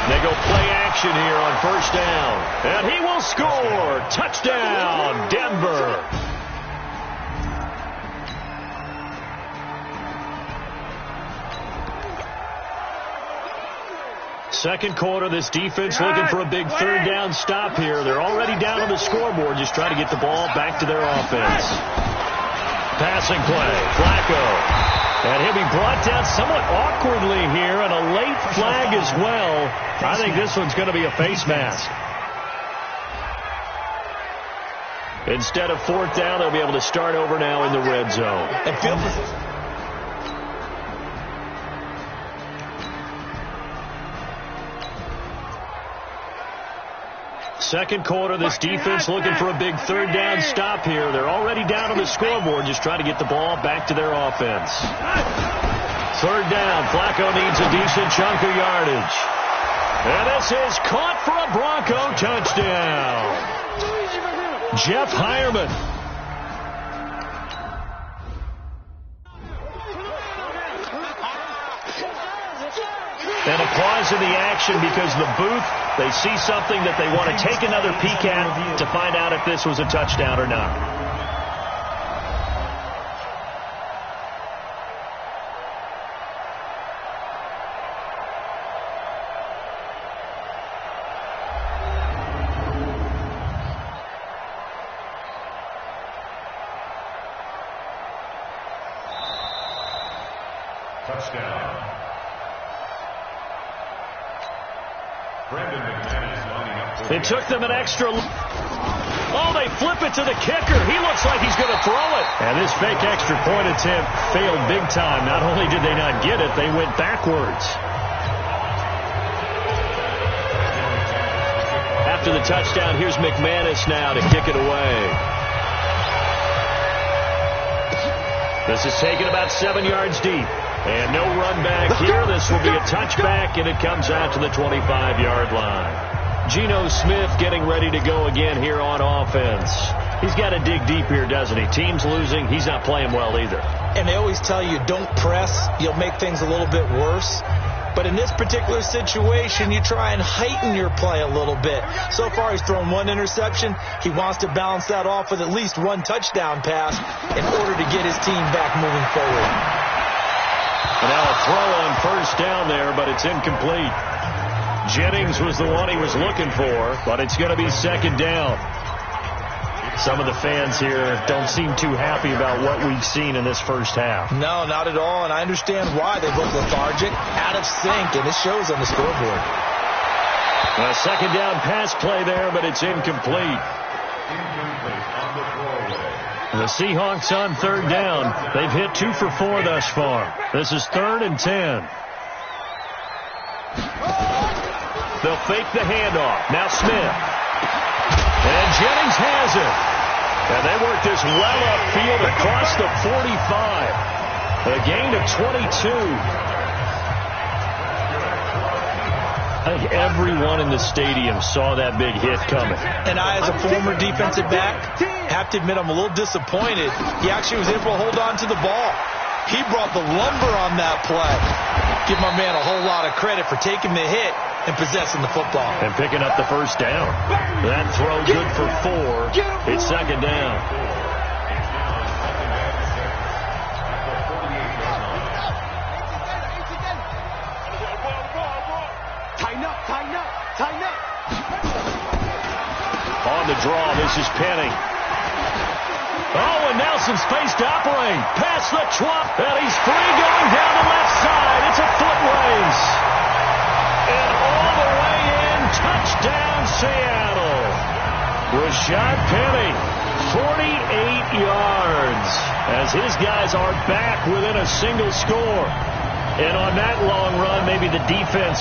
They go play action here on 1st down. And he will score. Touchdown, Denver. Second quarter, this defense looking for a big third down stop here. They're already down on the scoreboard, just trying to get the ball back to their offense. Passing play, Flacco. And he'll be brought down somewhat awkwardly here, and a late flag as well. I think this one's going to be a face mask. Instead of 4th down, they'll be able to start over now in the red zone. And field position. Second quarter, this defense looking for a big third down stop here. They're already down on the scoreboard, just trying to get the ball back to their offense. Third down, Flacco needs a decent chunk of yardage. And this is caught for a Bronco touchdown. Jeff Hireman. And a pause in the action because the booth, they see something that they want to take another peek at to find out if this was a touchdown or not. Touchdown. It took them an extra... Oh, they flip it to the kicker. He looks like he's going to throw it. And this fake extra point attempt failed big time. Not only did they not get it, they went backwards. After the touchdown, here's McManus now to kick it away. This is taken about 7 yards deep. And no run back here. This will be a touchback, and it comes out to the 25-yard line. Geno Smith getting ready to go again here on offense. He's got to dig deep here, doesn't he? Team's losing. He's not playing well either. And they always tell you, don't press. You'll make things a little bit worse. But in this particular situation, you try and heighten your play a little bit. So far, he's thrown 1 interception. He wants to balance that off with at least 1 touchdown pass in order to get his team back moving forward. And now a throw on first down there, but it's incomplete. Jennings was the one he was looking for, but it's going to be second down. Some of the fans here don't seem too happy about what we've seen in this first half. No, not at all, and I understand why. They look lethargic, out of sync, and it shows on the scoreboard. A second down pass play there, but it's incomplete. The Seahawks on third down. They've hit 2 for 4 thus far. This is 3rd and 10. They'll fake the handoff. Now Smith. And Jennings has it. And they work this well upfield across the 45. A gain of 22. I think everyone in the stadium saw that big hit coming. And I, as a former defensive back, have to admit I'm a little disappointed. He actually was able to hold on to the ball. He brought the lumber on that play. Give my man a whole lot of credit for taking the hit and possessing the football. And picking up the first down. That throw good for 4. It's second down. Tighten up. On the draw, this is Penny. Oh, and Nelson's face to operate. Past the 12, and he's free going down the left side. It's a foot race. And all the way in, touchdown Seattle. Rashad Penny, 48 yards, as his guys are back within a single score. And on that long run, maybe the defense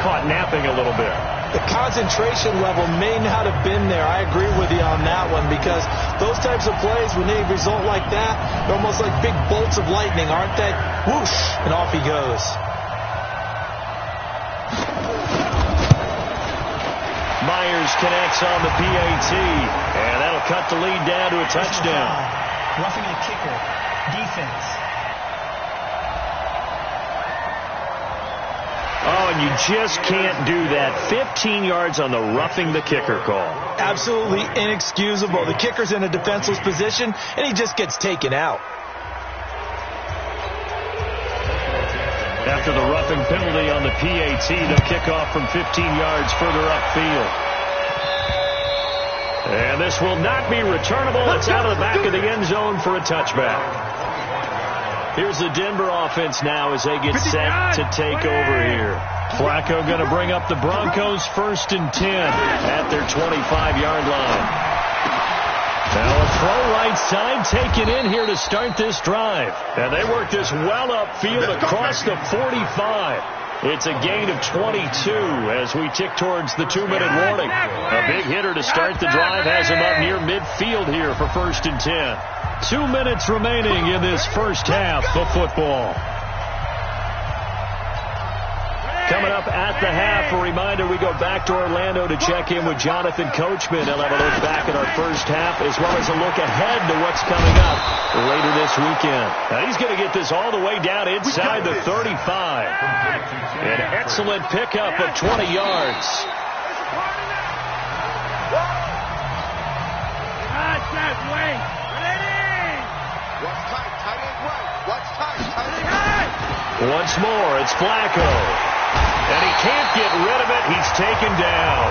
caught napping a little bit. The concentration level may not have been there. I agree with you on that one, because those types of plays, when they result like that, they're almost like big bolts of lightning, aren't they? Whoosh, and off he goes. Myers connects on the PAT, and that'll cut the lead down to a touchdown. Roughing the kicker, defense. Oh, and you just can't do that. 15 yards on the roughing the kicker call. Absolutely inexcusable. The kicker's in a defenseless position, and he just gets taken out. After the roughing penalty on the PAT, they'll kick off from 15 yards further upfield. And this will not be returnable. It's out of the back of the end zone for a touchback. Here's the Denver offense now as they get set to take over here. Flacco going to bring up the Broncos 1st and 10 at their 25-yard line. Now a throw right side taken in here to start this drive. And they work this well upfield across the 45. It's a gain of 22 as we tick towards the 2-minute warning. A big hitter to start the drive has him up near midfield here for 1st and 10. 2 minutes remaining in this first half of football. Coming up at the half, a reminder, we go back to Orlando to check in with Jonathan Coachman. He'll have a look back at our first half as well as a look ahead to what's coming up later this weekend. Now he's going to get this all the way down inside the 35. An excellent pickup of 20 yards. Once more, it's Flacco. And he can't get rid of it. He's taken down.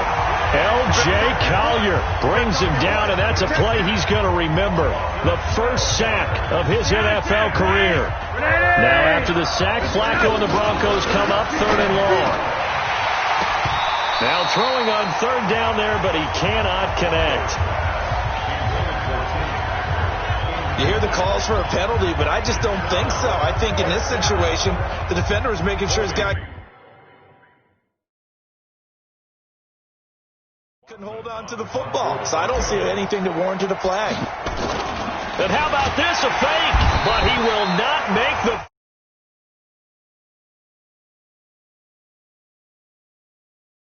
L.J. Collier brings him down, and that's a play he's going to remember. The first sack of his NFL career. Now after the sack, Flacco and the Broncos come up 3rd and long. Now throwing on third down there, but he cannot connect. You hear the calls for a penalty, but I just don't think so. I think in this situation, the defender is making sure his guy can hold on to the football. So I don't see anything that warranted a flag. And how about this, a fake? But he will not make the...